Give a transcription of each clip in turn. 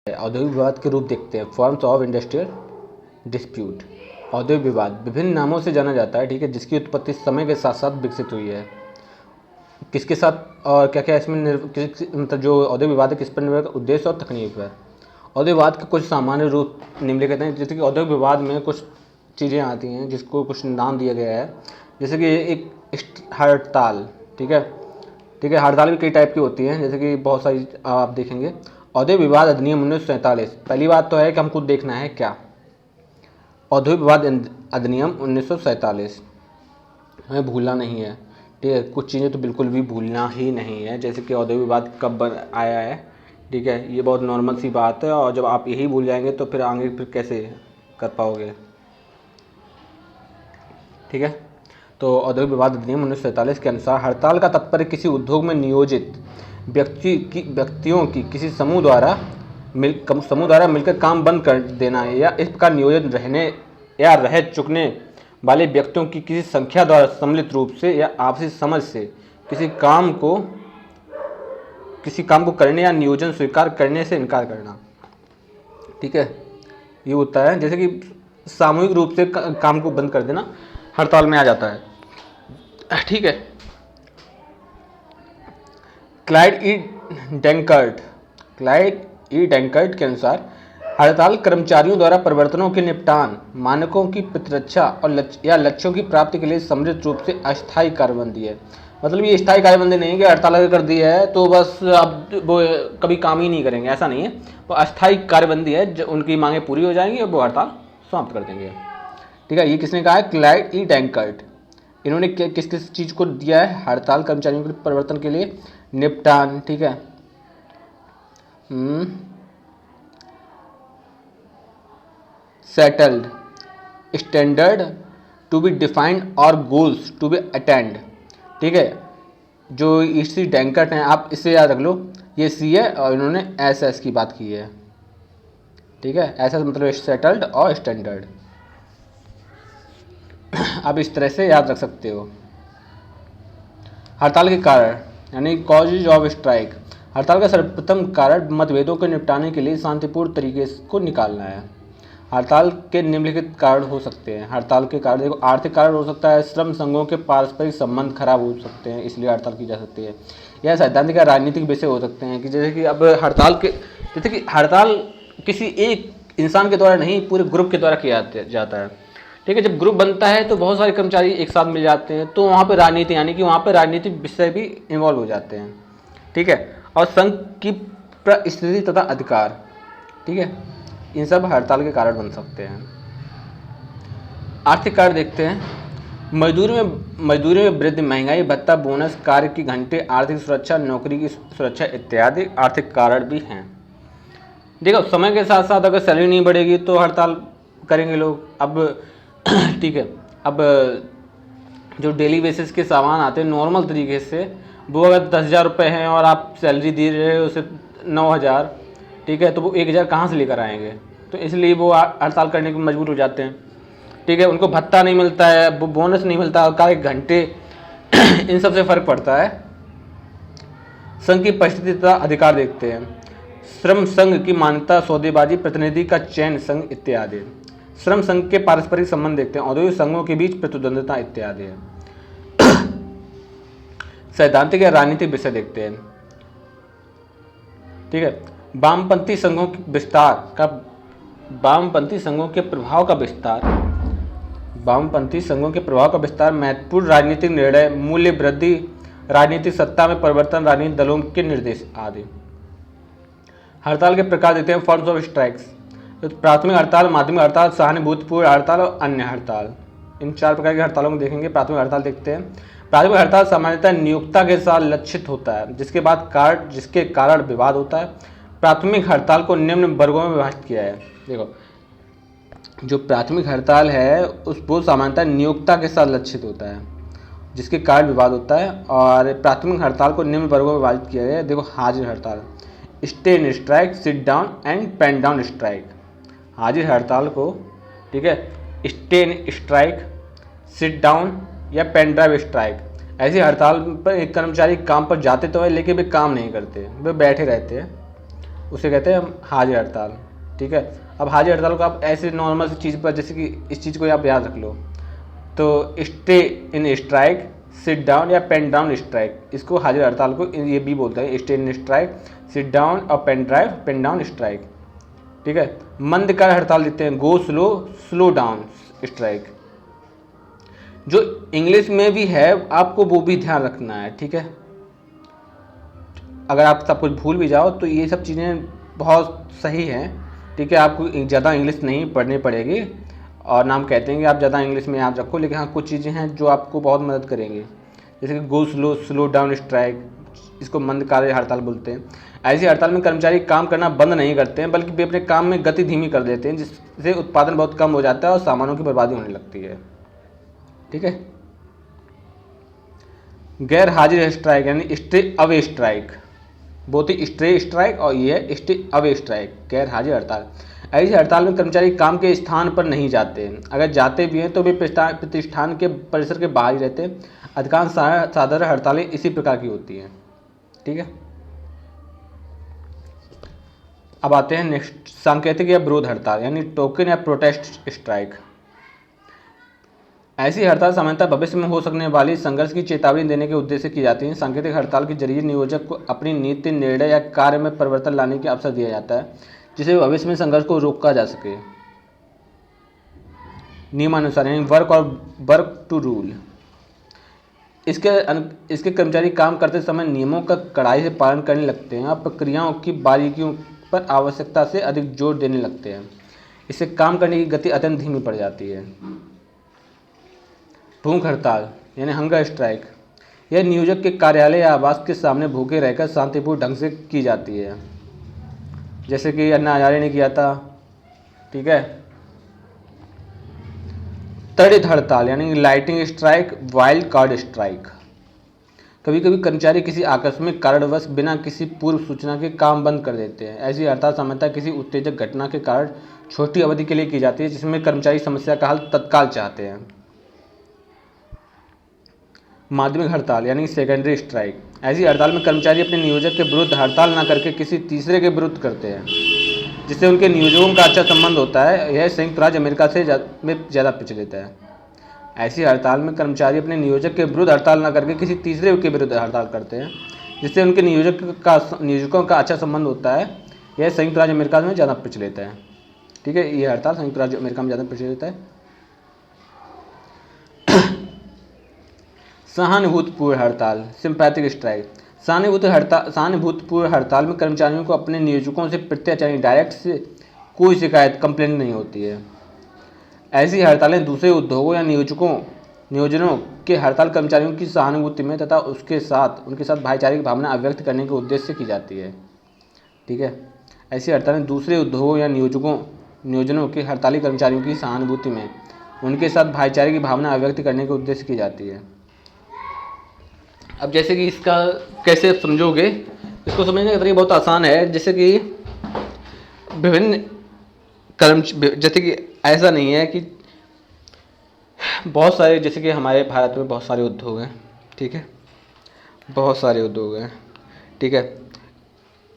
औद्योगिक विवाद के रूप देखते हैं। Forms of industrial dispute. औद्योगिक विवाद विभिन्न नामों से जाना जाता है, ठीक है, जिसकी उत्पत्ति समय के साथ साथ विकसित हुई है। किसके साथ और क्या क्या इसमें मतलब जो औद्योगिक विवाद है किस पर निर्भर, उद्देश्य और तकनीक पर। औद्योगिक विवाद के कुछ सामान्य रूप निम्नलिखित हैं। जैसे कि औद्योगिक विवाद में कुछ चीज़ें आती हैं जिसको कुछ नाम दिया गया है, जैसे कि एक हड़ताल, ठीक है, हड़ताल भी कई टाइप की होती हैं, जैसे कि बहुत सारी आप देखेंगे। औद्योगिक विवाद अधिनियम 1947। पहली बात तो है कि हमको देखना है क्या, औद्योगिक विवाद अधिनियम 1947 हमें भूलना नहीं है, ठीक है। कुछ चीज़ें तो बिल्कुल भी भूलना ही नहीं है, जैसे कि औद्योगिक विवाद कब आया है, ठीक है, ये बहुत नॉर्मल सी बात है। और जब आप यही भूल जाएंगे तो फिर आगे फिर कैसे कर पाओगे, ठीक है। तो औद्योगिक विवाद अधिनियम 1947 के अनुसार हड़ताल का तात्पर्य किसी उद्योग में नियोजित व्यक्तियों की किसी समूह द्वारा मिलकर काम बंद कर देना है, या इस प्रकार नियोजित रहने या रह चुकने वाले व्यक्तियों की किसी संख्या द्वारा सम्मिलित रूप से या आपसी समझ से किसी काम को करने या नियोजन स्वीकार करने से इनकार करना, ठीक है, ये होता है। जैसे कि सामूहिक रूप से काम को बंद कर देना हड़ताल में आ जाता है, ठीक है। क्लाइड ई डैंकर्ट के अनुसार हड़ताल कर्मचारियों द्वारा परिवर्तनों के निपटान, मानकों की प्रतिरक्षा और लक्ष्यों की प्राप्ति के लिए सम्मिलित रूप से अस्थायी कार्यबंदी है। मतलब ये स्थायी कार्यबंदी नहीं है कि हड़ताल अगर कर दी है तो बस अब वो कभी काम ही नहीं करेंगे, ऐसा नहीं है। वो अस्थायी कार्यबंदी है, जो उनकी मांगें पूरी हो जाएंगी और वो हड़ताल समाप्त कर देंगे, ठीक है। ये किसने कहा है? क्लाइड ई डैंकर्ट। इन्होंने किस किस चीज़ को दिया है? हड़ताल कर्मचारियों के परिवर्तन के लिए निपटान, ठीक है, settled, standard to be defined और गोल्स टू बी अटेंड, ठीक है। जो इसी डैंकर्ट हैं, आप इसे याद रख लो, ये सी है और इन्होंने एस की बात की है, ठीक है। एस मतलब सेटल्ड और स्टैंडर्ड, आप इस तरह से याद रख सकते हो। हड़ताल के कारण यानी कॉजेज ऑफ स्ट्राइक। हड़ताल का सर्वप्रथम कारण मतभेदों को निपटाने के लिए शांतिपूर्ण तरीके को निकालना है। हड़ताल के निम्नलिखित कारण हो सकते हैं। हड़ताल के कारण देखो, आर्थिक कारण हो सकता है, श्रम संघों के पारस्परिक संबंध खराब हो सकते हैं, इसलिए हड़ताल की जा सकती है। या सैद्धांतिक या राजनीतिक विषय हो सकते हैं, कि जैसे कि अब हड़ताल किसी एक इंसान के द्वारा नहीं, पूरे ग्रुप के द्वारा किया जाता है, ठीक है। जब ग्रुप बनता है तो बहुत सारे कर्मचारी एक साथ मिल जाते हैं, तो वहाँ पे राजनीति यानी कि वहाँ पे राजनीतिक विषय भी इन्वॉल्व हो जाते हैं, ठीक है। और संघ की स्थिति तथा अधिकार, ठीक है, इन सब हड़ताल के कारण बन सकते हैं। आर्थिक कारण देखते हैं। मजदूरी में वृद्धि, महंगाई भत्ता, बोनस, कार्य की घंटे, आर्थिक सुरक्षा, नौकरी की सुरक्षा इत्यादि आर्थिक कारण भी हैं। देखो, समय के साथ साथ अगर सैलरी नहीं बढ़ेगी तो हड़ताल करेंगे लोग। अब ठीक है, अब जो डेली बेसिस के सामान आते हैं नॉर्मल तरीके से, वो अगर 10,000 रुपये हैं और आप सैलरी दे रहे हो उसे 9,000, ठीक है, तो वो 1,000 कहाँ से लेकर आएंगे? तो इसलिए वो हड़ताल करने को मजबूर हो जाते हैं, ठीक है। उनको भत्ता नहीं मिलता है, वो बोनस नहीं मिलता, कार्य घंटे इन सब से फर्क पड़ता है। संघ की परिस्थिति तथा अधिकार देखते हैं। श्रम संघ की मान्यता, सौदेबाजी, प्रतिनिधि का चयन संघ इत्यादि। श्रम संघ के पारस्परिक संबंध देखते हैं। औद्योगिक संघों के बीच प्रतिद्वंद्विता इत्यादि है। सैद्धांतिक या राजनीतिक विषय देखते हैं, ठीक है। वामपंथी संघों के प्रभाव का विस्तार, महत्वपूर्ण राजनीतिक निर्णय, मूल्य वृद्धि, राजनीतिक सत्ता में परिवर्तन, राजनीतिक दलों के निर्देश आदि। हड़ताल के प्रकार देते हैं। Forms of strikes. प्राथमिक हड़ताल, माध्यमिक हड़ताल, सहानुभूतिपूर्ण हड़ताल और अन्य हड़ताल। इन 4 प्रकार की हड़तालों को देखेंगे। प्राथमिक हड़ताल देखते हैं। प्राथमिक हड़ताल सामान्यतः नियोक्ता के साथ लक्षित होता है, जिसके कारण विवाद होता है। प्राथमिक हड़ताल को निम्न वर्गों में विभाजित किया है। देखो, जो प्राथमिक हड़ताल है वो सामान्यतः नियोक्ता के साथ लक्षित होता है, जिसके कारण विवाद होता है। और प्राथमिक हड़ताल को निम्न वर्गों में विभाजित किया गया है। देखो, हाजिर हड़ताल, stay in strike, sit down and pen down strike. हाजिर हड़ताल को, ठीक है, stay in strike, sit down या पेन ड्राइव स्ट्राइक। ऐसी हड़ताल पर एक कर्मचारी काम पर जाते तो है, लेकिन वे काम नहीं करते, वे बैठे रहते हैं, उसे कहते हैं हम हाजिर हड़ताल। ठीक है, अब हाजिर हड़ताल को आप ऐसे नॉर्मल सी चीज़ पर, जैसे कि इस चीज़ को आप याद रख लो, तो stay in strike, sit down या पेन डाउन स्ट्राइक, इसको हाजिर हड़ताल को ये भी बोलते हैं, stay in strike, sit down और पेन डाउन स्ट्राइक। ठीक है, मंदकार हड़ताल देते हैं, go slow, slow down strike. जो इंग्लिश में भी है आपको वो भी ध्यान रखना है। ठीक है, अगर आप सब कुछ भूल भी जाओ तो ये सब चीज़ें बहुत सही हैं। ठीक है, आपको ज़्यादा इंग्लिश नहीं पढ़नी पड़ेगी, और नाम कहते हैं कि आप ज़्यादा इंग्लिश में याद रखो, लेकिन हाँ कुछ चीज़ें हैं जो आपको बहुत मदद करेंगी, जैसे कि go slow, slow down strike, इसको मंदकारी हड़ताल बोलते हैं। ऐसी हड़ताल में कर्मचारी काम करना बंद नहीं करते हैं, बल्कि वे अपने काम में गति धीमी कर देते हैं, जिससे उत्पादन बहुत कम हो जाता है और सामानों की बर्बादी होने लगती है। ठीक है, गैर हाजिर स्ट्राइक यानी स्टे अवे स्ट्राइक, बहुत ही स्टे स्ट्राइक और ये है स्टे अवे स्ट्राइक, गैर हाजिर हड़ताल। ऐसी हड़ताल में कर्मचारी काम के स्थान पर नहीं जाते हैं, अगर जाते भी हैं तो वे प्रतिष्ठान के परिसर के बाहर ही रहते हैं। अधिकांश साधारण हड़तालें इसी प्रकार की होती हैं। ठीक है, अब आते हैं नेक्स्ट, सांकेतिक या विरोध हड़ताल यानी टोकन या प्रोटेस्ट स्ट्राइक। ऐसी हड़ताल सामान्यतः भविष्य में हो सकने वाली संघर्ष की चेतावनी देने के उद्देश्य से की जाती है। सांकेतिक हड़ताल के जरिए नियोजक को अपनी नीति, निर्णय या कार्य में परिवर्तन लाने के अवसर दिया जाता है, जिससे भविष्य में संघर्ष को रोका जा सके। नियमानुसार यानी वर्क टू रूल, इसके कर्मचारी काम करते समय नियमों का कड़ाई से पालन करने लगते हैं और प्रक्रियाओं की बारीकियों पर आवश्यकता से अधिक जोर देने लगते हैं। इससे काम करने की गति अत्यंत धीमी पड़ जाती है। भूख हड़ताल यानी हंगर स्ट्राइक, यह नियोजक के कार्यालय या आवास के सामने भूखे रहकर शांतिपूर्ण ढंग से की जाती है, जैसे कि अन्ना हजारे ने किया था। ठीक है, त्वरित हड़ताल यानी lighting strike, wild card strike, कभी कभी कर्मचारी किसी आकस्मिक कारणवश बिना किसी पूर्व सूचना के काम बंद कर देते हैं। ऐसी हड़ताल सामान्यतः किसी उत्तेजक घटना के कारण छोटी अवधि के लिए की जाती है, जिसमें कर्मचारी समस्या का हल तत्काल चाहते हैं। माध्यमिक हड़ताल यानी सेकेंडरी स्ट्राइक, ऐसी हड़ताल में कर्मचारी अपने नियोजक के विरुद्ध हड़ताल न करके किसी तीसरे के विरुद्ध करते हैं, जिससे उनके नियोजकों का अच्छा संबंध होता है। यह संयुक्त राज्य अमेरिका में ज़्यादा प्रचलित है। ऐसी हड़ताल में कर्मचारी अपने नियोजक के विरुद्ध हड़ताल न करके किसी तीसरे के विरुद्ध हड़ताल करते हैं, जिससे उनके नियोजकों का अच्छा संबंध होता है। यह संयुक्त राज्य अमेरिका में ज़्यादा प्रचलित है। ठीक है, यह हड़ताल संयुक्त राज्य अमेरिका में ज़्यादा प्रचलित है। सहानुभूतिपूर्ण हड़ताल, सिंपैथिक स्ट्राइक, सहानुभूतिपूर्ण हड़ताल में कर्मचारियों को अपने नियोजकों से प्रत्यक्ष यानी डायरेक्ट से कोई शिकायत, कंप्लेंट नहीं होती है। ऐसी हड़तालें दूसरे उद्योगों या नियोजनों के हड़ताल कर्मचारियों की सहानुभूति में तथा उनके साथ भाईचारे की भावना अभिव्यक्त करने के उद्देश्य से की जाती है। ठीक है, ऐसी हड़तालें दूसरे उद्योगों या नियोजनों के हड़ताली कर्मचारियों की सहानुभूति में उनके साथ भाईचारे की भावना अभिव्यक्त करने के उद्देश्य से की जाती है। अब जैसे कि इसका कैसे आप समझोगे, इसको समझने का तरीका बहुत आसान है। जैसे कि जैसे कि ऐसा नहीं है कि बहुत सारे, जैसे कि हमारे भारत में बहुत सारे उद्योग हैं। ठीक है, बहुत सारे उद्योग हैं। ठीक है,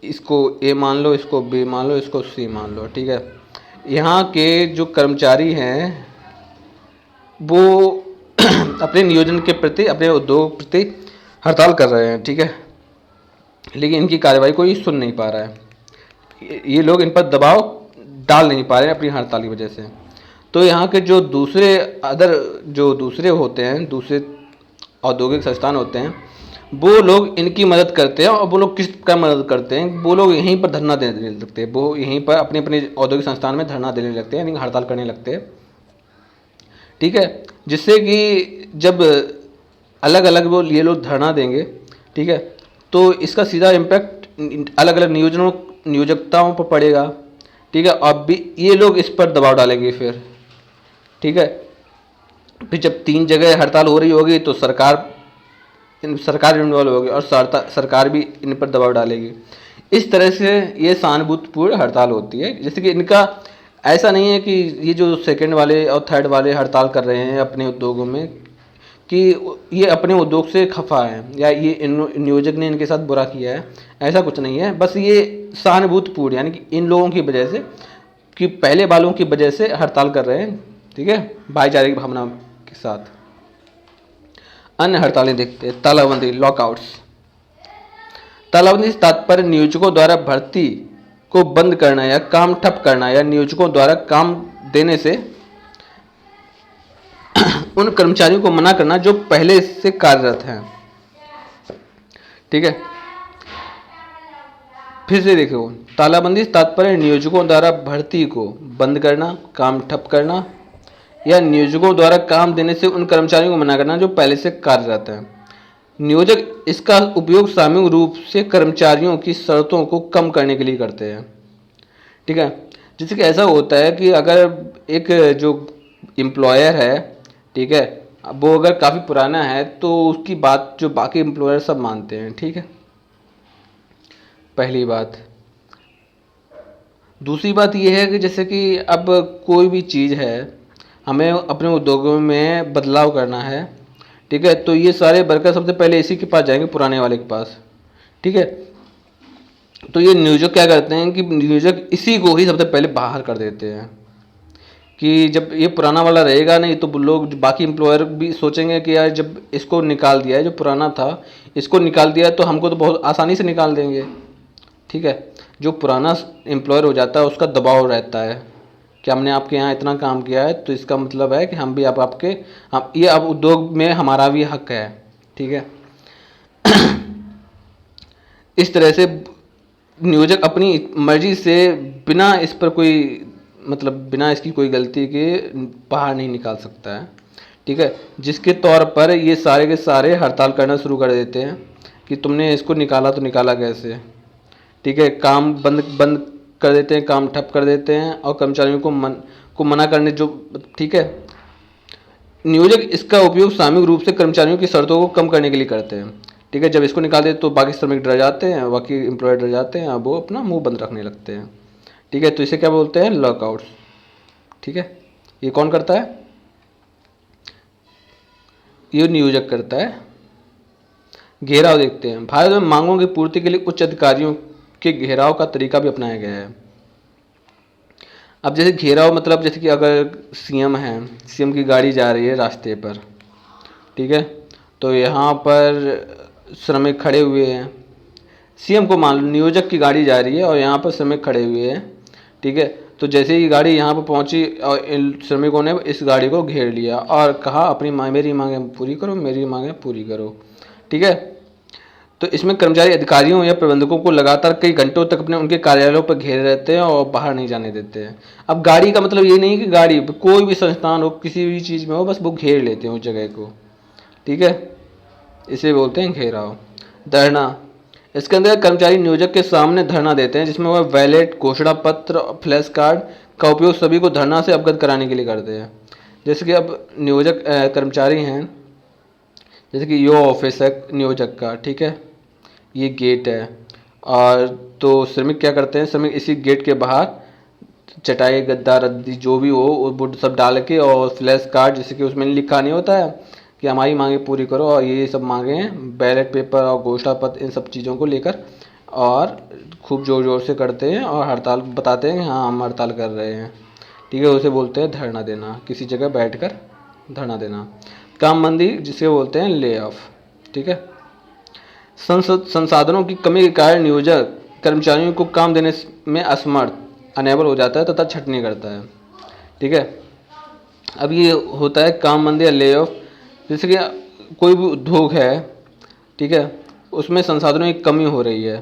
इसको ए मान लो, इसको बी मान लो, इसको सी मान लो। ठीक है, यहाँ के जो कर्मचारी हैं वो अपने नियोजन के प्रति, अपने उद्योग प्रति हड़ताल कर रहे हैं। ठीक है, लेकिन इनकी कार्रवाई कोई सुन नहीं पा रहा है। ये लोग इन पर दबाव डाल नहीं पा रहे हैं अपनी हड़ताल की वजह से। तो यहाँ के जो दूसरे होते हैं, दूसरे औद्योगिक संस्थान होते हैं, वो लोग इनकी मदद करते हैं। और वो लोग किस प्रकार मदद करते हैं, वो लोग यहीं पर धरना देने लगते हैं। वो यहीं पर अपने अपने औद्योगिक संस्थान में धरना देने लगते हैं, यानी हड़ताल करने लगते हैं। ठीक है, जिससे कि जब अलग अलग वो ये लोग धरना देंगे, ठीक है, तो इसका सीधा इम्पैक्ट अलग अलग नियोजकताओं पर पड़ेगा। ठीक है, अब भी ये लोग इस पर दबाव डालेंगे फिर। ठीक है, फिर जब 3 जगह हड़ताल हो रही होगी तो सरकार इन्वॉल्व होगी और सरकार भी इन पर दबाव डालेगी। इस तरह से ये सहानुभूतिपूर्ण हड़ताल होती है। जैसे कि इनका ऐसा नहीं है कि ये जो सेकंड वाले और थर्ड वाले हड़ताल कर रहे हैं अपने उद्योगों में, कि ये अपने उद्योग से खफा है या ये नियोजक ने इनके साथ बुरा किया है, ऐसा कुछ नहीं है। बस ये सहानुभूतिपूर्ण, यानी कि इन लोगों की वजह से, कि पहले वालों की वजह से हड़ताल कर रहे हैं, ठीक है, भाईचारे की भावना के साथ। अन्य हड़तालें देखते हैं। तालाबंदी, लॉकआउट्स। तालाबंदी से तात्पर्य नियोजकों द्वारा भर्ती को बंद करना या काम ठप करना, या नियोजकों द्वारा काम देने से उन कर्मचारियों को मना करना जो पहले से कार्यरत हैं, ठीक है। फिर से देखो, तालाबंदी से तात्पर्य नियोजकों द्वारा भर्ती को बंद करना, काम ठप करना, या नियोजकों द्वारा काम देने से उन कर्मचारियों को मना करना जो पहले से कार्यरत हैं। नियोजक इसका उपयोग सामूहिक रूप से कर्मचारियों की शर्तों को कम करने के लिए करते हैं, ठीक है। जैसे कि ऐसा होता है कि अगर एक जो एम्प्लॉयर है, ठीक है, वो अगर काफ़ी पुराना है तो उसकी बात जो बाकी एम्प्लॉयर सब मानते हैं, ठीक है, पहली बात। दूसरी बात यह है कि जैसे कि अब कोई भी चीज़ है, हमें अपने उद्योगों में बदलाव करना है, ठीक है, तो ये सारे वर्कर सबसे पहले इसी के पास जाएंगे, पुराने वाले के पास, ठीक है। तो ये नियोजक क्या करते हैं कि नियोजक इसी को ही सबसे पहले बाहर कर देते हैं, कि जब ये पुराना वाला रहेगा नहीं तो लोग, बाकी एम्प्लॉयर भी सोचेंगे कि यार जब इसको निकाल दिया है, जो पुराना था इसको निकाल दिया तो हमको तो बहुत आसानी से निकाल देंगे, ठीक है। जो पुराना एम्प्लॉयर हो जाता है उसका दबाव रहता है कि हमने आपके यहाँ इतना काम किया है तो इसका मतलब है कि हम भी आप आपके हम ये अब उद्योग में हमारा भी हक है, ठीक है। इस तरह से नियोजक अपनी मर्जी से बिना इस पर कोई मतलब बिना इसकी कोई गलती के बाहर नहीं निकाल सकता है, ठीक है। जिसके तौर पर ये सारे के सारे हड़ताल करना शुरू कर देते हैं कि तुमने इसको निकाला तो निकाला कैसे, ठीक है। काम बंद बंद कर देते हैं, काम ठप कर देते हैं और कर्मचारियों को मना करने जो, ठीक है। नियोजक इसका उपयोग सामूहिक रूप से कर्मचारियों की शर्तों को कम करने के लिए करते हैं, ठीक है। जब इसको निकाल दे तो बाकी श्रमिक डर जाते हैं, बाकी एम्प्लॉय डर जाते हैं, वो अपना मुंह बंद रखने लगते हैं, ठीक है। तो इसे क्या बोलते हैं, लॉकआउट्स, ठीक है। ये कौन करता है, ये नियोजक करता है। घेराव देखते हैं। भारत में मांगों की पूर्ति के लिए उच्च अधिकारियों के घेराव का तरीका भी अपनाया गया है। अब जैसे घेराव मतलब जैसे कि अगर सीएम है, सीएम की गाड़ी जा रही है रास्ते पर, ठीक है, तो यहाँ पर श्रमिक खड़े हुए हैं। सीएम को मान लो नियोजक की गाड़ी जा रही है और यहाँ पर श्रमिक खड़े हुए हैं, ठीक है। तो जैसे ही गाड़ी यहाँ पर पहुँची और इन श्रमिकों ने इस गाड़ी को घेर लिया और कहा अपनी मेरी मांगें पूरी करो, मेरी मांगें पूरी करो, ठीक है। तो इसमें कर्मचारी अधिकारियों या प्रबंधकों को लगातार कई घंटों तक अपने उनके कार्यालयों पर घेरे रहते हैं और बाहर नहीं जाने देते हैं। अब गाड़ी का मतलब ये नहीं कि गाड़ी कोई भी संस्थान हो, किसी भी चीज़ में हो, बस वो घेर लेते हैं उस जगह को, ठीक है। इसे बोलते हैं घेराव। धरना, इसके अंदर कर्मचारी नियोजक के सामने धरना देते हैं जिसमें वह बैलेट, घोषणा पत्र और फ्लैश कार्ड का उपयोग सभी को धरना से अवगत कराने के लिए करते हैं। जैसे कि अब नियोजक कर्मचारी हैं, जैसे कि ये ऑफिस है नियोजक का, ठीक है, ये गेट है, और तो श्रमिक क्या करते हैं, श्रमिक इसी गेट के बाहर चटाई गद्दा रद्दी जो भी हो वो सब डाल के और फ्लैश कार्ड, जैसे कि उसमें लिखा नहीं होता है कि हमारी मांगे पूरी करो, और ये सब मांगे हैं, बैलेट पेपर और घोषणा पत्र, इन सब चीज़ों को लेकर और खूब ज़ोर ज़ोर से करते हैं और हड़ताल बताते हैं कि हाँ हम हड़ताल कर रहे हैं, ठीक है। उसे बोलते हैं धरना देना, किसी जगह बैठकर धरना देना। कामबंदी जिसे बोलते हैं ले ऑफ, ठीक है। संसाधनों की कमी के कारण नियोजक कर्मचारियों को काम देने में असमर्थ, अनेबल हो जाता है तथा छटनी करता है, ठीक है। अब ये होता है कामबंदी या ले ऑफ। जैसे कि कोई भी उद्योग है, ठीक है, उसमें संसाधनों की कमी हो रही है,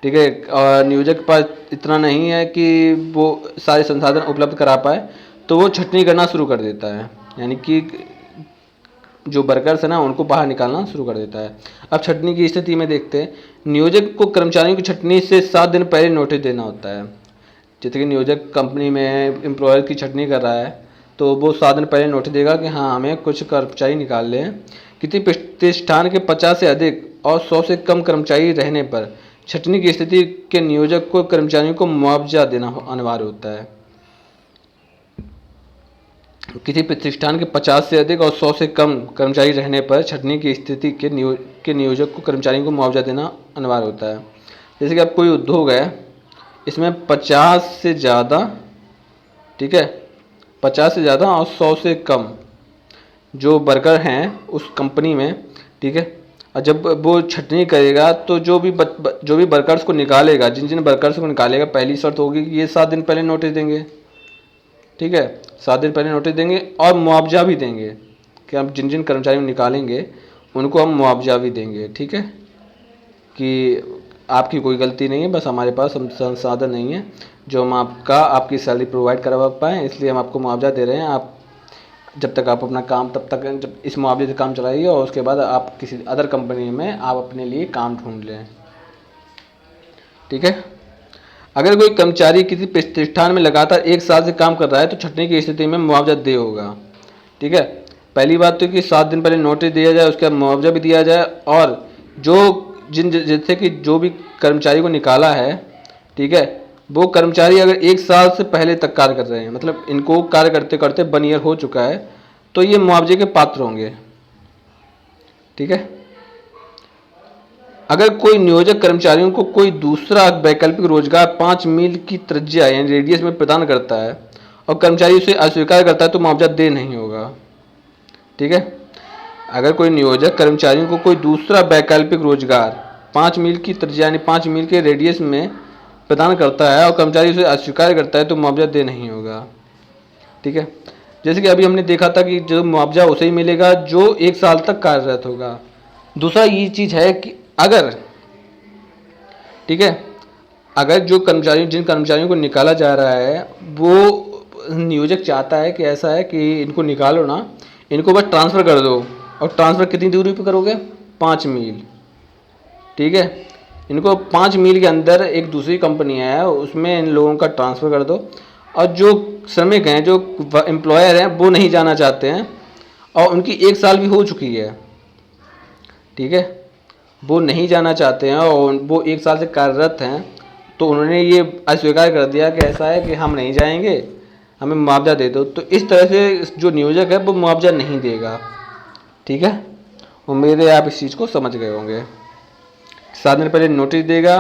ठीक है, और नियोजक के पास इतना नहीं है कि वो सारे संसाधन उपलब्ध करा पाए, तो वो छटनी करना शुरू कर देता है, यानी कि जो वर्कर्स है ना उनको बाहर निकालना शुरू कर देता है। अब छटनी की स्थिति में देखते हैं, नियोजक को कर्मचारियों की छटनी से 7 दिन पहले नोटिस देना होता है। जैसे कि नियोजक कंपनी में एम्प्लॉयर की छटनी कर रहा है तो वो 7 दिन पहले नोटिस देगा कि हाँ हमें कुछ कर्मचारी निकाल लें। किसी प्रतिष्ठान के 50 से अधिक और 100 से कम कर्मचारी रहने पर छटनी की स्थिति के नियोजक को कर्मचारियों को मुआवजा देना अनिवार्य होता है। किसी प्रतिष्ठान के 50 से अधिक और 100 से कम कर्मचारी रहने पर छटनी की स्थिति के नियोजक को कर्मचारियों को मुआवजा देना अनिवार्य होता है। जैसे कि अब कोई उद्योग है, इसमें 50 से ज़्यादा, ठीक है, 50 से ज़्यादा और 100 से कम जो वर्कर हैं उस कंपनी में, ठीक है। और जब वो छटनी करेगा तो जो भी वर्कर्स को निकालेगा, जिन जिन वर्कर्स को निकालेगा, पहली शर्त होगी कि ये 7 दिन पहले नोटिस देंगे, ठीक है, 7 दिन पहले नोटिस देंगे और मुआवजा भी देंगे कि हम जिन जिन कर्मचारियों को निकालेंगे उनको हम मुआवजा भी देंगे, ठीक है, कि आपकी कोई गलती नहीं है, बस हमारे पास संसाधन नहीं है जो हम आपकी सैलरी प्रोवाइड करवा पाएँ, इसलिए हम आपको मुआवजा दे रहे हैं। आप जब तक आप अपना काम, तब तक जब इस मुआवजे से काम चलाइए और उसके बाद आप किसी अदर कंपनी में आप अपने लिए काम ढूंढ लें, ठीक है। अगर कोई कर्मचारी किसी प्रतिष्ठान में लगातार 1 साल से काम कर रहा है तो छटनी की स्थिति में मुआवजा दे होगा, ठीक है। पहली बात तो कि 7 दिन पहले नोटिस दिया जाए, उसका मुआवजा भी दिया जाए, और जैसे कि जो भी कर्मचारी को निकाला है, ठीक है, वो कर्मचारी अगर 1 साल से पहले तक कार्य कर रहे हैं, मतलब इनको कार्य करते करते 1 ईयर हो चुका है, तो ये मुआवजे के पात्र होंगे, ठीक है। अगर कोई नियोजक कर्मचारियों को कोई दूसरा वैकल्पिक रोजगार 5 मील की त्रिज्या यानी रेडियस में प्रदान करता है और कर्मचारी उसे अस्वीकार करता है तो मुआवजा दे नहीं होगा, ठीक है। अगर कोई नियोजक कर्मचारियों को कोई दूसरा वैकल्पिक रोजगार 5 मील की त्रिज्या यानी 5 मील के रेडियस में प्रदान करता है और कर्मचारी उसे अस्वीकार करता है तो मुआवजा दे नहीं होगा, ठीक है। जैसे कि अभी हमने देखा था कि जो मुआवजा उसे ही मिलेगा जो 1 साल तक कार्यरत होगा। दूसरा ये चीज़ है कि अगर, ठीक है, अगर जिन कर्मचारियों को निकाला जा रहा है वो नियोजक चाहता है कि ऐसा है कि इनको निकालो ना, इनको बस ट्रांसफ़र कर दो, और ट्रांसफ़र कितनी दूरी पे करोगे? 5 मील, ठीक है। इनको 5 मील के अंदर एक दूसरी कंपनी है, उसमें इन लोगों का ट्रांसफ़र कर दो, और जो श्रमिक हैं, जो एम्प्लॉयर हैं, वो नहीं जाना चाहते हैं और उनकी 1 साल भी हो चुकी है, ठीक है, वो नहीं जाना चाहते हैं और वो 1 साल से कार्यरत हैं, तो उन्होंने ये अस्वीकार कर दिया कि ऐसा है कि हम नहीं जाएंगे, हमें मुआवजा दे दो। तो इस तरह से जो नियोजक है वो मुआवजा नहीं देगा, ठीक है। उम्मीद है आप इस चीज़ को समझ गए होंगे। 7 दिन पहले नोटिस देगा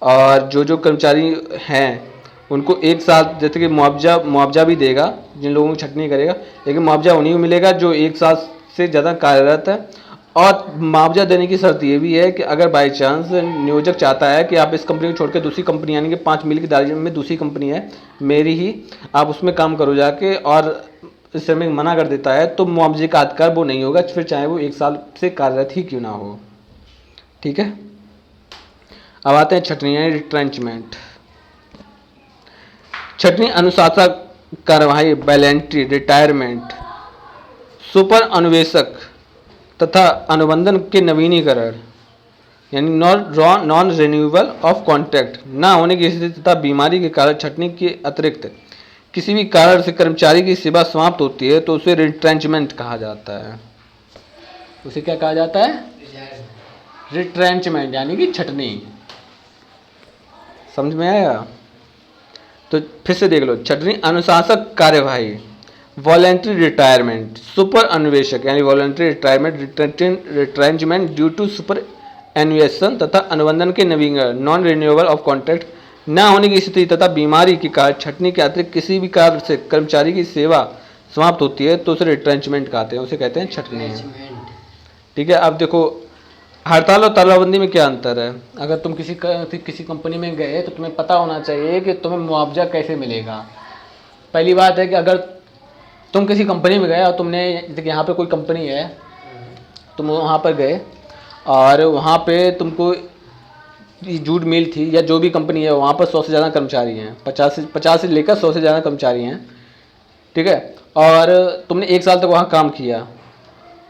और जो कर्मचारी हैं उनको 1 साल, जैसे कि मुआवजा भी देगा जिन लोगों की छटनी करेगा, लेकिन मुआवजा उन्हीं को मिलेगा जो 1 साल से ज़्यादा कार्यरत है। और मुआवजा देने की शर्त ये भी है कि अगर बाई चांस नियोजक चाहता है कि आप इस कंपनी को छोड़ के दूसरी कंपनी, यानी कि 5 मील की दायरे में दूसरी कंपनी है मेरी ही, आप उसमें काम करो जाके, और श्रमिक मना कर देता है तो मुआवजे का अधिकार वो नहीं होगा, फिर चाहे वो 1 साल से कार्यरत ही क्यों ना हो, ठीक है। अब आते हैं छटनी यानी रिट्रेंचमेंट। छटनी अनुशासन कार्यवाही, वॉलंटरी रिटायरमेंट, सुपर अनुवेशक तथा अनुबंधन के नवीनीकरण यानी नॉन रिन्यूअल ऑफ कॉन्ट्रैक्ट ना होने की स्थिति तथा बीमारी के कारण छटनी के अतिरिक्त किसी भी कारण से कर्मचारी की सेवा समाप्त होती है तो उसे रिट्रेंचमेंट कहा जाता है। उसे क्या कहा जाता है? रिट्रेंचमेंट यानी कि छटनी। समझ में आया? तो फिर से देख लो, छटनी अनुशासक कार्यवाही, वॉलंटरी रिटायरमेंट, सुपर अन्वेषक यानी voluntary retirement, retrenchment due to superannuation तथा अनुबंधन के नवीनीकरण, नॉन रिन्यूअल ऑफ कॉन्ट्रैक्ट न होने की स्थिति तथा बीमारी के कारण छटनी के अतिरिक्त किसी भी कारण से कर्मचारी की सेवा समाप्त होती है तो उसे रिट्रेंचमेंट कहते हैं, उसे कहते हैं छटनी, ठीक है। अब देखो, हड़ताल और तालाबंदी में क्या अंतर है? अगर तुम किसी कंपनी में गए तो तुम्हें पता होना चाहिए कि तुम्हें मुआवजा कैसे मिलेगा। पहली बात है कि अगर तुम किसी कंपनी में गए और तुमने, जैसे कि यहाँ पे कोई कंपनी है, तुम वहाँ पर गए और वहाँ पे तुमको जूट मिल थी या जो भी कंपनी है, वहाँ पर 100 से ज़्यादा कर्मचारी हैं, 50 से लेकर 100 से ज़्यादा कर्मचारी हैं, ठीक है, और तुमने 1 साल तक वहाँ काम किया,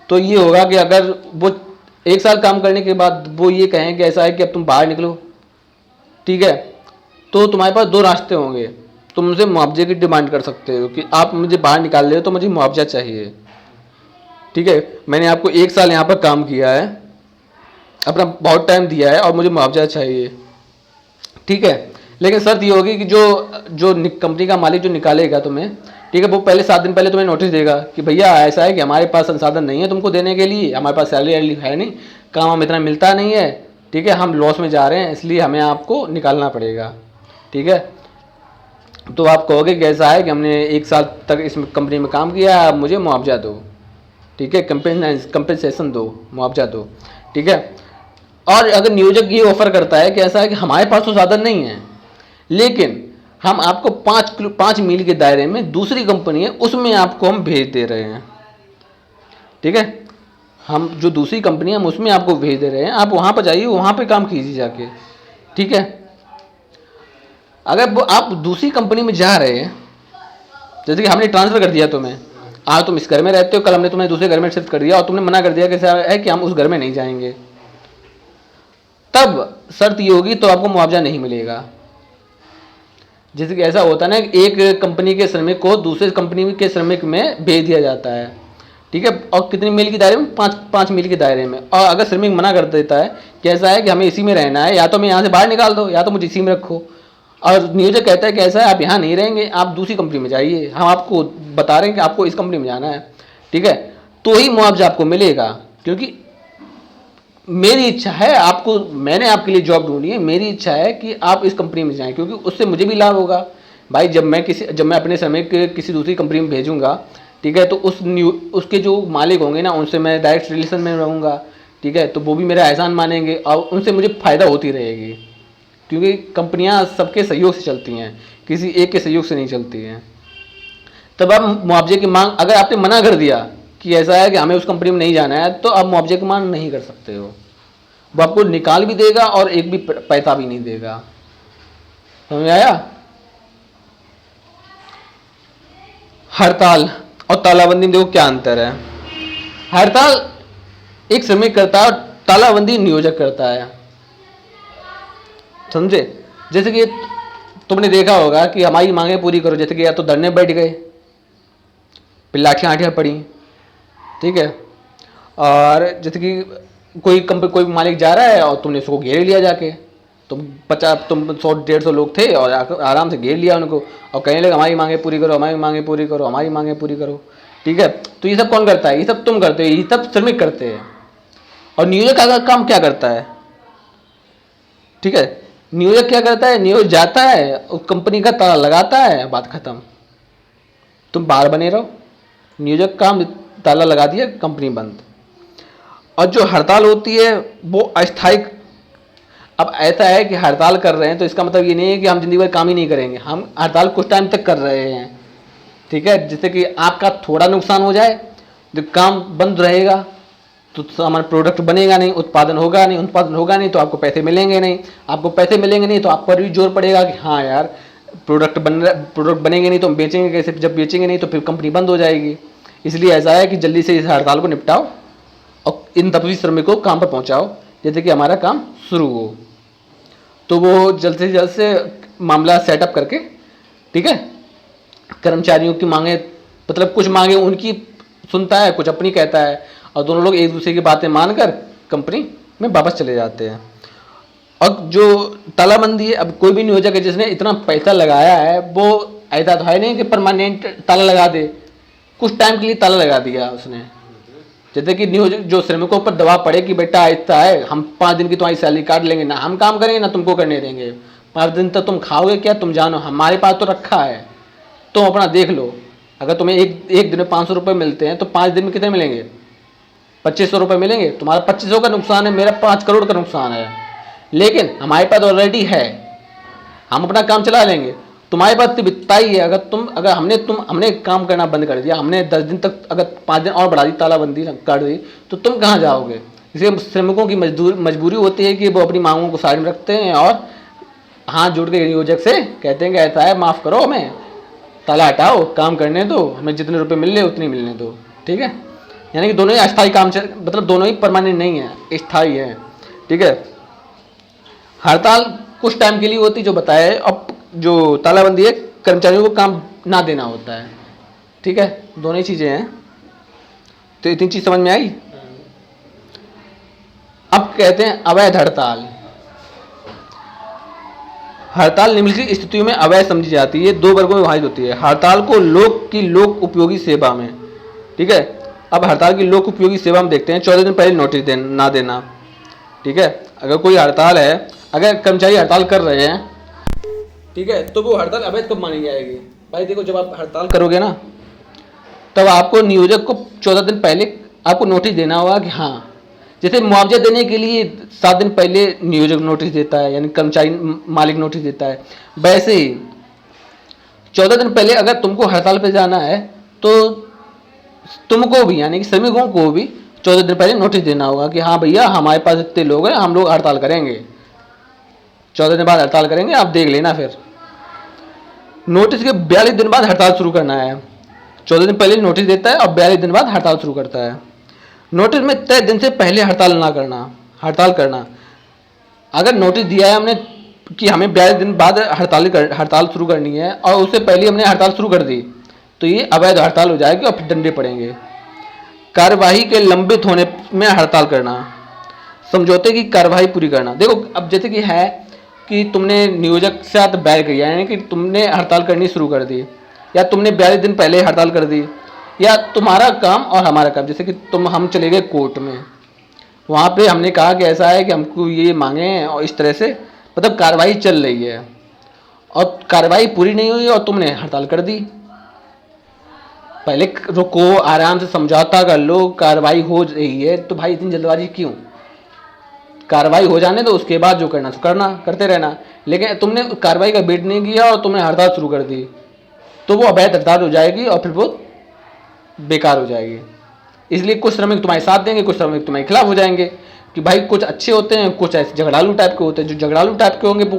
तो ये होगा कि अगर वो 1 साल काम करने के बाद वो ये कहें कि ऐसा है कि अब तुम बाहर निकलो, ठीक है, तो तुम्हारे पास 2 रास्ते होंगे। तुम उनसे मुआवजे की डिमांड कर सकते हो कि आप मुझे बाहर निकाल रहे हो तो मुझे मुआवजा चाहिए, ठीक है, मैंने आपको 1 साल यहाँ पर काम किया है, अपना बहुत टाइम दिया है और मुझे मुआवजा चाहिए, ठीक है। लेकिन शर्त ये होगी कि जो कंपनी का मालिक जो निकालेगा तुम्हें, ठीक है, वो पहले 7 दिन पहले तुम्हें नोटिस देगा कि भैया ऐसा है कि हमारे पास संसाधन नहीं है तुमको देने के लिए, हमारे पास सैलरी है नहीं, काम हम इतना मिलता नहीं है, ठीक है, हम लॉस में जा रहे हैं इसलिए हमें आपको निकालना पड़ेगा। ठीक है, तो आप कहोगे कि ऐसा है कि हमने 1 साल तक इस कंपनी में काम किया, आप मुझे मुआवजा दो। ठीक है, कंपेंसेशन दो, मुआवजा दो। ठीक है, और अगर नियोजक ये ऑफर करता है कि ऐसा है कि हमारे पास तो साधन नहीं है, लेकिन हम आपको 5 मील के दायरे में दूसरी कंपनी है उसमें आपको हम भेज दे रहे हैं। ठीक है, हम जो दूसरी कंपनी है हम उसमें आपको भेज दे रहे हैं, आप वहाँ पर जाइए, वहाँ पे काम कीजिए जाके। ठीक है, अगर वो आप दूसरी कंपनी में जा रहे हैं, जैसे कि हमने ट्रांसफ़र कर दिया तुम्हें, आज तुम इस घर में रहते हो, कल हमने तुम्हें दूसरे घर में शिफ्ट कर दिया और तुमने मना कर दिया कि ऐसा है कि हम उस घर में नहीं जाएंगे, तब शर्त ये होगी तो आपको मुआवजा नहीं मिलेगा। जैसे कि ऐसा होता है ना, एक कंपनी के श्रमिक को दूसरे कंपनी के श्रमिक में भेज दिया जाता है। ठीक है, और कितने मील के दायरे में, 5 मील के दायरे में, और अगर श्रमिक मना कर देता है कि ऐसा है कि हमें इसी में रहना है, या तो हमें यहाँ से बाहर निकाल दो या तो मुझे इसी में रखो, और नियोजक कहता है कि ऐसा है आप यहाँ नहीं रहेंगे, आप दूसरी कंपनी में जाइए, हम आपको बता रहे हैं कि आपको इस कंपनी में जाना है। ठीक है, तो ही मुआवजा आपको मिलेगा, क्योंकि मेरी इच्छा है आपको, मैंने आपके लिए जॉब ढूंढी है, मेरी इच्छा है कि आप इस कंपनी में जाएं, क्योंकि उससे मुझे भी लाभ होगा। भाई जब मैं अपने श्रमिक किसी दूसरी कंपनी में भेजूंगा, ठीक है, तो उसके जो मालिक होंगे ना, उनसे मैं डायरेक्ट रिलेशन में रहूँगा। ठीक है, तो वो भी मेरा एहसान मानेंगे और उनसे मुझे फ़ायदा होती रहेगी, क्योंकि कंपनियां सबके सहयोग से चलती हैं, किसी एक के सहयोग से नहीं चलती हैं। तब आप मुआवजे की मांग, अगर आपने मना कर दिया कि ऐसा है कि हमें उस कंपनी में नहीं जाना है, तो आप मुआवजे की मांग नहीं कर सकते हो, वो आपको निकाल भी देगा और एक भी पैसा भी नहीं देगा। समझ आया? हड़ताल और तालाबंदी में देखो क्या अंतर है। हड़ताल एक श्रमिक करता है और तालाबंदी नियोजक करता है, समझे? जैसे कि तुमने देखा होगा कि हमारी मांगे पूरी करो, जैसे कि या तो धरने बैठ गए, फिर लाठियाँ आठियाँ पड़ी। ठीक है, और जैसे कि कोई मालिक जा रहा है और तुमने उसको घेर लिया जाके, तुम 100-150 लोग थे और आराम से घेर लिया उनको और कहने लगे हमारी मांगे पूरी करो, हमारी मांगे पूरी करो, हमारी मांगे पूरी करो। ठीक है, तो ये सब कौन करता है? ये सब तुम करते हो, ये सब श्रमिक करते हैं। और नियोजक का काम क्या करता है? ठीक है, नियोजक क्या करता है? नियोजक जाता है, उस कंपनी का ताला लगाता है, बात खत्म, तुम बाहर बने रहो। नियोजक काम, ताला लगा दिया, कंपनी बंद। और जो हड़ताल होती है वो अस्थायी। अब ऐसा है कि हड़ताल कर रहे हैं तो इसका मतलब ये नहीं है कि हम जिंदगी भर काम ही नहीं करेंगे, हम हड़ताल कुछ टाइम तक कर रहे हैं। ठीक है, जिससे कि आपका थोड़ा नुकसान हो जाए, जो काम बंद रहेगा तो हमारा प्रोडक्ट बनेगा नहीं, उत्पादन होगा नहीं तो आपको पैसे मिलेंगे नहीं, आपको पैसे मिलेंगे नहीं तो आप पर भी जोर पड़ेगा कि हाँ यार प्रोडक्ट बनेंगे नहीं तो हम बेचेंगे कैसे, जब बेचेंगे नहीं तो फिर कंपनी बंद हो जाएगी। इसलिए ऐसा है कि जल्दी से इस हड़ताल को निपटाओ और इन तपस्वी श्रमिकों को काम पर पहुंचाओ, जैसे कि हमारा काम शुरू हो। तो वो जल्द से जल्द से मामला सेटअप करके, ठीक है, कर्मचारियों की मांगे, मतलब कुछ मांगे उनकी सुनता है, कुछ अपनी कहता है, और दोनों लोग एक दूसरे की बातें मानकर कंपनी में वापस चले जाते हैं। और जो तालाबंदी है, अब कोई भी नियोजक है जिसने इतना पैसा लगाया है, वो ऐसा तो है नहीं कि परमानेंट ताला लगा दे, कुछ टाइम के लिए ताला लगा दिया उसने। जैसे कि नियोजक जो श्रमिकों पर दबाव पड़े कि बेटा ऐसा है, हम 5 दिन की तुम्हारी सैलरी काट लेंगे, ना हम काम करेंगे ना तुमको करने देंगे, 5 दिन तक तुम खाओगे क्या, तुम जानो, हमारे पास तो रखा है, तुम अपना देख लो। अगर तुम्हें एक दिन में 500 रुपये मिलते हैं तो 5 दिन में कितने मिलेंगे? 2500 रुपये मिलेंगे। तुम्हारा 2500 का नुकसान है, मेरा 5 करोड़ का नुकसान है, लेकिन हमारे पास ऑलरेडी है, हम अपना काम चला लेंगे। तुम्हारे पास तो इतना ही है, अगर हमने काम करना बंद कर दिया, हमने 10 दिन तक, अगर 5 दिन और बढ़ा दी, तालाबंदी कर दी, तो तुम कहाँ जाओगे? इसलिए श्रमिकों की मजबूरी होती है कि वो अपनी मांगों को साइड में रखते हैं और हाथ जोड़ के नियोजक से कहते हैं कि ऐसा है, माफ़ करो, हमें ताला हटाओ, काम करने दो, हमें जितने रुपए मिल रहे उतने मिलने दो। ठीक है, यानी कि दोनों ही अस्थायी काम, मतलब दोनों ही परमानेंट नहीं है, स्थायी है। ठीक है, हड़ताल कुछ टाइम के लिए होती है जो बताया है, अब जो तालाबंदी है कर्मचारियों को काम ना देना होता है। ठीक है, दोनों ही चीज़ें हैं। तो इतनी चीज़ समझ में आई। अब कहते हैं अवैध हड़ताल। हड़ताल निम्नलिखित स्थितियों में अवैध समझी जाती है, 2 वर्गों में विभाजित होती है। हड़ताल को लोक उपयोगी सेवा में, ठीक है, अब हड़ताल की लोक उपयोगी सेवा में देखते हैं। 14 दिन पहले नोटिस ना देना, ठीक है, अगर कोई हड़ताल है, अगर कर्मचारी हड़ताल कर रहे हैं, ठीक है, तो वो हड़ताल अवैध कब मानी जाएगी? भाई देखो, जब आप हड़ताल करोगे ना, तब आपको नियोजक को 14 दिन पहले आपको नोटिस देना होगा कि हाँ, जैसे मुआवजा देने के लिए 7 दिन पहले नियोजक नोटिस देता है, यानी कर्मचारी मालिक नोटिस देता है, वैसे ही 14 दिन पहले अगर तुमको हड़ताल पे जाना है तो तुमको भी, यानी कि श्रमिकों को भी 14 दिन पहले नोटिस देना होगा कि हाँ भैया, हमारे पास इतने लोग हैं, हम लोग हड़ताल करेंगे, 14 दिन बाद हड़ताल करेंगे, आप देख लेना। फिर नोटिस के 42 दिन बाद हड़ताल शुरू करना है। 14 दिन पहले नोटिस देता है और 42 दिन बाद हड़ताल शुरू करता है। नोटिस में तय दिन से पहले हड़ताल ना करना, हड़ताल करना। अगर नोटिस दिया है हमने कि हमें 42 दिन बाद हड़ताल शुरू करनी है और उससे पहले हमने हड़ताल शुरू कर दी, तो ये अवैध हड़ताल हो जाएगी और फिर डंडे पड़ेंगे। कार्यवाही के लंबित होने में हड़ताल करना, समझौते की कार्यवाही पूरी करना। देखो, अब जैसे कि है कि तुमने नियोजक के साथ बैठ गया, यानी कि तुमने हड़ताल करनी शुरू कर दी, या तुमने 42 दिन पहले हड़ताल कर दी, या तुम्हारा काम और हमारा काम, जैसे कि हम चले गए कोर्ट में, वहाँ पे हमने कहा कि ऐसा है कि हमको ये मांगे हैं और इस तरह से, मतलब कार्रवाई चल रही है और कार्रवाई पूरी नहीं हुई और तुमने हड़ताल कर दी। पहले रुको, आराम से समझौता कर लो, कार्रवाई हो रही है तो भाई इतनी जल्दबाजी क्यों? कार्रवाई हो जाने दो, उसके बाद जो करना सो करना, करते रहना। लेकिन तुमने कार्रवाई का वेट नहीं किया और तुमने हड़ताल शुरू कर दी, तो वो अवैध हड़ताल हो जाएगी और फिर वो बेकार हो जाएगी। इसलिए कुछ श्रमिक तुम्हारे साथ देंगे, कुछ श्रमिक तुम्हारे खिलाफ हो जाएंगे कि भाई कुछ अच्छे होते हैं, कुछ ऐसे झगड़ालू टाइप के होते हैं। जो झगड़ालू टाइप के होंगे वो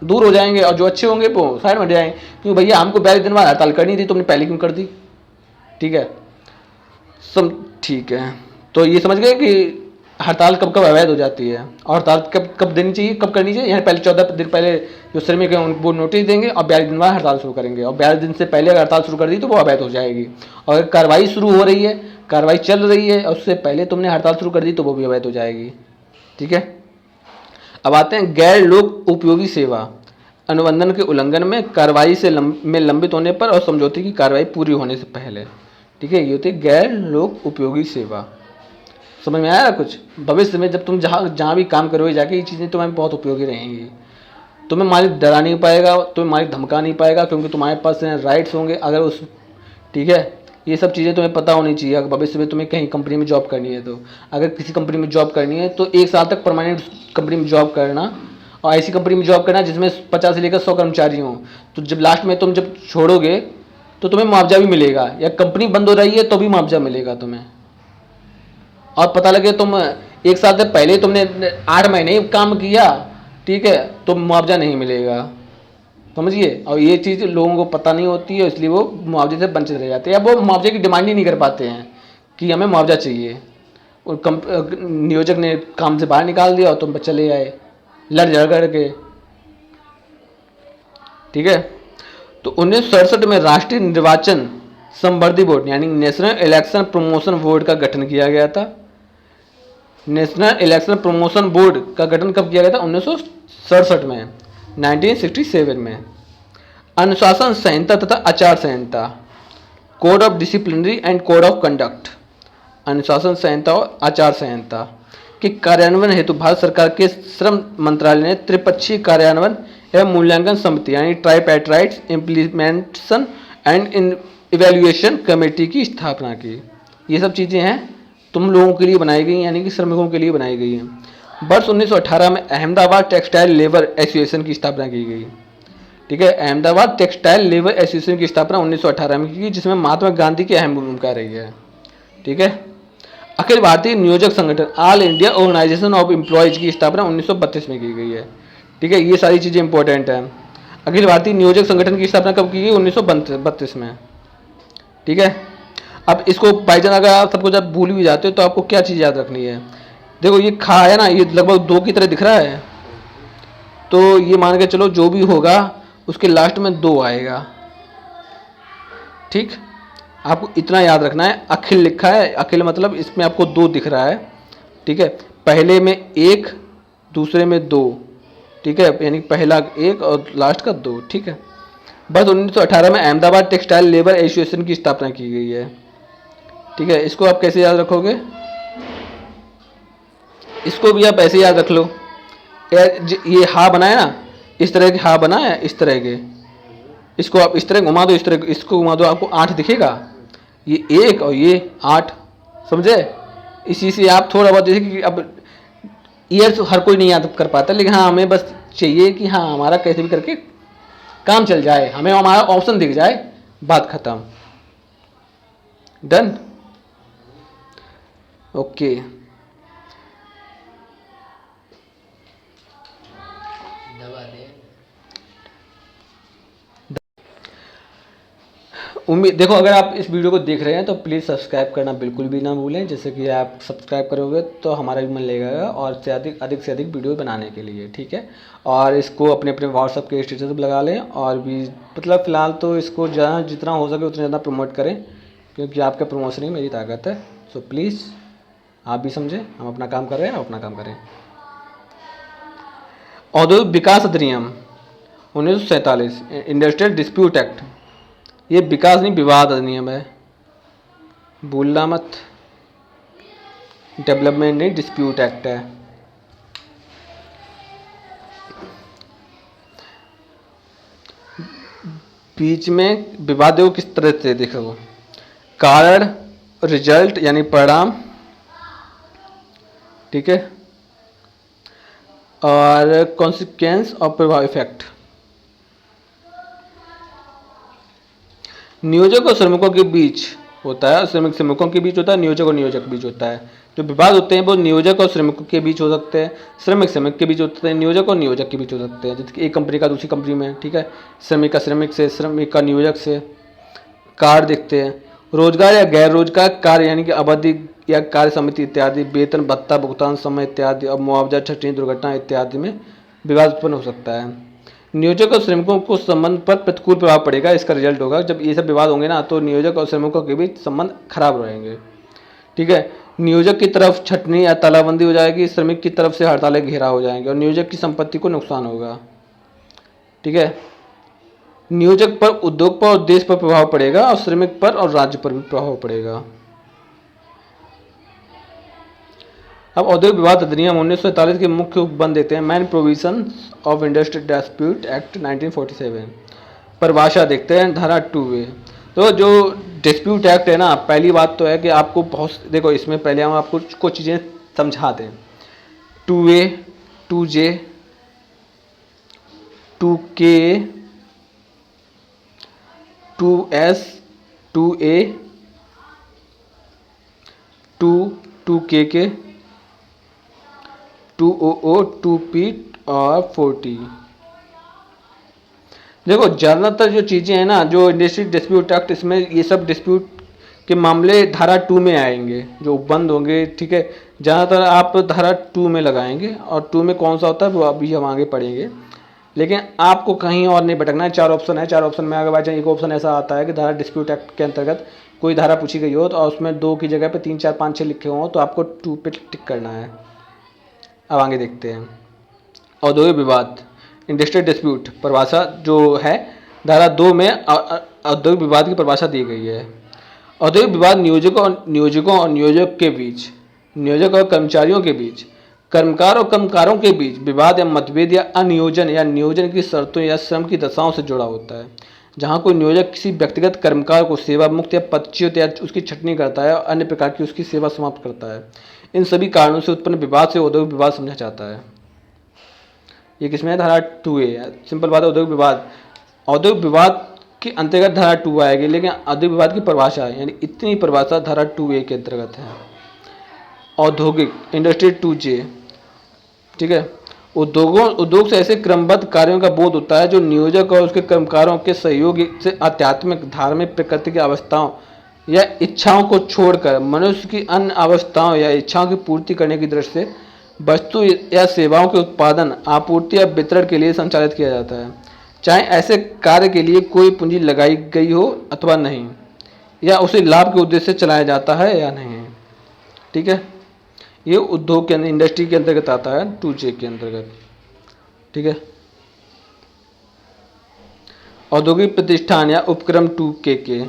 दूर हो जाएंगे और जो अच्छे होंगे वो साइड में जाएंगे, क्योंकि भैया हमको 42 दिन बाद हड़ताल करनी थी, तुमने पहले क्यों कर दी? ठीक है, ठीक है। तो ये समझ गए कि हड़ताल कब कब अवैध हो जाती है और हड़ताल कब कब देनी चाहिए, कब करनी चाहिए। यहाँ पहले 14 दिन पहले जो श्रमिक हैं वो नोटिस देंगे और 42 दिन बाद हड़ताल शुरू करेंगे, और 42 दिन से पहले अगर हड़ताल शुरू कर दी तो वो अवैध हो जाएगी। और अगर कार्रवाई शुरू हो रही है, कार्रवाई चल रही है और उससे पहले तुमने हड़ताल शुरू कर दी तो वो भी अवैध हो जाएगी। ठीक है, अब आते हैं गैर लोक उपयोगी सेवा। अनुबंधन के उल्लंघन में कार्रवाई से लंबित होने पर और समझौते की कार्रवाई पूरी होने से पहले। ठीक है, ये होती है गैर लोक उपयोगी सेवा। समझ में आया कुछ? भविष्य में जब तुम जहाँ भी काम करोगे जाके, ये चीज़ें तुम्हें बहुत उपयोगी रहेंगी। तुम्हें मालिक डरा नहीं पाएगा, तुम्हें मालिक धमका नहीं पाएगा, क्योंकि तुम्हारे पास राइट्स होंगे अगर उस, ठीक है, ये सब चीज़ें तुम्हें पता होनी चाहिए। अगर भविष्य में तुम्हें कहीं कंपनी में जॉब करनी है, तो अगर किसी कंपनी में जॉब करनी है तो 1 साल तक परमानेंट कंपनी में जॉब करना, और ऐसी कंपनी में जॉब करना जिसमें 50 से लेकर 100 कर्मचारी हों। तो जब लास्ट में तुम जब छोड़ोगे तो तुम्हें मुआवजा भी मिलेगा, या कंपनी बंद हो रही है तो भी मुआवजा मिलेगा तुम्हें। और पता लगे तुम 1 साल से पहले तुमने 8 महीने ही काम किया, ठीक है, तो मुआवजा नहीं मिलेगा, समझिए। और ये चीज़ लोगों को पता नहीं होती है, इसलिए वो मुआवजे से वंचित रह जाते हैं, या वो मुआवजे की डिमांड ही नहीं कर पाते हैं कि हमें मुआवजा चाहिए। और नियोजक ने काम से बाहर निकाल दिया और तुम चले आए लड़ झगड़ करके। ठीक है, तो 1967 में राष्ट्रीय निर्वाचन संवर्धी बोर्ड यानी नेशनल इलेक्शन प्रमोशन बोर्ड का गठन किया गया था। नेशनल इलेक्शन प्रमोशन बोर्ड का गठन कब किया गया था? 1967 में, 1967 में। अनुशासन संहिता तथा आचार संहिता, code of disciplinary and code of conduct, अनुशासन संहिता और आचार संहिता के कार्यान्वयन हेतु भारत सरकार के श्रम मंत्रालय ने त्रिपक्षीय कार्यान्वयन एवं मूल्यांकन समिति यानी ट्राइपैट्राइट्स इम्प्लीमेंटेशन एंड इवैल्यूएशन कमेटी की स्थापना की। ये सब चीज़ें हैं तुम लोगों के लिए बनाई गई, यानी कि श्रमिकों के लिए बनाई गई हैं। वर्ष 1918 में अहमदाबाद टेक्सटाइल लेबर एसोसिएशन की स्थापना की गई। ठीक है, अहमदाबाद टेक्सटाइल लेबर एसोसिएशन की स्थापना 1918 में की, जिसमें महात्मा गांधी की अहम भूमिका रही है। ठीक है, अखिल भारतीय नियोजक संगठन all India organisation of employers की स्थापना 1932 में की गई है। ठीक है, ये सारी चीज़ें इंपॉर्टेंट हैं। अखिल भारतीय नियोजक संगठन की स्थापना कब की गई? 1932 में। ठीक है, अब इसको भाईजान अगर आप सबको जब भूल भी जाते हो तो आपको क्या चीज़ याद रखनी है? देखो ये खा है ना, ये लगभग 2 की तरह दिख रहा है, तो ये मान के चलो जो भी होगा उसके लास्ट में 2 आएगा। ठीक, आपको इतना याद रखना है। अखिल लिखा है, अखिल मतलब इसमें आपको 2 दिख रहा है। ठीक है, पहले में 1, दूसरे में 2। ठीक है, यानी पहला 1 और लास्ट का 2। ठीक है, बस 1918 में अहमदाबाद टेक्सटाइल लेबर एसोसिएशन की स्थापना की गई है। ठीक है, इसको आप कैसे याद रखोगे? इसको भी आप ऐसे याद रख लो। ये हा बनाया ना, इस तरह के हा बनाया, इस तरह के, इसको आप इस तरह घुमा दो, इस तरह इसको घुमा दो, आपको 8 दिखेगा। ये 1 और ये 8, समझे। इसी से आप थोड़ा बहुत, जैसे कि अब ईयर्स हर कोई नहीं याद कर पाता, लेकिन हाँ हमें बस चाहिए कि हाँ हमारा कैसे भी करके काम चल जाए, हमें हमारा ऑप्शन दिख जाए, बात खत्म। डन। ओके। उम्मीद, देखो अगर आप इस वीडियो को देख रहे हैं तो प्लीज़ सब्सक्राइब करना बिल्कुल भी ना भूलें। जैसे कि आप सब्सक्राइब करोगे तो हमारा भी मन लगेगा और से अधिक वीडियो बनाने के लिए, ठीक है। और इसको अपने अपने व्हाट्सअप के स्टेटस पर लगा लें, और भी मतलब फ़िलहाल तो इसको जहाँ जितना हो सके उतना ज़्यादा प्रमोट करें, क्योंकि आपका प्रमोशन ही मेरी ताकत है। सो प्लीज़ आप भी समझें, हम अपना काम कर रहे हैं, आप अपना काम करें। औद्योगिक विकास अधिनियम 1947, इंडस्ट्रियल डिस्प्यूट एक्ट, ये विकास नहीं विवाद अधिनियम है, भूलना मत। डेवलपमेंट नहीं, डिस्प्यूट एक्ट है। बीच में विवाद देखो किस तरह से, देखो कारण, रिजल्ट यानी परिणाम, ठीक है, और कॉन्सिक्वेंस और प्रभाव, इफेक्ट। नियोजक और श्रमिकों के बीच होता है, श्रमिकों के बीच होता है, नियोजक और नियोजक के बीच होता है। जो विवाद होते हैं वो नियोजक और श्रमिकों के बीच हो सकते हैं, श्रमिक के बीच होते हैं, नियोजक और नियोजक के बीच हो सकते हैं। जैसे एक कंपनी का दूसरी कंपनी में, ठीक है, श्रमिक का श्रमिक से, श्रमिक का नियोजक से। कार्य देखते हैं, रोजगार या गैर रोजगार कार्य यानी कि अवधि या कार्य समिति इत्यादि, वेतन भत्ता भुगतान समय इत्यादि और मुआवजा, छटनी, दुर्घटना इत्यादि में विवाद उत्पन्न हो सकता है। नियोजक और श्रमिकों को संबंध पर प्रतिकूल प्रभाव पड़ेगा, इसका रिजल्ट होगा जब ये सब विवाद होंगे ना, तो नियोजक और श्रमिकों के बीच संबंध खराब रहेंगे, ठीक है। नियोजक की तरफ छटनी या तालाबंदी हो जाएगी, श्रमिक की तरफ से हड़तालें घेराव हो जाएंगे और नियोजक की संपत्ति को नुकसान होगा, ठीक है। नियोजक पर, उद्योग पर और देश पर प्रभाव पड़ेगा, और श्रमिक पर और राज्य पर भी प्रभाव पड़ेगा। अब औद्योगिक विवाद अधिनियम 1947 के मुख्य उपबंध देते हैं। Man provision of industrial dispute act 1947, परिभाषा देखते हैं, धारा 2A। तो जो डिस्प्यूट एक्ट है ना, पहली बात तो है कि आपको बहुत, देखो इसमें पहले हम आपको कुछ चीज़ें समझा दें। 2A, 2J, 2K, 2S, 2A, 2KK, 2OO, 2P और 4T। देखो ज़्यादातर जो चीज़ें हैं ना, जो इंडस्ट्री डिस्प्यूट एक्ट, इसमें ये सब डिस्प्यूट के मामले धारा 2 में आएंगे, जो उपबंध होंगे, ठीक है। ज़्यादातर आप धारा 2 में लगाएंगे, और 2 में कौन सा होता है वो अभी हम आगे पढ़ेंगे, लेकिन आपको कहीं और नहीं भटकना है। 4 ऑप्शन है, 4 ऑप्शन में अगर बाई चांस एक ऑप्शन ऐसा आता है कि धारा डिस्प्यूट एक्ट के अंतर्गत कोई धारा पूछी गई हो, तो उसमें 2 की जगह पे 3, 4, 5, 6 लिखे हों, तो आपको 2 पे टिक करना है। अब आगे देखते हैं। औद्योगिक विवाद, इंडस्ट्रियल डिस्प्यूट, परिभाषा जो है धारा 2 में औद्योगिक विवाद की परिभाषा दी गई है। औद्योगिक विवाद नियोजकों और नियोजक के बीच, नियोजक और कर्मचारियों के बीच, कर्मकार और कर्मकारों के बीच विवाद या मतभेद या अनियोजन या नियोजन की शर्तों या श्रम की दशाओं से जुड़ा होता है। जहाँ कोई नियोजक किसी व्यक्तिगत कर्मकार को सेवा मुक्त या पदच्युत या उसकी छटनी करता है और अन्य प्रकार की उसकी सेवा समाप्त करता है, इन सभी कारणों से उत्पन्न विवाद से औद्योगिक विवाद समझा जाता है। ये किसमें है? धारा 2A है। सिंपल बात है, औद्योगिक विवाद के अंतर्गत धारा 2 आएगी, लेकिन औद्योगिक विवाद की परिभाषा है, यानी इतनी परिभाषा धारा 2A के अंतर्गत है। औद्योगिक, इंडस्ट्री 2J, ठीक है। उद्योग से ऐसे क्रमबद्ध कार्यों का बोध होता है जो नियोजक और उसके कर्मकारों के सहयोग से आध्यात्मिक, धार्मिक, प्रकृति की अवस्थाओं या इच्छाओं को छोड़कर मनुष्य की अन्य अवस्थाओं या इच्छाओं की पूर्ति करने की दृष्टि से वस्तु या सेवाओं के उत्पादन, आपूर्ति या वितरण के लिए संचालित किया जाता है, चाहे ऐसे कार्य के लिए कोई पूंजी लगाई गई हो अथवा नहीं, या उसे लाभ के उद्देश्य से चलाया जाता है या नहीं, ठीक है। ये उद्योग के इंडस्ट्री के अंतर्गत आता है, 2J के अंतर्गत, ठीक है। औद्योगिक प्रतिष्ठान या उपक्रम 2KA,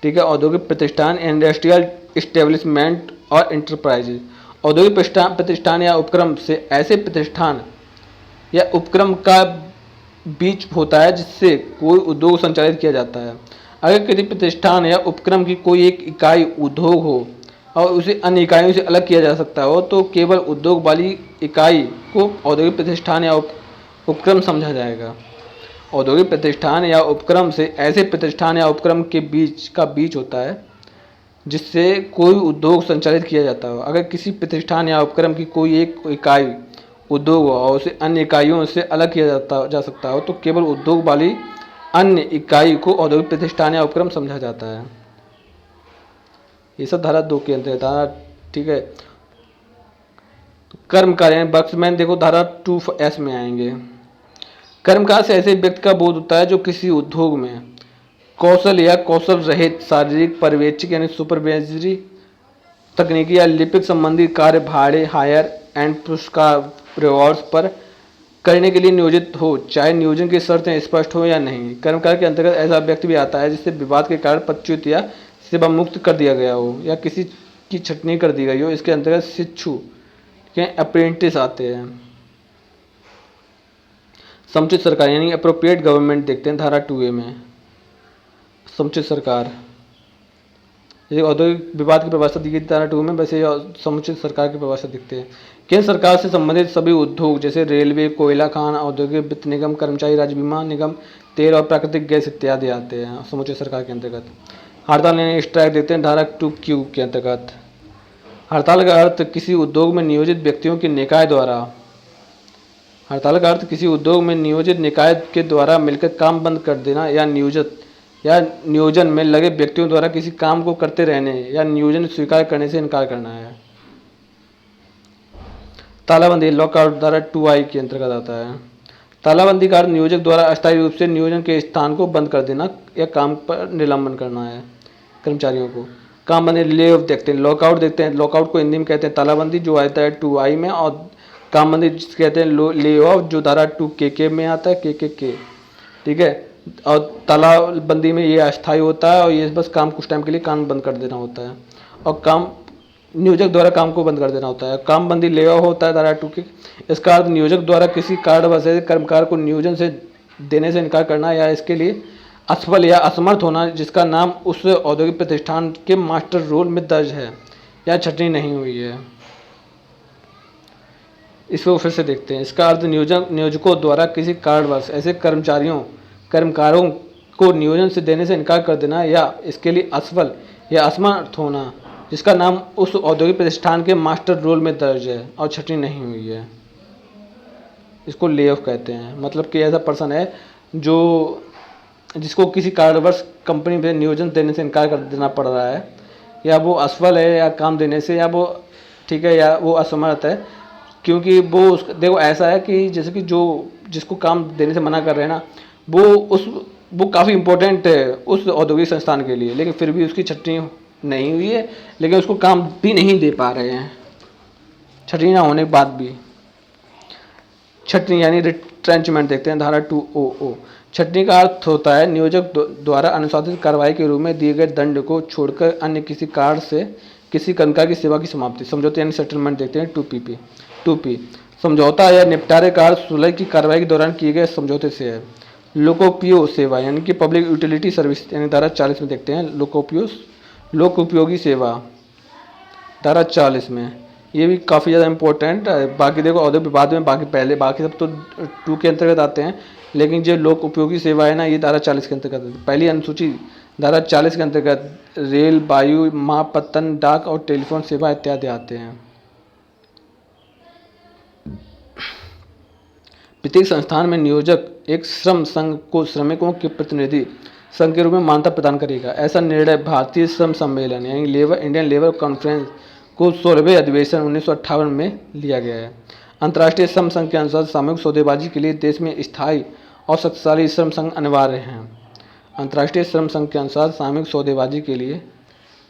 ठीक है। औद्योगिक प्रतिष्ठान, इंडस्ट्रियल इस्टेब्लिशमेंट और इंटरप्राइजेज, औद्योगिक प्रतिष्ठान या उपक्रम से ऐसे प्रतिष्ठान या उपक्रम का बीच होता है जिससे कोई उद्योग संचालित किया जाता है। अगर किसी प्रतिष्ठान या उपक्रम की कोई एक इकाई उद्योग हो और उसे अन्य इकाइयों से अलग किया जा सकता हो तो केवल उद्योग वाली इकाई को औद्योगिक प्रतिष्ठान या उपक्रम समझा जाएगा। औद्योगिक प्रतिष्ठान या उपक्रम से ऐसे प्रतिष्ठान या उपक्रम के बीच होता है जिससे कोई उद्योग संचालित किया जाता हो। अगर किसी प्रतिष्ठान या उपक्रम की कोई एक इकाई उद्योग हो और उसे अन्य इकाइयों से अलग किया जा सकता हो तो केवल उद्योग वाली अन्य इकाई को औद्योगिक प्रतिष्ठान या उपक्रम समझा जाता है। ये सब धारा 2 के अंतर्गत धारा, ठीक है। कर्म कार्य वर्कमैन देखो धारा 2S में आएंगे। कर्म कार्य से ऐसे व्यक्ति का बोध होता है जो किसी उद्योग में कौशल या कौशल रहित शारीरिक पर्यवेक्षक यानी सुपरवाइजरी तकनीकी या लिपिक संबंधी कार्य भाड़े हायर एंड पुरस्कार रिवॉर्ड्स पर करने के लिए नियोजित हो, चाहे नियोजन की शर्तें स्पष्ट हो या नहीं। कर्मकार के अंतर्गत ऐसा व्यक्ति भी आता है जिससे विवाद के कारण पदच्युत या सेवा मुक्त कर दिया गया हो या किसी की छटनी कर दी गई हो। इसके अंतर्गत शिक्षु के अप्रेंटिस आते हैं। समुचित सरकार यानी अप्रोप्रिएट गवर्नमेंट देखते हैं धारा 2A में। समुचित सरकार ये औद्योगिक विवाद की परिभाषा दी गई धारा 2 में, वैसे समुचित सरकार की परिभाषा दिखते हैं। केंद्र सरकार से संबंधित सभी उद्योग जैसे रेलवे, कोयला खान, औद्योगिक वित्त निगम, कर्मचारी राज्य बीमा निगम, तेल और प्राकृतिक गैस इत्यादि आते हैं समुचित सरकार के अंतर्गत। हड़ताल यानी स्ट्राइक देखते हैं धारा 2Q के अंतर्गत। हड़ताल का अर्थ किसी उद्योग में नियोजित व्यक्तियों के निकाय द्वारा हड़ताल का अर्थ किसी उद्योग में नियोजित निकाय के द्वारा मिलकर काम बंद कर देना या नियोजन में लगे व्यक्तियों द्वारा किसी काम को करते रहने या नियोजन स्वीकार करने से इनकार करना है। तालाबंदी लॉकआउट धारा 2I के अंतर्गत आता है। तालाबंदी का अर्थ नियोजक द्वारा अस्थायी रूप से नियोजन के स्थान को बंद कर देना या काम पर निलंबन करना है कर्मचारियों को। काम बंदी ले ऑफ देखते हैं। लॉकआउट देखते हैं। लॉकआउट को हिंदी में कहते हैं तालाबंदी जो आता है 2I में, और काम बंदी कहते हैं ले ऑफ जो धारा 2KK में आता है KKK, ठीक है। और तालाबंदी में ये अस्थायी होता है और ये बस काम कुछ टाइम के लिए काम बंद कर देना होता है और काम नियोजक द्वारा काम को बंद कर देना होता है। काम बंदी ले ऑफ होता है धारा 2 के। इसका अर्थ नियोजक द्वारा किसी कारणवश कर्मकार को नियोजन से देने से इनकार करना या इसके लिए असफल या असमर्थ होना जिसका नाम उस औद्योगिक प्रतिष्ठान के मास्टर रोल में दर्ज है या छटनी नहीं हुई है। इसको फिर से देखते हैं। इसका अर्थ नियोजकों द्वारा किसी कारणवश ऐसे कर्मकारों को नियोजन से देने से इनकार कर देना या इसके लिए असफल या असमर्थ होना जिसका नाम उस औद्योगिक प्रतिष्ठान के मास्टर रोल में दर्ज है और छटनी नहीं हुई है, इसको ले ऑफ कहते हैं। मतलब कि ऐसा पर्सन है जिसको किसी कारणवश कंपनी में नियोजन देने से इनकार कर देना पड़ रहा है, या वो असफल है या काम देने से, या वो ठीक है या वो असमर्थ है, क्योंकि वो देखो ऐसा है कि जैसे कि जिसको काम देने से मना कर रहे हैं ना, वो काफ़ी इम्पोर्टेंट है उस औद्योगिक संस्थान के लिए, लेकिन फिर भी उसकी छटनी नहीं हुई है, लेकिन उसको काम भी नहीं दे पा रहे हैं छटनी ना होने के बाद भी। छटनी यानी रिट्रेंचमेंट देखते हैं धारा 2OO। छटनी का अर्थ होता है नियोजक द्वारा अनुशासित कार्रवाई के रूप में दिए गए दंड को छोड़कर अन्य किसी कारण से किसी कर्मकार की सेवा की समाप्ति। समझौते यानी सेटलमेंट देखते हैं 2P। समझौता या निपटारे का अर्थ सुलह की कार्रवाई के दौरान किए गए समझौते से है। लोकोपयोग सेवा यानी कि पब्लिक यूटिलिटी सर्विस यानी धारा 40 में देखते हैं लोक उपयोगी सेवा धारा 40 में। ये भी काफ़ी ज़्यादा इम्पोर्टेंट है। बाकी देखो औद्योगिक विवाद में बाकी सब तो 2 के अंतर्गत आते हैं, लेकिन जो लोक उपयोगी सेवा है ना, ये धारा 40 के अंतर्गत है। पहली अनुसूची धारा 40 के अंतर्गत रेल, वायु, महापत्तन, डाक और टेलीफोन सेवा इत्यादि आते हैं। प्रत्येक संस्थान में नियोजक एक श्रम संघ को श्रमिकों के प्रतिनिधि संघ के रूप में मान्यता प्रदान करेगा। ऐसा निर्णय भारतीय श्रम सम्मेलन यानी इंडियन लेबर कॉन्फ्रेंस को 16वें अधिवेशन 1958 में लिया गया है। अंतर्राष्ट्रीय श्रम संघ के अनुसार सामूहिक सौदेबाजी के लिए देश में स्थायी और शक्तिशाली श्रम संघ अनिवार्य हैं। अंतर्राष्ट्रीय श्रम संघ के अनुसार सामूहिक सौदेबाजी के लिए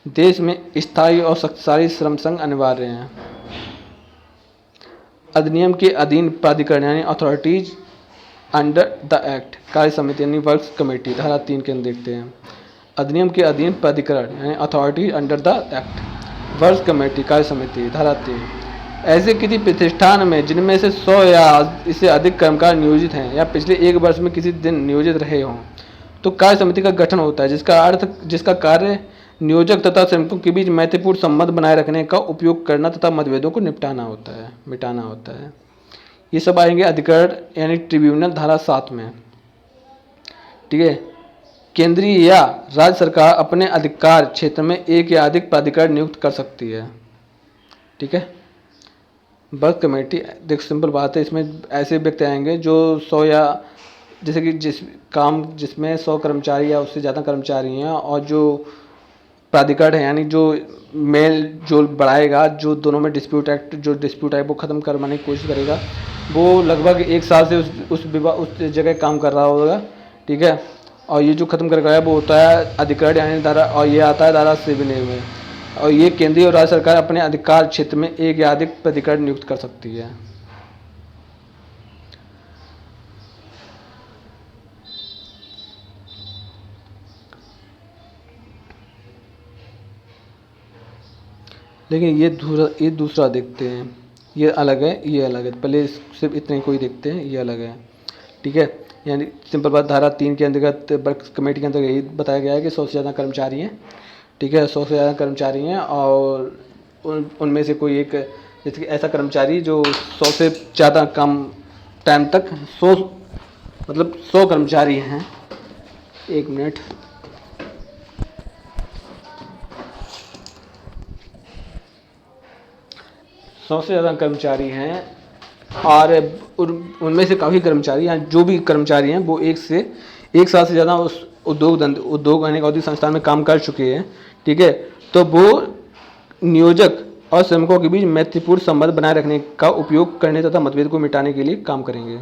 देश में स्थायी और शक्तिशाली श्रम संघ अनिवार्य हैं। अधिनियम के अधीन प्राधिकरण यानी अथॉरिटीज अंडर द एक्ट कार्य समिति यानी वर्क्स कमेटी धारा 3 के अंदर देखते हैं। अधिनियम के अधीन प्राधिकरण यानी authority under the act works committee कार्य समिति धारा 3। ऐसे किसी प्रतिष्ठान में जिनमें से 100 या इससे अधिक कर्मकार नियोजित हैं या पिछले 1 वर्ष में किसी दिन नियोजित रहे हों, तो कार्य समिति का गठन होता है, जिसका कार्य नियोजक तथा श्रमिकों के बीच मैत्रीपूर्ण संबंध बनाए रखने का उपयोग करना तथा मतभेदों को मिटाना होता है। ये सब आएंगे अधिकरण यानी ट्रिब्यूनल धारा 7 में। ठीक है। केंद्रीय या राज्य सरकार अपने अधिकार क्षेत्र में एक या अधिक प्राधिकरण नियुक्त कर सकती है। ठीक है। वर्क कमेटी, देख सिंपल बात है, इसमें ऐसे व्यक्ति आएंगे जो 100 या जैसे कि जिसमें 100 कर्मचारी या उससे ज़्यादा कर्मचारी हैं, और जो प्राधिकरण है यानी जो मेल जो बढ़ाएगा, जो दोनों में डिस्प्यूट है वो ख़त्म करवाने की कोशिश करेगा, वो लगभग 1 साल से उस जगह काम कर रहा होगा। ठीक है। और ये जो ख़त्म करवाया वो होता है अधिकरण यानी धारा, और ये आता है धारा 7 में। और ये केंद्रीय और राज्य सरकार अपने अधिकार क्षेत्र में एक या अधिक प्राधिकरण नियुक्त कर सकती है। लेकिन ये दूसरा देखते हैं, ये अलग है, ये अलग है। पहले सिर्फ इतने को ही देखते हैं, ये अलग है। ठीक है। यानी सिंपल बात, धारा 3 के अंतर्गत वर्क कमेटी के अंतर्गत यही बताया गया है कि 100 से ज़्यादा कर्मचारी हैं। ठीक है। 100 से ज़्यादा कर्मचारी हैं, और उनमें से कोई एक, जैसे कि ऐसा कर्मचारी जो 100 से ज़्यादा कम टाइम तक 100 कर्मचारी हैं। 1 मिनट। 100 से ज़्यादा कर्मचारी हैं, और उनमें से काफ़ी कर्मचारी या जो भी कर्मचारी हैं वो 1 साल से ज़्यादा उस उद्योग यानी औद्योगिक संस्थान में काम कर चुके हैं। ठीक है। तो वो नियोजक और श्रमिकों के बीच मैत्रीपूर्ण संबंध बनाए रखने का उपयोग करने तथा मतभेद को मिटाने के लिए काम करेंगे।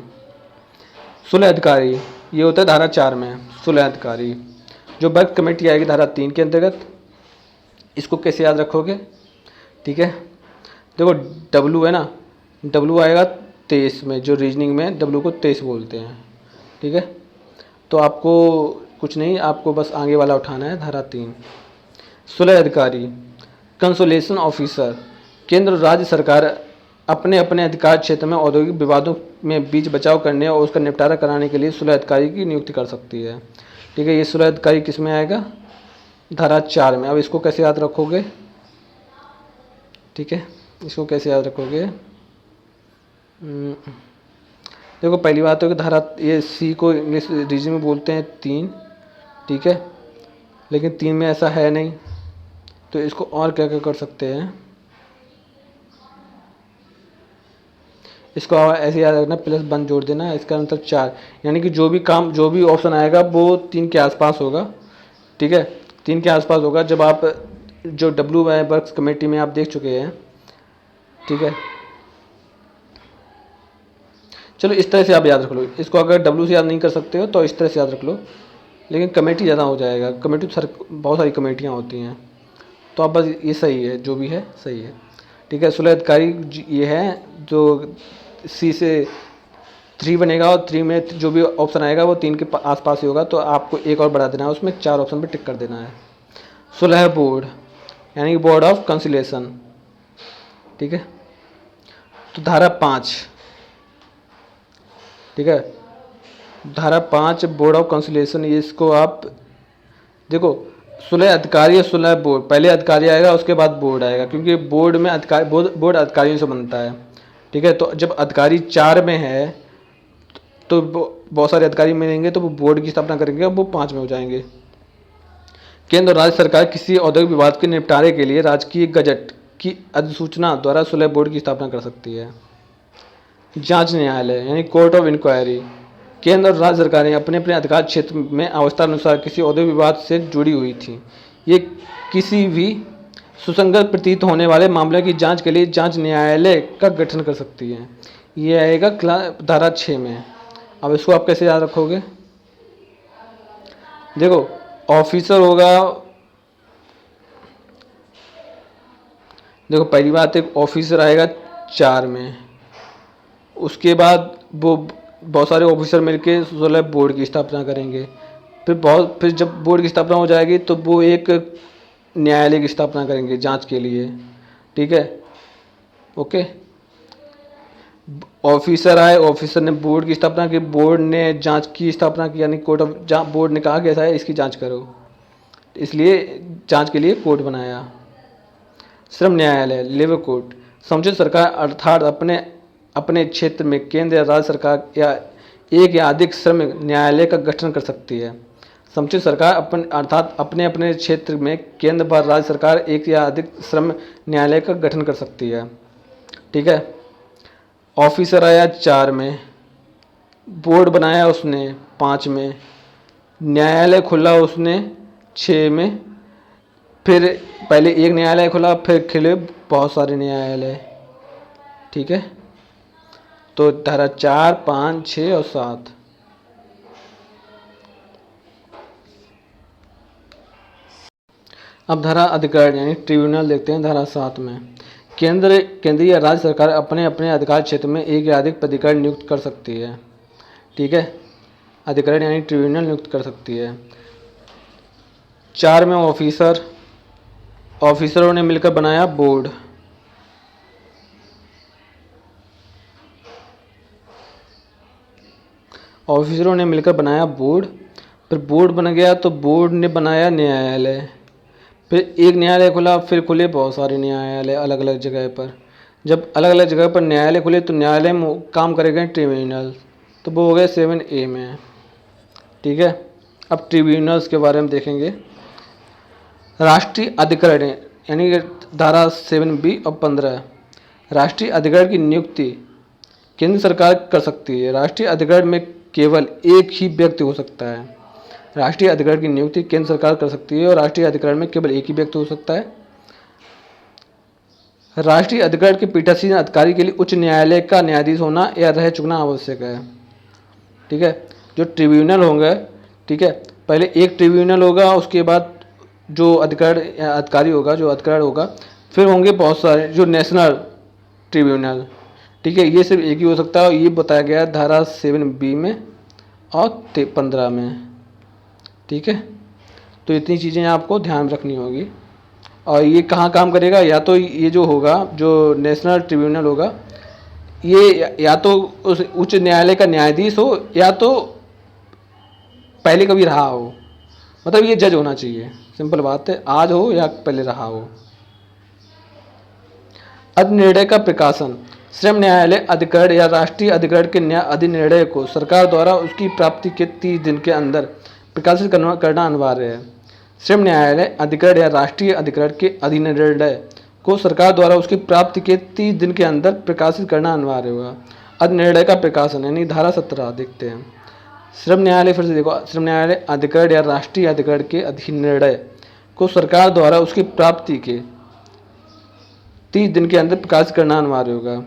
सुलह अधिकारी, ये होता है धारा 4 में। सुलह अधिकारी जो वर्क कमेटी आएगी धारा 3 के अंतर्गत, इसको कैसे याद रखोगे? ठीक है। देखो W है ना, W आएगा 23 में, जो रीजनिंग में W को 23 बोलते हैं। ठीक है। तो आपको कुछ नहीं, आपको बस आगे वाला उठाना है, धारा 3। सुलह अधिकारी, कंसोलेशन ऑफिसर, केंद्र और राज्य सरकार अपने अपने अधिकार क्षेत्र में औद्योगिक विवादों में बीच बचाव करने और उसका निपटारा कराने के लिए सुलह अधिकारी की नियुक्ति कर सकती है। ठीक है। ये सुलह अधिकारी किस में आएगा? धारा 4 में। अब इसको कैसे याद रखोगे? ठीक है। इसको कैसे याद रखोगे? देखो पहली बात है कि धारा, ये C को इंग्लिश रीजनिंग में बोलते हैं 3। ठीक है। लेकिन 3 में ऐसा है नहीं, तो इसको और क्या क्या कर सकते हैं? इसको ऐसे याद रखना, +1 जोड़ देना, इसका मतलब 4। यानी कि जो भी ऑप्शन आएगा वो 3 के आसपास होगा। ठीक है। 3 के आसपास होगा। जब आप जो W वर्क्स कमेटी में आप देख चुके हैं। ठीक है। चलो इस तरह से आप याद रख लो इसको। अगर W से याद नहीं कर सकते हो तो इस तरह से याद रख लो, लेकिन कमेटी ज़्यादा हो जाएगा। कमेटी तो बहुत सारी कमेटियाँ होती हैं, तो आप बस ये सही है, जो भी है सही है। ठीक है। सुलह अधिकारी ये है जो C से 3 बनेगा, और 3 में जो भी ऑप्शन आएगा वो 3 के आसपास ही होगा, तो आपको एक और बढ़ा देना है, उसमें 4 ऑप्शन पे टिक कर देना है। सुलह बोर्ड यानी बोर्ड ऑफ कंसिलेशन। ठीक है। तो धारा 5, ठीक है, धारा 5 बोर्ड ऑफ कंसिलेशन, ये इसको आप देखो, सुलह अधिकारी और सुलह बोर्ड, पहले अधिकारी आएगा उसके बाद बोर्ड आएगा, क्योंकि बोर्ड में बोर्ड अधिकारियों से बनता है। ठीक है। तो जब अधिकारी 4 में है तो बहुत सारे अधिकारी मिलेंगे, तो वो बोर्ड की स्थापना करेंगे, अब वो 5 में हो जाएंगे। केंद्र और राज्य सरकार किसी औद्योगिक विवाद के निपटारे के लिए राजकीय गजट की अधिसूचना द्वारा सुलह बोर्ड की स्थापना कर सकती है। जांच न्यायालय यानी कोर्ट ऑफ इंक्वायरी, केंद्र और राज्य सरकारें अपने अपने अधिकार क्षेत्र में आवश्यकतानुसार किसी औद्योगिक विवाद से जुड़ी हुई थी, ये किसी भी सुसंगत प्रतीत होने वाले मामले की जांच के लिए जांच न्यायालय का गठन कर सकती है। ये आएगा धारा 6 में। अब इसको आप कैसे याद रखोगे? देखो ऑफिसर होगा, देखो पहली बात एक ऑफिसर आएगा 4 में, उसके बाद वो बहुत सारे ऑफिसर मिलके सुलह बोर्ड की स्थापना करेंगे। फिर जब बोर्ड की स्थापना हो जाएगी तो वो एक न्यायालय की स्थापना करेंगे जांच के लिए। ठीक है। ओके। ऑफिसर आए, ऑफिसर ने बोर्ड की स्थापना की, बोर्ड ने जांच की स्थापना की, यानी कोर्ट ऑफ बोर्ड ने कहा कि ऐसा है, इसकी जांच करो, इसलिए जांच के लिए कोर्ट बनाया। श्रम न्यायालय लेबर कोर्ट समुचित सरकार अर्थात अपने अपने क्षेत्र में केंद्र या राज्य सरकार या एक या अधिक श्रम न्यायालय का गठन कर सकती है। समुचित सरकार अर्थात अपने अपने क्षेत्र में केंद्र व राज्य सरकार एक या अधिक श्रम न्यायालय का गठन कर सकती है। ठीक है। ऑफिसर आया 4 में, बोर्ड बनाया उसने 5 में, न्यायालय खुला उसने 6 में, फिर पहले एक न्यायालय खुला, फिर खुले बहुत सारे न्यायालय। ठीक है। तो धारा 4, 5, 6 और 7। अब धारा अधिकार यानी ट्रिब्यूनल देखते हैं। धारा 7 में केंद्रीय या राज्य सरकार अपने अपने अधिकार क्षेत्र में एक या अधिक प्राधिकरण नियुक्त कर सकती है। ठीक है। अधिकरण यानी ट्रिब्यूनल नियुक्त कर सकती है। 4 में ऑफिसरों ने मिलकर बनाया बोर्ड। ऑफिसरों ने मिलकर बनाया बोर्ड, फिर बोर्ड बन गया तो बोर्ड ने बनाया न्यायालय, फिर एक न्यायालय खुला, फिर खुले बहुत सारे न्यायालय अलग अलग जगह पर। जब अलग अलग जगह पर न्यायालय खुले तो न्यायालय में काम करेगा ट्रिब्यूनल, तो वो हो गए 7A में। ठीक है। अब ट्रिब्यूनल्स के बारे में देखेंगे। राष्ट्रीय अधिकरण यानी धारा 7B और 15। राष्ट्रीय अधिकरण की नियुक्ति केंद्र सरकार कर सकती है। राष्ट्रीय अधिकरण में केवल एक ही व्यक्ति हो सकता है। राष्ट्रीय अधिकरण की नियुक्ति केंद्र सरकार कर सकती है और राष्ट्रीय अधिकरण में केवल एक ही व्यक्ति हो सकता है। राष्ट्रीय अधिकरण के पीठासीन अधिकारी के लिए उच्च न्यायालय का न्यायाधीश होना या रह चुकना आवश्यक है। ठीक है। जो ट्रिब्यूनल होंगे, ठीक है, पहले एक ट्रिब्यूनल होगा, उसके बाद जो अधिकारी होगा, जो अधिकरण होगा, फिर होंगे बहुत सारे जो नेशनल ट्रिब्यूनल। ठीक है। ये सिर्फ एक ही हो सकता है, ये बताया गया है धारा 7B में और 15 में। ठीक है। तो इतनी चीज़ें आपको ध्यान में रखनी होगी। और ये कहाँ काम करेगा, या तो ये जो होगा, जो नेशनल ट्रिब्यूनल होगा, ये या तो उस उच्च न्यायालय का न्यायाधीश हो या तो पहले कभी रहा हो, मतलब ये जज होना चाहिए। सिंपल बात है, आज हो या पहले रहा हो। अधिनिर्णय का प्रकाशन। श्रम न्यायालय अधिकरण या राष्ट्रीय अधिकरण के न्याय अधिनिर्णय को सरकार द्वारा उसकी प्राप्ति के 30 दिन के अंदर प्रकाशित करना अनिवार्य है। श्रम न्यायालय अधिकरण या राष्ट्रीय अधिकरण के अधिनिर्णय को सरकार द्वारा उसकी प्राप्ति के 30 दिन के अंदर प्रकाशित करना अनिवार्य होगा। अधिनिर्णय का प्रकाशन यानी धारा 17 देखते हैं। श्रम न्यायालय, फिर से देखो, श्रम न्यायालय अधिकरण या राष्ट्रीय अधिकरण के अधिनिर्णय को सरकार द्वारा उसकी प्राप्ति के 30 दिन के अंदर प्रकाशित करना अनिवार्य होगा।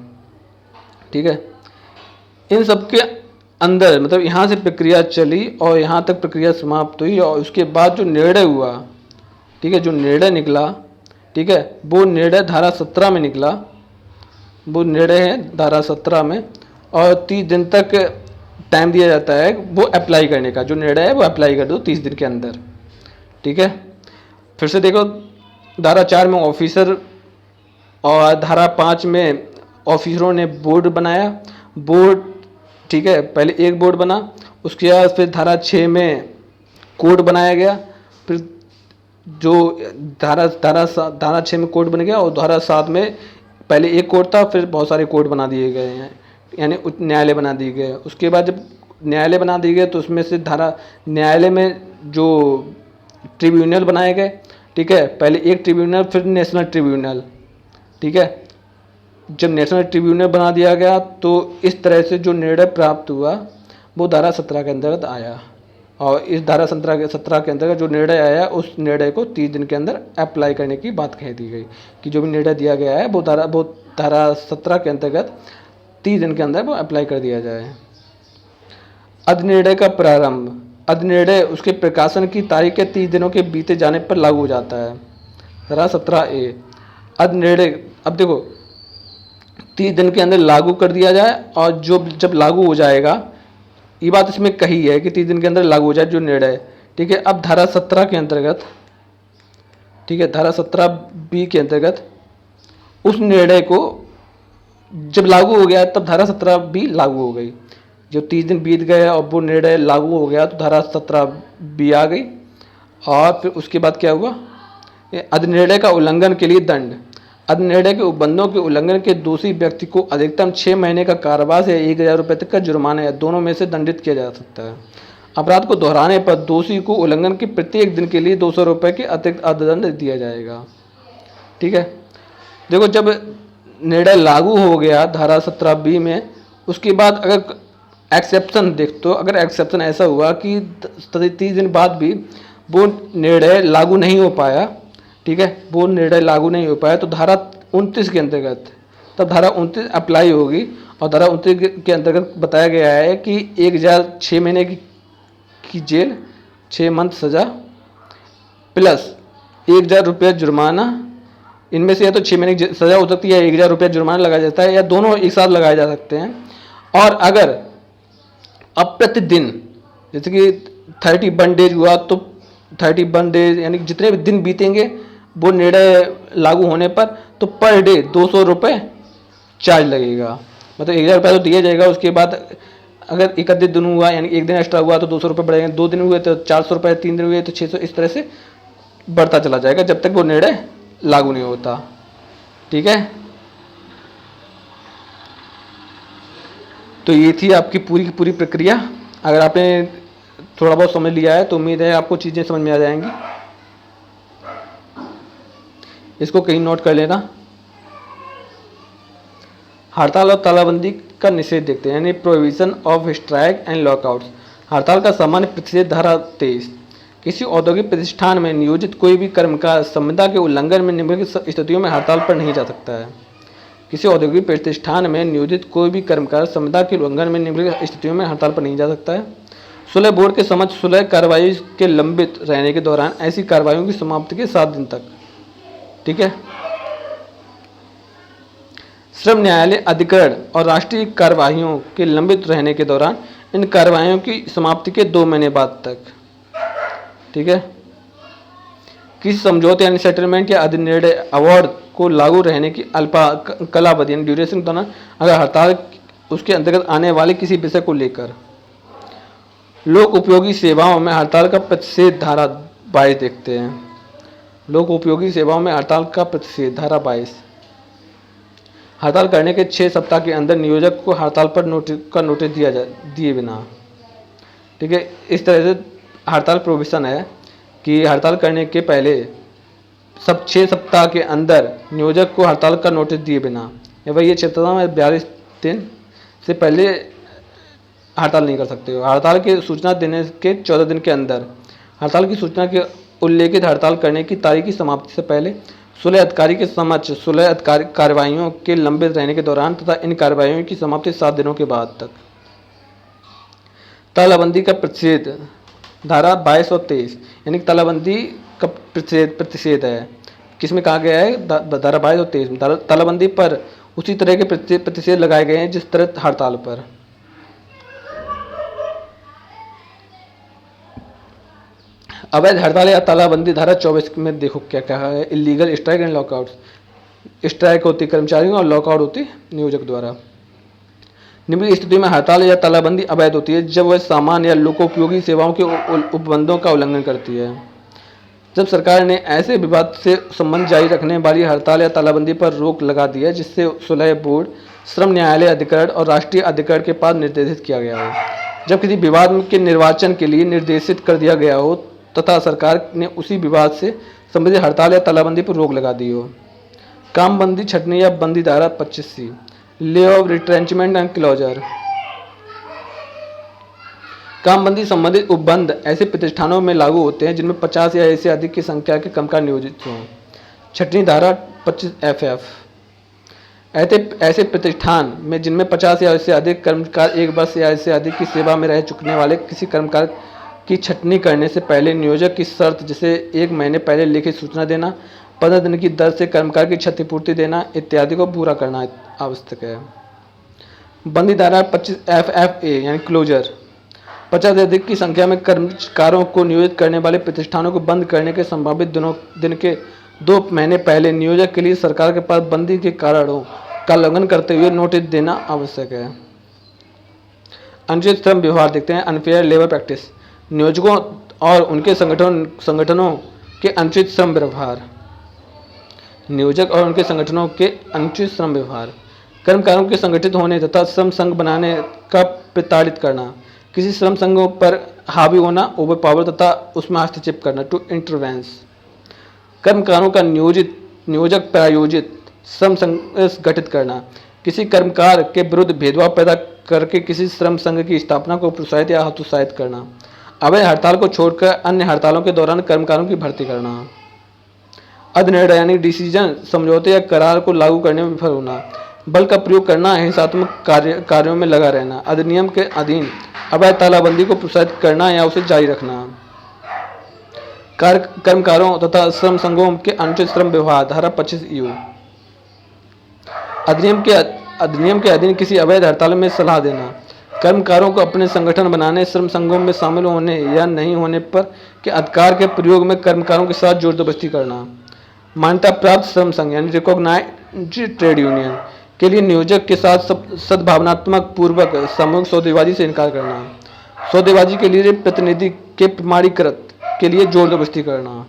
ठीक है। इन सब के अंदर मतलब यहाँ से प्रक्रिया चली और यहाँ तक प्रक्रिया समाप्त हुई और उसके बाद जो निर्णय हुआ, ठीक है, जो निर्णय निकला, ठीक है, वो निर्णय धारा 17 में निकला। वो निर्णय है धारा 17 में और 30 दिन तक टाइम दिया जाता है वो अप्लाई करने का। जो निर्णय है वो अप्लाई कर दो 30 दिन के अंदर। ठीक है। फिर से देखो, धारा 4 में ऑफिसर और धारा 5 में ऑफिसरों ने बोर्ड बनाया। बोर्ड, ठीक है, पहले एक बोर्ड बना, उसके बाद फिर धारा 6 में कोड बनाया गया। फिर जो धारा 6 में कोड बन गया और धारा 7 में पहले एक कोड था, फिर बहुत सारे कोड बना दिए गए हैं, यानी न्यायालय बना दिए गए। उसके बाद जब न्यायालय बना दिए गए तो उसमें से न्यायालय में जो ट्रिब्यूनल बनाए गए, ठीक है, पहले एक ट्रिब्यूनल फिर नेशनल ट्रिब्यूनल। ठीक है। जब नेशनल ट्रिब्यूनल बना दिया गया तो इस तरह से जो निर्णय प्राप्त हुआ वो धारा 17 के अंतर्गत आया और इस धारा 17 के अंतर्गत जो निर्णय आया उस निर्णय को 30 दिन के अंदर अप्लाई करने की बात कह दी गई कि जो भी निर्णय दिया गया है वो धारा 17 के अंतर्गत 30 दिन के अंदर वो अप्लाई कर दिया जाए। अधिनिर्णय का प्रारंभ। अधिनिर्णय उसके प्रकाशन की तारीख के 30 दिनों के बीते जाने पर लागू हो जाता है। धारा 17A अधिनिर्णय, अब देखो 30 दिन के अंदर लागू कर दिया जाए और जब लागू हो जाएगा, ये बात इसमें कही है कि 30 दिन के अंदर लागू हो जाए जो निर्णय। ठीक है। अब धारा 17 के अंतर्गत, ठीक है, धारा 17B के अंतर्गत उस निर्णय को जब लागू हो गया तब धारा 17 भी लागू हो गई। जब 30 दिन बीत गए और वो निर्णय लागू हो गया तो धारा 17 भी आ गई। और फिर उसके बाद क्या हुआ, अधिनिर्णय का उल्लंघन के लिए दंड। अधिनिर्णय के उपबंधों के उल्लंघन के दोषी व्यक्ति को अधिकतम 6 महीने का कारावास या 1,000 रुपये तक का जुर्माना या दोनों में से दंडित किया जा सकता है। अपराध को दोहराने पर दोषी को उल्लंघन के प्रत्येक दिन के लिए 200 रुपये के अतिरिक्त अर्थदंड दिया जाएगा। ठीक है, देखो जब निर्णय लागू हो गया धारा 17B में, उसके बाद अगर एक्सेप्शन देख तो अगर एक्सेप्शन ऐसा हुआ कि 30 दिन बाद भी वो निर्णय लागू नहीं हो पाया, ठीक है, वो निर्णय लागू नहीं हो पाया तो धारा 29 के अंतर्गत तब धारा 29 अप्लाई होगी। और धारा 29 के अंतर्गत बताया गया है कि 6 महीने की जेल, 6 मंथ सजा प्लस 1,000 रुपये जुर्माना। इनमें से या तो 6 महीने की सजा हो सकती है या 1,000 रुपये जुर्माना लगाया जाता है या दोनों एक साथ लगाए जा सकते हैं। और अगर अब प्रतिदिन जैसे कि 31 डेज हुआ तो 31 डेज यानी जितने भी दिन बीतेंगे वो निर्णय लागू होने पर तो पर डे 200 रुपये चार्ज लगेगा। मतलब 1,000 रुपये तो दिया जाएगा। उसके बाद अगर 31 दिन हुआ यानी एक दिन एक्स्ट्रा हुआ तो 200 रुपये बढ़ेंगे, 2 दिन हुए तो 400 रुपये, 3 दिन हुए तो 600, इस तरह से बढ़ता चला जाएगा जब तक वो निर्णय लागू नहीं होता। ठीक है, तो ये थी आपकी पूरी की पूरी प्रक्रिया। अगर आपने थोड़ा बहुत समझ लिया है तो उम्मीद है आपको चीज़ें समझ में आ जाएंगी। इसको कहीं नोट कर लेना। हड़ताल और तालाबंदी का निषेध देखते हैं, यानी prohibition of strike and lockouts. हड़ताल का सामान्य प्रतिषेध धारा 23। किसी औद्योगिक प्रतिष्ठान में नियोजित कोई भी कर्मकार संविदा के उल्लंघन में निम्नलिखित स्थितियों में हड़ताल पर नहीं जा सकता है। किसी औद्योगिक प्रतिष्ठान में नियोजित कोई भी कर्मकार संविदा के उल्लंघन में निम्नलिखित स्थितियों में हड़ताल पर नहीं जा सकता है। सुलह बोर्ड के समक्ष सुलह कार्रवाई के लंबित रहने के दौरान ऐसी कार्रवाइयों की समाप्ति के 7 दिन तक। ठीक है, श्रम न्यायालय अधिकरण और राष्ट्रीय कार्यवाहियों के लंबित रहने के दौरान इन कार्यवाहियों की समाप्ति के 2 महीने बाद तक। ठीक है, किसी समझौते यानी सेटलमेंट या अधिनिर्णय अवार्ड को लागू रहने की कालावधि यानी ड्यूरेशन के दौरान अगर हड़ताल उसके अंतर्गत आने वाले किसी विषय को लेकर। लोक उपयोगी सेवाओं में हड़ताल का प्रतिषेध धारा 22 देखते हैं। लोक उपयोगी सेवाओं में हड़ताल का प्रतिषेध धारा 22। हड़ताल करने के 6 सप्ताह के अंदर नियोजक को हड़ताल पर नोटिस दिए बिना। ठीक है, इस तरह से हड़ताल प्रोविजन है कि हड़ताल करने के पहले 6 सप्ताह के अंदर नियोजक को हड़ताल का नोटिस दिए बिना या वही 6 सप्ताह में 42 दिन से पहले हड़ताल नहीं कर सकते हो। हड़ताल की सूचना देने के 14 दिन के अंदर हड़ताल की सूचना के उल्लेखित हड़ताल करने की तारीख की समाप्ति से पहले सुलह अधिकारी के समक्ष सुलह कार्रवाइयों के लंबित रहने के दौरान तथा इन कार्रवाइयों की समाप्ति 7 दिनों के बाद तक। तालाबंदी का प्रतिषेध धारा 22 और 23, यानी तालाबंदी का प्रतिषेध है। किसमें कहा गया है? धारा 22 और 23 में तालाबंदी पर उसी तरह के प्रतिषेध लगाए गए हैं जिस तरह हड़ताल पर। अवैध हड़ताल या तालाबंदी धारा 24 में देखो क्या कहा है। Illegal strike and lockout. Strike होती कर्मचारियों और लॉकआउट होती नियोजक द्वारा। निम्न स्थिति में हड़ताल या तालाबंदी अवैध होती है जब वह सामान्य या लोकोपयोगी सेवाओं के उपबंधों का उल्लंघन करती है। जब सरकार ने ऐसे विवाद से संबंध जारी रखने वाली हड़ताल या तालाबंदी पर रोक लगा दी है जिससे सुलह बोर्ड, श्रम न्यायालय अधिकरण और राष्ट्रीय अधिकरण के पास निर्देशित किया गया हो, जब किसी विवाद के निर्वाचन के लिए निर्देशित कर दिया गया हो तथा सरकार ने उसी विवाद से संबंधित हड़ताल या तालाबंदी पर रोक लगा दी हो। कामबंदी छटनी या बंदी धारा 25C। Lay off retrenchment and closure. कामबंदी संबंधित उपबंध ऐसे प्रतिष्ठानों में लागू होते हैं जिनमें 50 या इससे अधिक की संख्या के कर्मकार नियोजित हों। छठवीं धारा 25FF। ऐसे प्रतिष्ठान में जिनमें 50 या इससे अधिक कर्मकार 1 वर्ष या इससे अधिक की सेवा में रह चुकने वाले किसी कर्मकार की छटनी करने से पहले नियोजक की शर्त जिसे 1 महीने पहले लिखित सूचना देना, 15 दिन की दर से कर्मकार की क्षतिपूर्ति देना इत्यादि को पूरा करना आवश्यक है। बंदी धारा 25FFA यानी क्लोजर। 50 से अधिक की संख्या में कर्मकारों को नियोजित करने वाले प्रतिष्ठानों को बंद करने के संभावित दिन के 2 महीने पहले नियोजक के लिए सरकार के पास बंदी के कारणों का उल्लंघन करते हुए नोटिस देना आवश्यक है। अनुचित श्रम व्यवहार देखते हैं, अनफेयर लेबर प्रैक्टिस, नियोजकों और उनके संगठनों के अनुचित श्रम व्यवहार। नियोजक और उनके संगठनों के अनुचित श्रम व्यवहार, कर्मकारों के संगठित होने तथा श्रम संघ बनाने का प्रताड़ित करना, किसी श्रम संघों पर हावी होना, ओवर पावर तथा उसमें हस्तक्षेप करना, टू इंटरवेंस। कर्मकारों का नियोजक प्रायोजित श्रम संघ गठित करना, किसी कर्मकार के विरुद्ध भेदभाव पैदा करके किसी श्रम संघ की स्थापना को प्रोत्साहित या हतोत्साहित करना, अवैध हड़ताल को छोड़कर अन्य हड़तालों के दौरान कर्मकारों की भर्ती करना, अधिनिर्णय यानी डिसीजन, समझौते या करार को लागू करने में विफल होना, बल का प्रयोग करना, हिंसात्मक कार्यों में लगा रहना, अधिनियम के अधीन अवैध तालाबंदी को प्रोत्साहित करना या उसे जारी रखना, कर्मकारों तथा श्रम संघों के अनुचित श्रम व्यवहार, धारा 25 अधिनियम के अधीन किसी अवैध हड़ताल में सलाह देना, कर्मकारों को अपने संगठन बनाने, श्रम संघों में शामिल होने या नहीं होने पर के अधिकार के प्रयोग में कर्मकारों के साथ जोर जबरदस्ती करना, मान्यता प्राप्त श्रम संघ यानी रिकॉग्नाइज्ड ट्रेड यूनियन के लिए नियोजक के साथ सद्भावनात्मक पूर्वक सामूहिक सौदेबाजी से इनकार करना, सौदेबाजी के लिए प्रतिनिधि के प्रमाणीकृत के लिए जोर जबरदस्ती करना।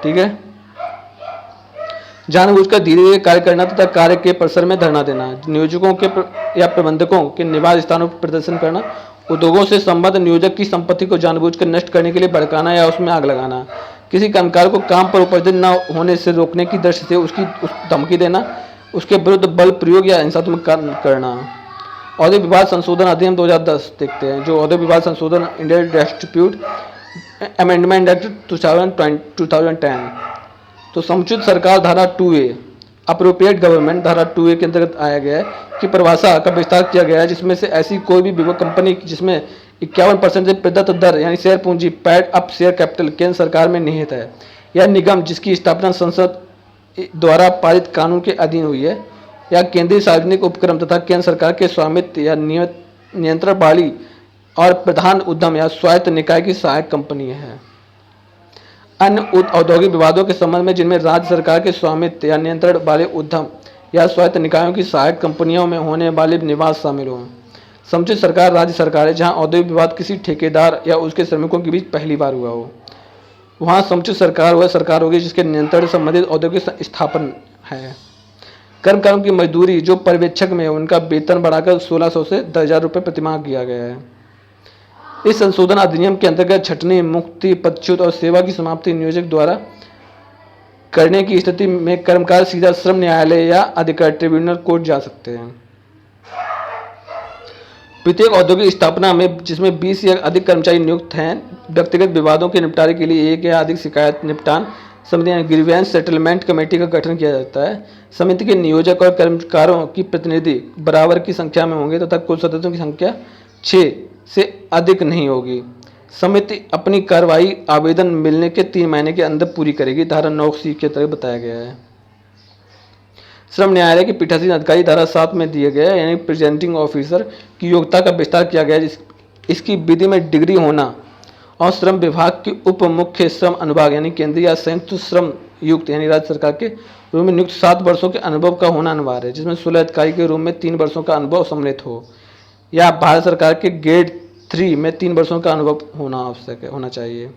ठीक है, जानबूझकर धीरे धीरे कार्य करना तथा कार्य के परिसर में धरना देना, नियोजकों के या प्रबंधकों के निवास स्थानों पर प्रदर्शन करना, उद्योगों से संबद्ध नियोजक की संपत्ति को जानबूझकर नष्ट करने के लिए भड़काना या उसमें आग लगाना, किसी कर्मकार को काम पर उपस्थित न होने से रोकने की दृष्टि से उसकी धमकी देना, उसके विरुद्ध बल प्रयोग या हिंसात्मक कार्य करना। औद्योगिक विवाद संशोधन अधिनियम 2010 देखते हैं, जो औद्योगिक विवाद संशोधन इंडियन डिस्प्यूट अमेंडमेंट एक्ट 2010, तो समुचित सरकार धारा 2A, अप्रोप्रिएट गवर्नमेंट धारा 2A के अंतर्गत आया गया है कि परिभाषा का विस्तार किया गया है, जिसमें से ऐसी कोई भी कंपनी जिसमें 51% से प्रदत्त दर यानी शेयर पूंजी पैड अप शेयर कैपिटल केंद्र सरकार में निहित है, या निगम जिसकी स्थापना संसद द्वारा पारित कानून के अधीन हुई है, या केंद्रीय सार्वजनिक उपक्रम तथा केंद्र सरकार के स्वामित्व या नियंत्रण वाली और प्रधान उद्यम या स्वायत्त निकाय की सहायक कंपनी है। अन्य औद्योगिक विवादों के संबंध में जिनमें राज्य सरकार के स्वामित्व या नियंत्रण वाले उद्यम या स्वायत्त निकायों की सहायक कंपनियों में होने वाले निवास शामिल हों। समुचित सरकार राज्य सरकार है जहां औद्योगिक विवाद किसी ठेकेदार या उसके श्रमिकों के बीच पहली बार हुआ हो, वहां समुचित सरकार वह सरकार होगी जिसके नियंत्रण से संबंधित औद्योगिक स्थापन है। कर्मकारों की मजदूरी जो पर्यवेक्षक में है, उनका वेतन बढ़ाकर 1600 से 10,000 रुपये प्रतिमाह किया गया है। इस संशोधन अधिनियम के अंतर्गत छटनी, मुक्ति, पदच्युत और सेवा की समाप्ति नियोजक द्वारा करने की स्थिति में कर्मकार सीधा श्रम न्यायालय या अधिकार ट्रिब्यूनल कोर्ट जा सकते हैं। प्रत्येक औद्योगिक स्थापना में जिसमें 20 या अधिक कर्मचारी नियुक्त हैं, व्यक्तिगत विवादों के निपटारे के लिए एक या अधिक शिकायत निपटान समिति ग्रीवेंस सेटलमेंट कमेटी का गठन किया जाता है। समिति के नियोजक और कर्मकारों की प्रतिनिधि बराबर की संख्या में होंगे तथा कुल सदस्यों की संख्या 6 से अधिक नहीं होगी। समिति अपनी कार्रवाई आवेदन मिलने के 3 महीने के अंदर पूरी करेगी, धारा 9C के तहत बताया गया है। श्रम न्यायालय के पीठासीन अधिकारी धारा 7 में दिए गए यानी प्रेजेंटिंग ऑफिसर की योग्यता का विस्तार किया गया है। इसकी विधि में डिग्री होना और श्रम विभाग के उप मुख्य श्रम अनुभाग यानी केंद्रीय या संयुक्त श्रम युक्त यानी राज्य सरकार के रूप में नियुक्त 7 वर्षों के अनुभव का होना अनिवार्य है, जिसमें 16 अधिकारी के रूप में 3 वर्षों का अनुभव सम्मिलित हो, या भारत सरकार के ग्रेड 3 में 3 वर्षों का अनुभव होना आवश्यक होना चाहिए।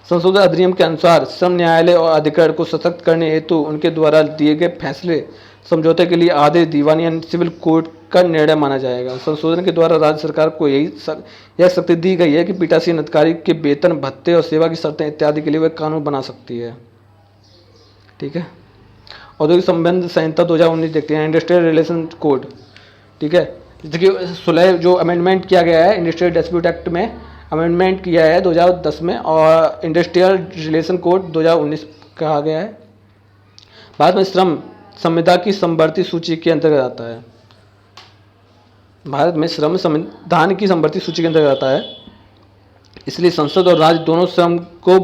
संशोधन अधिनियम के अनुसार श्रम न्यायालय और अधिकरण को सशक्त करने हेतु उनके द्वारा दिए गए फैसले समझौते के लिए आदेश दीवानी या सिविल कोर्ट का निर्णय माना जाएगा। संशोधन के द्वारा राज्य सरकार को यह शक्ति दी गई है कि पीठासीन अधिकारी के वेतन, भत्ते और सेवा की शर्तें इत्यादि के लिए वह कानून बना सकती है। ठीक है, औद्योगिक संबंध संहिता 2019 देखते हैं, इंडस्ट्रियल रिलेशन कोड। ठीक है, देखिए 16 जो अमेंडमेंट किया गया है इंडस्ट्रियल डिस्प्यूट एक्ट में अमेंडमेंट किया है 2010 में, और इंडस्ट्रियल रिलेशन कोड 2019 कहा गया है। बाद में श्रम संविदा की समवर्ती सूची के अंतर्गत आता है। भारत में श्रम संविधान की समवर्ती सूची के अंतर्गत आता है, इसलिए संसद और राज्य दोनों श्रम को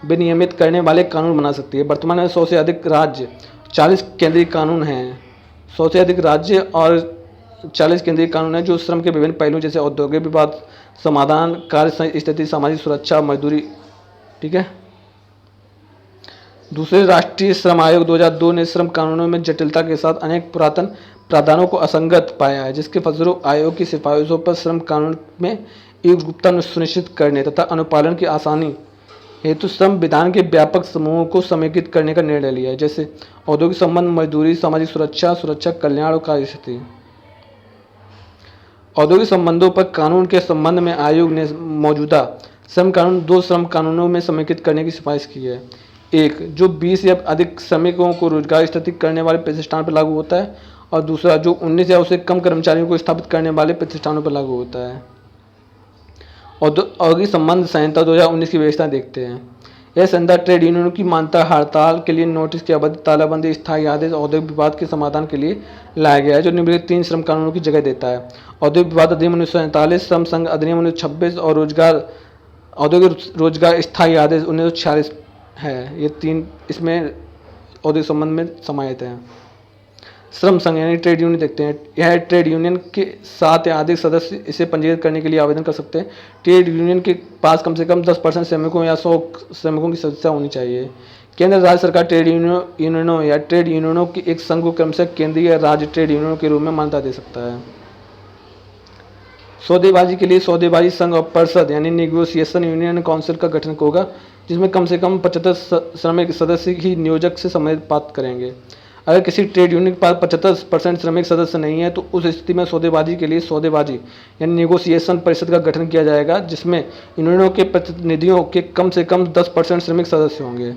विनियमित करने वाले कानून बना सकती है। वर्तमान में 100 से अधिक राज्य, 40 केंद्रीय कानून हैं। 100 से अधिक राज्य और 40 केंद्रीय कानून हैं जो श्रम के विभिन्न पहलुओं जैसे औद्योगिक विवाद समाधान, कार्य स्थिति, सामाजिक सुरक्षा, मजदूरी। ठीक है, दूसरे राष्ट्रीय श्रम आयोग 2002 ने श्रम कानूनों में जटिलता के साथ अनेक पुरातन प्रावधानों को असंगत पाया है, जिसके फलस्वरूप आयोग की सिफारिशों पर श्रम कानून में एकरूपता सुनिश्चित करने तथा अनुपालन की आसानी हेतु श्रम विधान के व्यापक समूहों को समेकित करने का निर्णय लिया है, जैसे औद्योगिक संबंध, मजदूरी, सामाजिक सुरक्षा, सुरक्षा कल्याण और कार्यस्थिति। औद्योगिक संबंधों पर कानून के संबंध में आयोग ने मौजूदा श्रम कानून 2 श्रम कानूनों में समेकित करने की सिफारिश की है। एक जो 20 या अधिक श्रमिकों को रोजगार स्थापित करने वाले प्रतिष्ठान पर लागू होता है, और दूसरा जो 19 या उससे कम कर्मचारियों को स्थापित करने वाले प्रतिष्ठानों पर लागू होता है। औद्योगिक संबंध संहिता 2019 की व्यवस्था देखते हैं। यह संहिता ट्रेड यूनियनों की मान्यता, हड़ताल के लिए नोटिस की अवधि, तालाबंदी, स्थायी आदेश, औद्योगिक विवाद के समाधान के लिए लाया गया है, जो निम्नलिखित 3 श्रम कानूनों की जगह देता है: औद्योगिक विवाद अधिनियम 1947, श्रम संघ अधिनियम 1926 और औद्योगिक रोजगार स्थायी आदेश 1946 है। ये 3 इसमें औद्योगिक संबंध में समाहित हैं। श्रम संघ यानी ट्रेड यूनियन देखते हैं। यह ट्रेड यूनियन के 7 या अधिक सदस्य इसे पंजीकृत करने के लिए आवेदन कर सकते हैं। ट्रेड यूनियन के पास कम से कम 10% श्रमिकों या 100 श्रमिकों की सदस्यता होनी चाहिए। केंद्र राज्य सरकार ट्रेड यूनियनों या ट्रेड यूनियनों के एक संघ को क्रमशः केंद्रीय या राज्य ट्रेड यूनियनों के रूप में मान्यता दे सकता है। सौदेबाजी के लिए सौदेबाजी संघ और परिषद यानी नेगोशिएशन यूनियन काउंसिल का गठन होगा, जिसमें कम से कम 75 श्रमिक सदस्य ही नियोजक से सम्मति प्राप्त करेंगे। अगर किसी ट्रेड यूनियन के पास 75% श्रमिक सदस्य नहीं है, तो उस स्थिति में सौदेबाजी के लिए सौदेबाजी यानी नेगोशिएशन परिषद का गठन किया जाएगा, जिसमें यूनियनों के प्रतिनिधियों के कम से कम 10% श्रमिक सदस्य होंगे।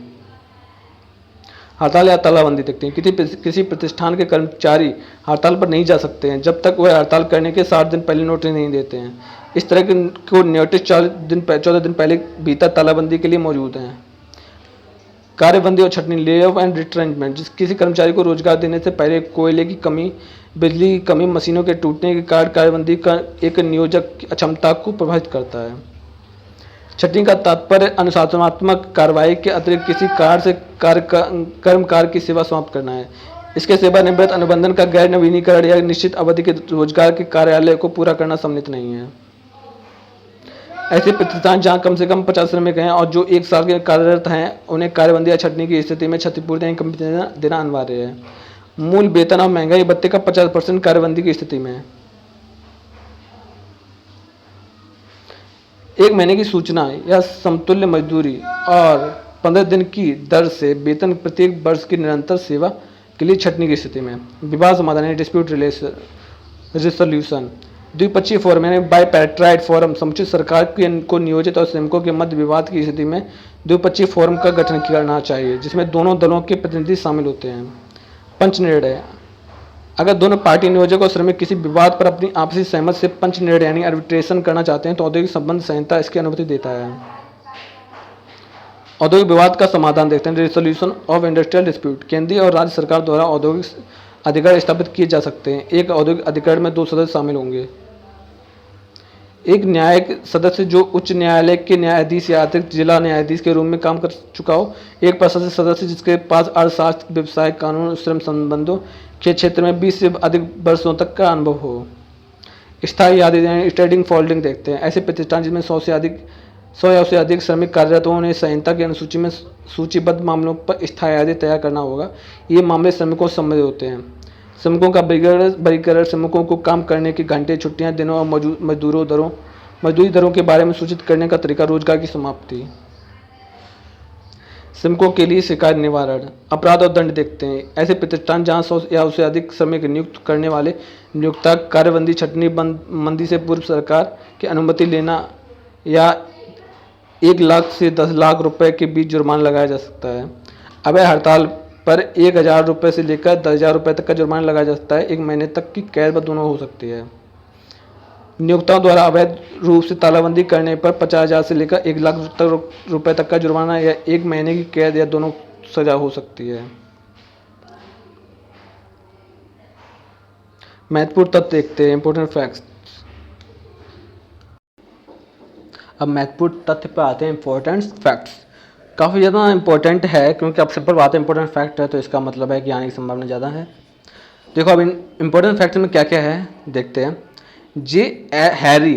हड़ताल या तालाबंदी देखते हैं। किसी प्रतिष्ठान के कर्मचारी हड़ताल पर नहीं जा सकते हैं जब तक वह हड़ताल करने के 60 दिन पहले नोटिस नहीं देते हैं। इस तरह को नोटिस 14 दिन पहले भीतर तालाबंदी के लिए मौजूद हैं। कार्यबंदी और छटनी, ले ऑफ एंड रिट्रेंचमेंट, किसी कर्मचारी को रोजगार देने से पहले कोयले की कमी, बिजली की कमी, मशीनों के टूटने के कारण कार्यबंदी का एक नियोजक की अक्षमता को प्रभावित करता है। छटनी का तात्पर्य अनुशासनात्मक कार्रवाई के अतिरिक्त किसी कारण से कर्मकार की सेवा समाप्त करना है। इसके सेवानिवृत्त अनुबंधन का गैर नवीनीकरण या निश्चित अवधि के रोजगार के कार्यालय को पूरा करना सम्मिलित नहीं है। ऐसे प्रतिष्ठान जहां कम से कम 50 श्रमिक हैं और जो 1 साल के कार्यरत हैं, उन्हें कार्यबंदी या छटनी की स्थिति में क्षतिपूर्ति यानी कंपनसेशन देना अनिवार्य है। मूल वेतन और महंगाई भत्ते का 50% कार्यबंदी की स्थिति में। 1 महीने की सूचना या समतुल्य मजदूरी और 15 दिन की दर से वेतन प्रत्येक वर्ष की निरंतर सेवा के लिए छटनी की स्थिति में। विवाद समाधान यानी डिस्प्यूट रिजोल्यूशन। द्विपक्षीय फोरम यानी बाइपैट्राइड फोरम समुचित सरकार को नियोजित और श्रमिकों के मध्य विवाद की स्थिति में द्विपक्षीय फोरम का गठन करना चाहिए, जिसमें दोनों दलों के प्रतिनिधि शामिल होते हैं। पंच निर्णय, अगर दोनों पार्टी नियोजक और श्रमिक किसी विवाद पर अपनी आपसी सहमति से पंच निर्णय यानी आर्बिट्रेशन करना चाहते हैं, तो औद्योगिक संबंध संहिता इसकी अनुमति देता है। औद्योगिक विवाद का समाधान देखते हैं। रेजोल्यूशन ऑफ इंडस्ट्रियल डिस्प्यूट, केंद्रीय और राज्य सरकार द्वारा औद्योगिक अधिकार स्थापित किए जा सकते हैं। एक औद्योगिक अधिकरण में 2 सदस्य शामिल होंगे। एक न्यायिक सदस्य जो उच्च न्यायालय के न्यायाधीश या अतिरिक्त जिला न्यायाधीश के रूप में काम कर चुका हो। एक प्रशासनिक सदस्य जिसके पास अर्थशास्त्र, व्यवसाय, कानून, श्रम संबंधों के क्षेत्र में 20 से अधिक वर्षों तक का अनुभव हो। स्थायी आदेश यानी स्टैंडिंग फोल्डिंग देखते हैं। ऐसे प्रतिष्ठान जिसमें 100 या उससे अधिक श्रमिक कार्यरत हों, उन्हें संहिता की अनुसूची में सूचीबद्ध मामलों पर स्थायी आदेश तैयार करना होगा। ये मामले श्रमिकों से संबंधित होते हैं। श्रमिकों का वर्गीकरण, श्रमिकों को काम करने के घंटे, छुट्टियां, दिनों और मजदूरी दरों के बारे में सूचित करने का तरीका, रोजगार की समाप्ति। श्रमिकों के लिए शिकायत निवारण, अपराध और दंड देखते हैं। ऐसे प्रतिष्ठान जहां 100 या उससे अधिक श्रमिक नियुक्त करने वाले नियोक्ता कार्यबंदी, छटनी, मंदी से पूर्व सरकार की अनुमति लेना या 1 लाख से 10 लाख रुपए के बीच जुर्माना लगाया जा सकता है। अवैध हड़ताल पर 1000 रुपये से लेकर 10,000 रुपये तक का जुर्माना लगाया जा सकता है। 1 महीने तक की कैद दोनों हो सकती है। नियोक्ताओं द्वारा अवैध रूप से तालाबंदी करने पर 50,000 से लेकर 1 लाख रुपये तक का जुर्माना या 1 महीने की कैद या दोनों सजा हो सकती है। महत्वपूर्ण तथ्य देखते हैं, इंपॉर्टेंट फैक्ट्स। अब महत्वपूर्ण तथ्य पर आते हैं, इंपॉर्टेंट फैक्ट्स। काफ़ी ज़्यादा इंपॉर्टेंट है, क्योंकि अब सिंपल बात है, इंपॉर्टेंट फैक्ट है तो इसका मतलब है कि आने की संभावना ज़्यादा है। देखो अब इंपॉर्टेंट फैक्ट में क्या क्या है देखते हैं। जे हैरी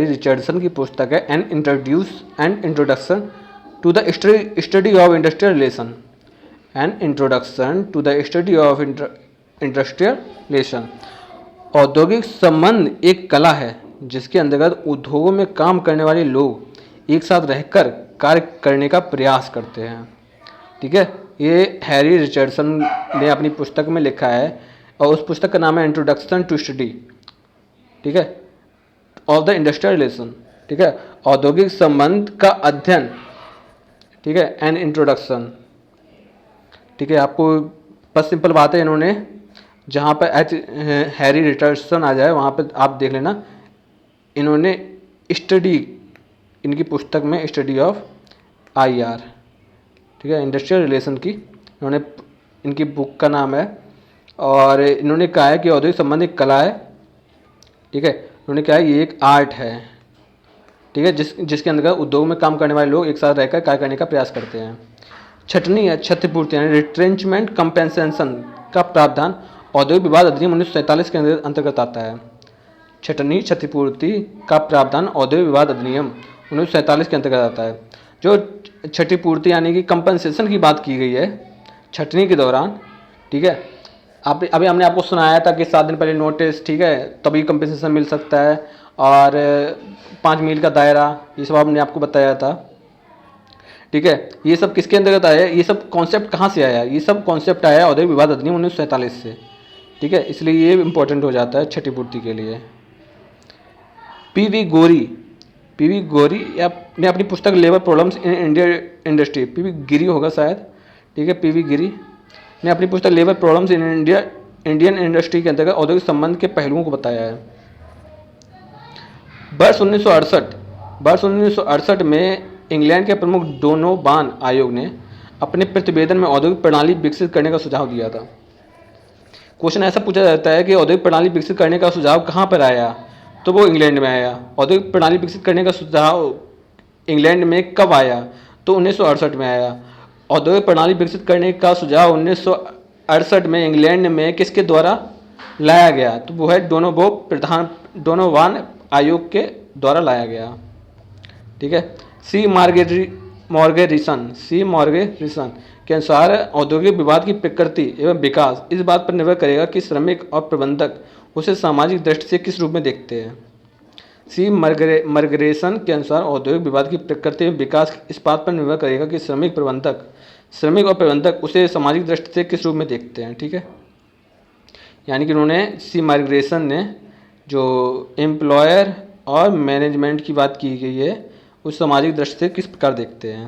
रिचर्डसन की पुस्तक है an introduction to the study of industrial relation, an introduction to the study of industrial relation. औद्योगिक संबंध एक कला है जिसके अंतर्गत उद्योगों में काम करने वाले लोग एक साथ रहकर कार्य करने का प्रयास करते हैं। ठीक है, ये हैरी रिचर्डसन ने अपनी पुस्तक में लिखा है और उस पुस्तक का नाम है इंट्रोडक्शन टू स्टडी, ठीक है, ऑफ द इंडस्ट्रियल रिलेशन। ठीक है, औद्योगिक संबंध का अध्ययन, ठीक है, एन इंट्रोडक्शन। ठीक है, आपको बस सिंपल बात है, इन्होंने जहाँ पर हैरी रिचर्डसन आ जाए वहाँ पर आप देख लेना, इन्होंने स्टडी, इनकी पुस्तक में स्टडी ऑफ IR, ठीक है, इंडस्ट्रियल रिलेशन की, इन्होंने, इनकी बुक का नाम है, और इन्होंने कहा है कि औद्योगिक संबंध एक कला है। ठीक है, इन्होंने कहा है ये एक आर्ट है। ठीक है, जिसके अंतर्गत उद्योग में काम करने वाले लोग एक साथ रहकर कार्य करने का प्रयास करते हैं। छटनी है क्षतिपूर्ति यानी रिट्रेंचमेंट कंपेंसेशन का प्रावधान औद्योगिक विवाद अधिनियम 1947 के अंतर्गत आता है। छटनी क्षतिपूर्ति का प्रावधान औद्योगिक विवाद अधिनियम 1947 के अंतर्गत आता है। जो क्षतिपूर्ति यानी कि कंपनसेशन की बात की गई है छटनी के दौरान, ठीक है, अभी हमने आपको सुनाया था कि 7 दिन पहले नोटिस, ठीक है, तभी कंपनसेशन मिल सकता है, और 5 मील का दायरा, ये सब हमने आपको बताया था। ठीक है, ये सब किसके अंतर्गत आया है, ये सब कॉन्सेप्ट कहाँ से आया, ये सब कॉन्सेप्ट आया है औद्योगिक विवाद अधिनियम 1947 से। ठीक है, इसलिए ये इंपॉर्टेंट हो जाता है क्षतिपूर्ति के लिए। पीवी गोरी ने अपनी पुस्तक labour problems in Indian industry, PV Giri होगा शायद, ठीक है, पीवी गिरी ने अपनी पुस्तक labour problems in Indian industry के अंतर्गत औद्योगिक संबंध के पहलुओं को बताया है। वर्ष 1968 में इंग्लैंड के प्रमुख डोनोवान आयोग ने अपने प्रतिवेदन में औद्योगिक प्रणाली विकसित करने का सुझाव दिया था। क्वेश्चन ऐसा पूछा जाता है कि औद्योगिक प्रणाली विकसित करने का सुझाव कहाँ पर आया, तो वो इंग्लैंड में आया। औद्योगिक प्रणाली विकसित करने का सुझाव इंग्लैंड में कब आया, तो 1968 में आया। औद्योगिक प्रणाली विकसित करने का सुझाव 1968 में इंग्लैंड में किसके द्वारा लाया गया, तो वो है डोनोवान आयोग के द्वारा लाया गया। ठीक है, सी मॉर्गेरिसन के अनुसार औद्योगिक विवाद की प्रकृति एवं विकास इस बात पर निर्भर करेगा कि श्रमिक और प्रबंधक उसे सामाजिक दृष्टि से किस रूप में देखते हैं। सी मर्गरेसन के अनुसार औद्योगिक विवाद की प्रकृति एवं विकास इस बात पर निर्भर करेगा कि श्रमिक और प्रबंधक उसे सामाजिक दृष्टि से किस रूप में देखते हैं। ठीक है, यानी कि उन्होंने, सी मर्गरेसन ने, जो एम्प्लॉयर और मैनेजमेंट की बात की गई है उस सामाजिक दृष्टि से किस प्रकार देखते हैं।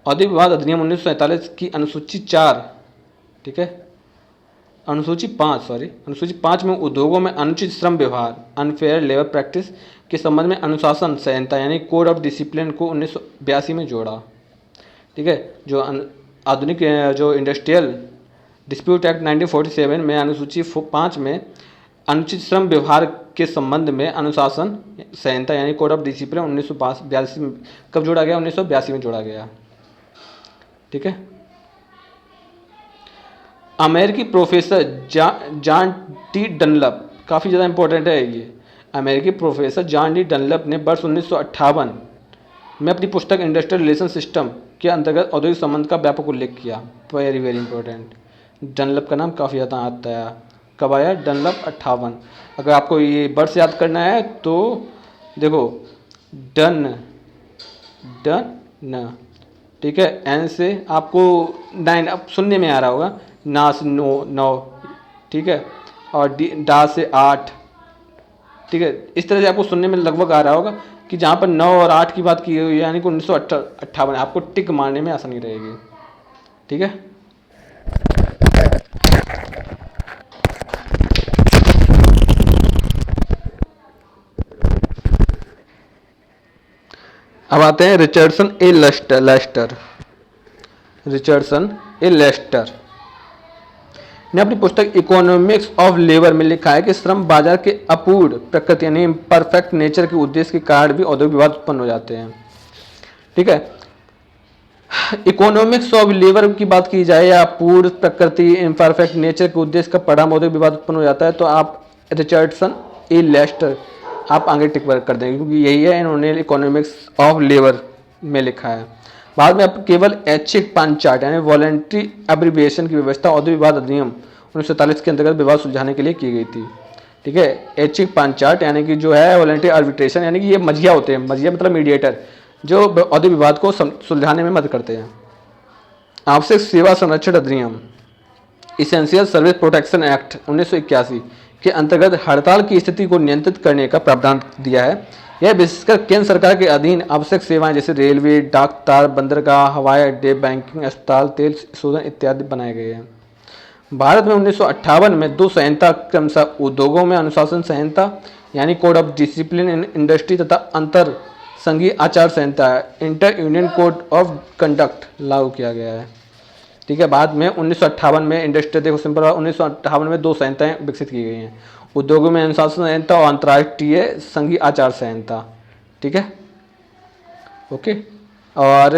औद्योगिक विवाद अधिनियम 1947 की अनुसूची 4, ठीक है, अनुसूची 5 में उद्योगों में अनुचित श्रम व्यवहार, अनफेयर लेबर प्रैक्टिस के संबंध में अनुशासन संहिता यानी कोड ऑफ डिसिप्लिन को 1982 में जोड़ा। ठीक है, जो आधुनिक जो इंडस्ट्रियल डिस्प्यूट एक्ट 1947 में अनुसूची 5 में अनुचित श्रम व्यवहार के संबंध में अनुशासन संहिता यानी कोड ऑफ डिसिप्लिन 1982 में कब जोड़ा गया, 1982 में जोड़ा गया। ठीक है, अमेरिकी प्रोफेसर जॉन डी डनलप, काफ़ी ज़्यादा इंपॉर्टेंट है ये, अमेरिकी प्रोफेसर जॉन डी डनलप ने वर्ष 1958 में अपनी पुस्तक इंडस्ट्रियल रिलेशन सिस्टम के अंतर्गत औद्योगिक संबंध का व्यापक उल्लेख किया। वेरी वेरी इंपॉर्टेंट, डनलप का नाम काफ़ी ज़्यादा आता है। कब आया, डनलप 58। अगर आपको ये वर्ष याद करना है तो देखो, डन, ठीक है, एन से आपको 9 अब सुनने में आ रहा होगा, ना से 9, ठीक है, और डा से 8, ठीक है, इस तरह से आपको सुनने में लगभग आ रहा होगा कि जहाँ पर 9 और 8 की बात की हुई है यानी कि 1958, आपको टिक मारने में आसानी रहेगी। ठीक है, अब आते हैं रिचर्डसन ए लेस्टर ने अपनी पुस्तक इकोनॉमिक्स ऑफ लेबर में लिखा है कि श्रम बाजार के अपूर्ण प्रकृति यानी इम्परफेक्ट नेचर के उद्देश्य के कारण भी औद्योगिक विवाद उत्पन्न हो जाते हैं। ठीक है, इकोनॉमिक्स ऑफ लेबर की बात की जाए या अपूर्ण प्रकृति इम्परफेक्ट नेचर के उद्देश्य का परिणाम औद्योगिक विवाद उत्पन्न हो जाता है, तो आप रिचर्डसन ए लेस्टर आप आगे टिक कर देंगे क्योंकि यही है, इन्होंने इकोनॉमिक्स ऑफ लेबर में लिखा है। बाद में अब केवल ऐच्छिक पांचाट यानी वॉलेंट्री एब्रिविएशन की व्यवस्था औद्योगिक विवाद अधिनियम 1947 के अंतर्गत विवाद सुलझाने के लिए की गई थी। ठीक है, ऐच्छिक पांचाट यानी कि जो है वॉलेंट्री आर्बिट्रेशन यानी कि ये मजिया होते हैं, मजिया मतलब मीडिएटर जो औद्योगिक विवाद को सुलझाने में मदद करते हैं। आवश्यक सेवा संरक्षण अधिनियम इसेंशियल सर्विस प्रोटेक्शन एक्ट 1981 के अंतर्गत हड़ताल की स्थिति को नियंत्रित करने का प्रावधान दिया है। यह विशेषकर केंद्र सरकार के अधीन आवश्यक सेवाएं जैसे रेलवे, डाक तार, बंदरगाह, हवाई अड्डे, बैंकिंग, अस्पताल, तेल शोधन इत्यादि बनाए गए हैं। भारत में 1958 में 2 संहिता क्रमशः उद्योगों में अनुशासन संहिता यानी code of discipline in industry तथा अंतर संघीय आचार संहिता inter union code of conduct लागू किया गया है। ठीक है, बाद में 1958 में इंडस्ट्री, देखो सिंपल, 1958 में 2 संहिताएं विकसित की गई हैं, उद्योगों में अनुशासन संहिता और अंतर्राष्ट्रीय संघीय आचार संहिता। ठीक है, ओके। और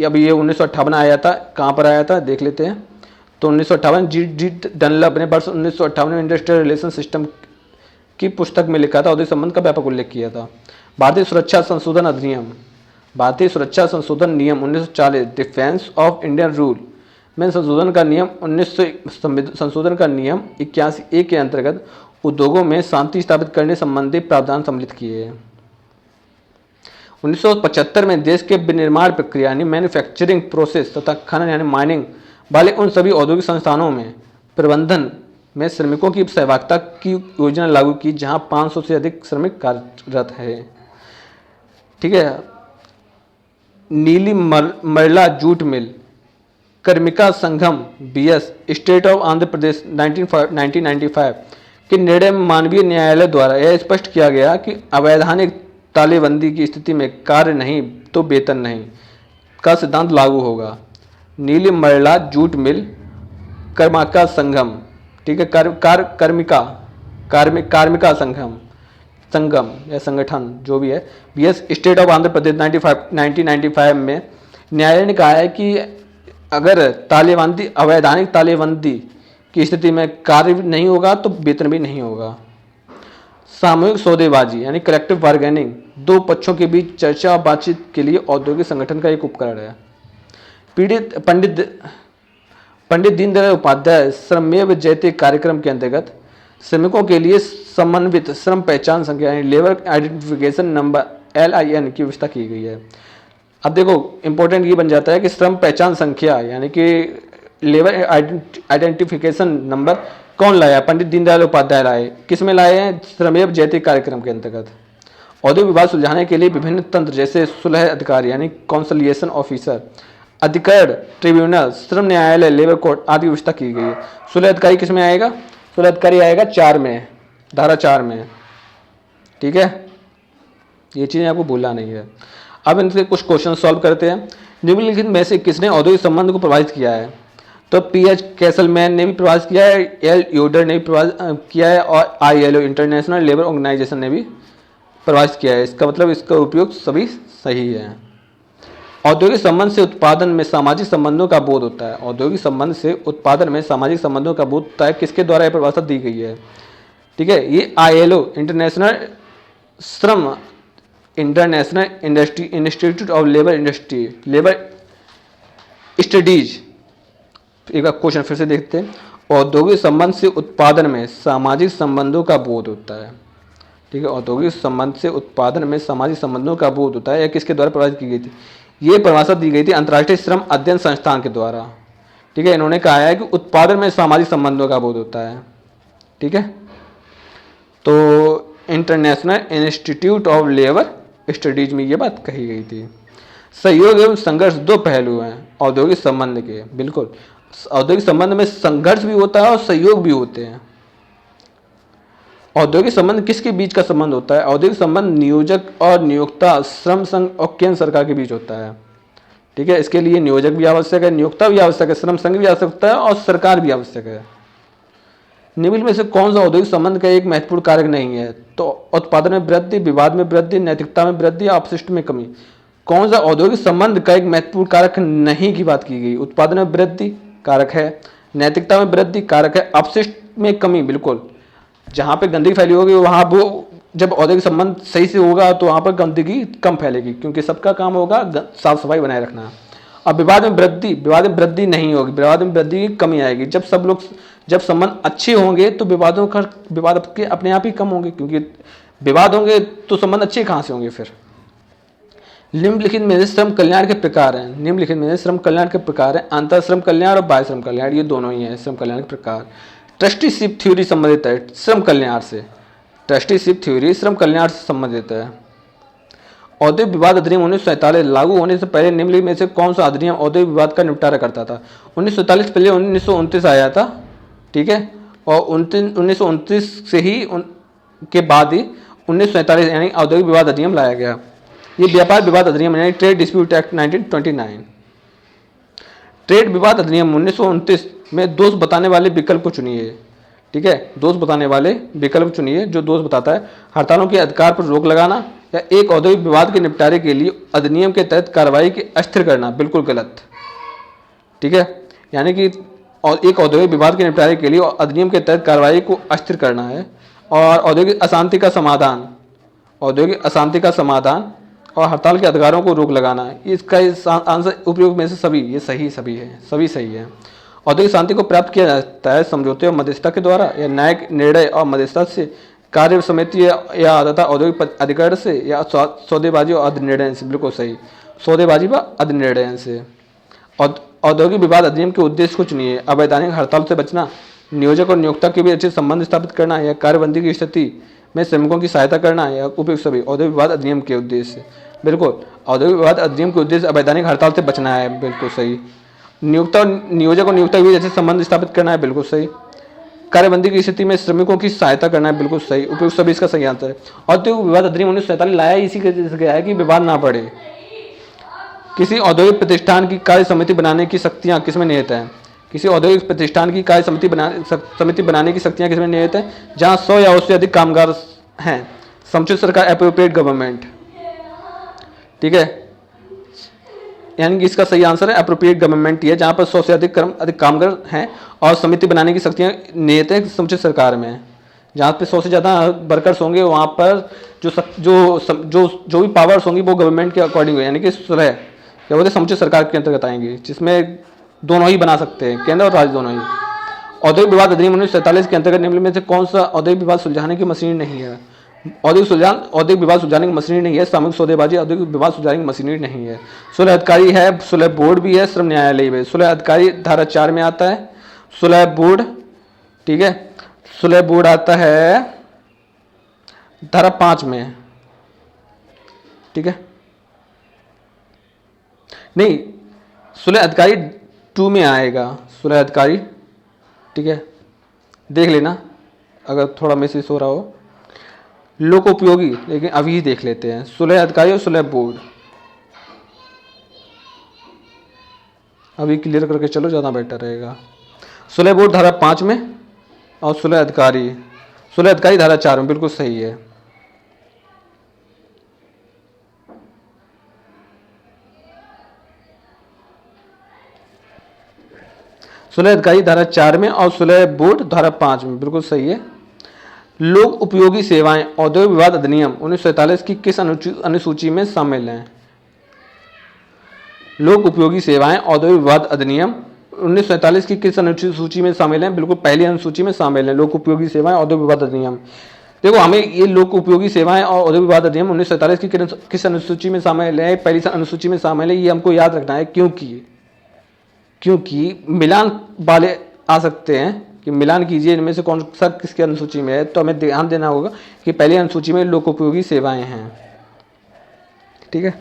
अब ये 1958 आया था, कहाँ पर आया था देख लेते हैं। तो 1958 जी डनलप ने वर्ष 1958 में इंडस्ट्रियल रिलेशन सिस्टम की पुस्तक में लिखा था, औद्योगिक संबंध का व्यापक उल्लेख किया था। भारतीय सुरक्षा संशोधन अधिनियम, भारतीय सुरक्षा संशोधन नियम 1940 डिफेंस ऑफ इंडियन रूल में संशोधन का नियम 81A के अंतर्गत उद्योगों में शांति स्थापित करने संबंधी प्रावधान सम्मिलित किए हैं। 1975 में देश के विनिर्माण प्रक्रिया यानी मैन्युफैक्चरिंग प्रोसेस तथा खनन यानी माइनिंग वाले उन सभी औद्योगिक संस्थानों में प्रबंधन में श्रमिकों की सहभागिता की योजना लागू की जहां 500 से अधिक श्रमिक कार्यरत हैं। ठीक है, Nellimarla jute mill, Karmika Sangham vs, state of Andhra Pradesh 1995 के निर्णय में मानवीय न्यायालय द्वारा यह स्पष्ट किया गया कि अवैधानिक तालेबंदी की स्थिति में कार्य नहीं तो वेतन नहीं का सिद्धांत लागू होगा। नीली मरला जूट मिल, कर्मिका संघम, ठीक है, कार्मिका संगम या संगठन जो भी है, BS, state of Andhra Pradesh 1995 में न्यायालय ने कहा है कि अगर अवैधानिक तालेबंदी की स्थिति में कार्य नहीं होगा तो वेतन भी नहीं होगा। सामूहिक सौदेबाजी यानी कलेक्टिव बार्गेनिंग 2 पक्षों के बीच चर्चा और बातचीत के लिए औद्योगिक संगठन का एक उपकरण है। पंडित दीनदयाल उपाध्याय श्रमेव जयते कार्यक्रम के अंतर्गत श्रमिकों के लिए समन्वित श्रम पहचान संख्या यानी लेबर आइडेंटिफिकेशन नंबर LIN की व्यवस्था की गई है। अब देखो इंपॉर्टेंट ये बन जाता है कि श्रम पहचान संख्या यानी कि लेबर आइडेंटिफिकेशन नंबर कौन लाया? पंडित दीनदयाल उपाध्याय लाए। किस में लाए हैं? श्रमेव जयते कार्यक्रम के अंतर्गत। औद्योगिक विवाद सुलझाने के लिए विभिन्न तंत्र जैसे सुलह अधिकारी यानी कॉन्सलिएशन ऑफिसर, अधिकरण ट्रिब्यूनल, श्रम न्यायालय, लेबर कोर्ट आदि व्यवस्था की गई है। सुलह अधिकारी किस में आएगा? सुलह अधिकारी आएगा 4 में, धारा 4 में। ठीक है, ये चीज़ें आपको भूलना नहीं है। अब इनसे कुछ क्वेश्चन सॉल्व करते हैं। निम्नलिखित में से किसने औद्योगिक संबंध को प्रभावित किया है? तो PH कैसलमैन ने भी प्रभावित किया है, L योडर ने भी प्रभावित किया है और ILO इंटरनेशनल लेबर ऑर्गेनाइजेशन ने भी प्रभावित किया है। इसका मतलब इसका उपयोग सभी सही है। औद्योगिक संबंध से उत्पादन में सामाजिक संबंधों का बोध होता है। औद्योगिक संबंध से उत्पादन में सामाजिक संबंधों का बोध होता है। किसके द्वारा यह परिभाषा दी गई है? ठीक है, ये ILO इंटरनेशनल श्रम international institute of labour studies. एक बार क्वेश्चन फिर से देखते हैं। औद्योगिक संबंध से उत्पादन में सामाजिक संबंधों का बोध होता है। ठीक है, औद्योगिक संबंध से उत्पादन में सामाजिक संबंधों का बोध होता है। यह किसके द्वारा प्रभावित की गई थी? ये परिभाषा दी गई थी अंतर्राष्ट्रीय श्रम अध्ययन संस्थान के द्वारा। ठीक है, इन्होंने कहा है कि उत्पादन में सामाजिक संबंधों का बोध होता है। ठीक है, तो international institute of labour studies में ये बात कही गई थी। सहयोग एवं संघर्ष 2 पहलू हैं औद्योगिक संबंध के। बिल्कुल, औद्योगिक संबंध में संघर्ष भी होता है और सहयोग भी होते हैं। औद्योगिक संबंध किसके बीच का संबंध होता है? औद्योगिक संबंध नियोजक और नियोक्ता, श्रम संघ और केंद्र सरकार के बीच होता है। ठीक है, इसके लिए नियोजक भी आवश्यक है, नियोक्ता भी आवश्यक है, श्रम संघ भी आवश्यक है और सरकार भी आवश्यक है। निम्न में से कौन सा औद्योगिक संबंध का एक महत्वपूर्ण कारक नहीं है? तो उत्पादन में वृद्धि, विवाद में वृद्धि, नैतिकता में वृद्धि, अपशिष्ट में कमी। कौन सा औद्योगिक संबंध का एक महत्वपूर्ण कारक नहीं की बात की गई? उत्पादन में वृद्धि कारक है, नैतिकता में वृद्धि कारक है, अपशिष्ट में कमी। बिल्कुल, जहां पे गंदगी फैली होगी वहां वो जब औद्योगिक संबंध सही से होगा तो वहाँ पर गंदगी कम फैलेगी, क्योंकि सबका काम होगा साफ सफाई बनाए रखना। अब विवाद में वृद्धि नहीं होगी, विवाद में वृद्धि की कमी आएगी। जब संबंध अच्छे होंगे तो विवाद के अपने आप ही कम होंगे, क्योंकि विवाद होंगे तो संबंध अच्छे कहाँ से होंगे फिर। निम्नलिखित में श्रम कल्याण के प्रकार हैं। निम्नलिखित में श्रम कल्याण के प्रकार हैं अंतर श्रम कल्याण और बाह्य श्रम कल्याण, ये दोनों ही हैं श्रम कल्याण के प्रकार। ट्रस्टीशिप थ्योरी संबंधित है श्रम कल्याण से। ट्रस्टीशिप थ्योरी श्रम कल्याण से संबंधित है। औद्योगिक विवाद अधिनियम 1947 लागू होने से पहले निम्नलिखित में से कौन सा अधिनियम औद्योगिक विवाद का निपटारा करता था। 1947 पहले 1929 आया था, ठीक है, और 1929 से ही के बाद ही 1947 यानी औद्योगिक विवाद अधिनियम लाया गया। ये व्यापार विवाद अधिनियम यानी ट्रेड डिस्प्यूट एक्ट 1929। ट्रेड विवाद अधिनियम 1929 में दोष बताने वाले विकल्प को चुनिए, ठीक है, दोष बताने वाले विकल्प चुनिए। जो दोष बताता है हड़तालों के अधिकार पर रोक लगाना या एक औद्योगिक विवाद के निपटारे के लिए अधिनियम के तहत कार्रवाई की अस्थिर करना, बिल्कुल गलत, ठीक है, यानी कि एक औद्योगिक विवाद के निपटारे के लिए अधिनियम के तहत कार्रवाई को अस्थिर करना है। और औद्योगिक अशांति का समाधान, औद्योगिक अशांति का समाधान और हड़ताल के अधिकारों को रोक लगाना है। इसका आंसर उपयोग में से सभी ये सभी है, सभी सही है। औद्योगिक शांति को प्राप्त किया जाता है समझौते और मध्यस्थता के द्वारा या न्यायिक निर्णय और मध्यस्थता से, कार्य समिति या तथा औद्योगिक अधिकरण से या सौदेबाजी और अधिनिर्णय से, बिल्कुल सही, सौदेबाजी व अधिनिर्णय से। औद्योगिक विवाद अधिनियम के उद्देश्य को चुनिए। अवैधानिक हड़ताल से बचना, नियोजक और नियोक्ता के बीच अच्छे संबंध स्थापित करना या कार्यबंदी की स्थिति में श्रमिकों की सहायता करना या उपयुक्त सभी। औद्योगिक विवाद अधिनियम के उद्देश्य, बिल्कुल, औद्योगिक विवाद अधिनियम के उद्देश्य अवैधानिक हड़ताल से बचना है, बिल्कुल सही। नियोजक और नियोक्ता के बीच अच्छे संबंध स्थापित करना है, बिल्कुल सही। कार्यबंदी की स्थिति में श्रमिकों की सहायता करना है, बिल्कुल सही, उपयुक्त सभी इसका सही आंसर है। औद्योगिक विवाद अधिनियम 1947 लाया इसी के गया है कि विवाद ना बढ़े। किसी औद्योगिक प्रतिष्ठान की कार्य समिति बनाने की शक्तियां किसमें निहित हैं। किसी औद्योगिक प्रतिष्ठान की कार्य समिति बनाने की शक्तियां किसमें निहित हैं। जहां 100 या उससे अधिक कामगार हैं, समुचित सरकार, एप्रोप्रिएट गवर्नमेंट, ठीक है, यानी कि इसका सही आंसर है एप्रोप्रिएट गवर्नमेंट ही है, जहां पर 100 से अधिक कामगार हैं और समिति बनाने की शक्तियां निहित है समुचित सरकार में। जहाँ पे 100 से ज़्यादा वर्कर्स होंगे वहाँ पर जो भी पावर्स होंगी वो गवर्नमेंट के अकॉर्डिंग हो, यानी कि सुलह क्या बोलते हैं समुचित सरकार के अंतर्गत आएंगी, जिसमें दोनों ही बना सकते हैं, केंद्र और राज्य दोनों ही। औद्योगिक विवाद अधिनियम 1947 के अंतर्गत निम्न में से कौन सा औद्योगिक विवाद सुलझाने की मशीनरी नहीं है। औद्योगिक विवाद सुलझाने की मशीनरी नहीं है। सामूहिक सौदेबाजी औद्योगिक विवाद सुलझाने की मशीनरी नहीं है। सुलह अधिकारी है, सुलह बोर्ड भी है, श्रम न्यायालय भी है। सुलह अधिकारी धारा 4 में आता है, सुलह बोर्ड, ठीक है, सुलह बोर्ड आता है धारा 5 में, ठीक है, नहीं, सुलह अधिकारी 2 में आएगा, सुलह अधिकारी, ठीक है, देख लेना अगर थोड़ा मिस हो रहा हो। लोक उपयोगी, लेकिन अभी ही देख लेते हैं, सुलह अधिकारी और सुलह बोर्ड अभी क्लियर करके चलो, ज़्यादा बेटर रहेगा। सुलह बोर्ड धारा 5 में और सुलह अधिकारी धारा 4 में, बिल्कुल सही है। सुलह अधिकारी धारा 4 में और सुलह बोर्ड धारा 5 में, बिल्कुल सही है। लोक उपयोगी सेवाएं औद्योगिक विवाद अधिनियम 1947 की किस अनुसूची में शामिल हैं। लोक उपयोगी सेवाएं औद्योगिक विवाद अधिनियम 1947 की किस अनुसूची में शामिल हैं। बिल्कुल पहली अनुसूची में शामिल है लोक उपयोगी सेवाएं औद्योगिक विवाद अधिनियम। देखो हमें ये लोक उपयोगी सेवाएं और औद्योगिक विवाद अधिनियम 1947 की किस अनुसूची में शामिल है, पहली अनुसूची में शामिल है, ये हमको याद रखना है, क्योंकि मिलान वाले आ सकते हैं कि मिलान कीजिए इनमें से कौन सा किसकी अनुसूची में है, तो हमें ध्यान देना होगा कि पहली अनुसूची में लोक उपयोगी सेवाएं हैं, ठीक है।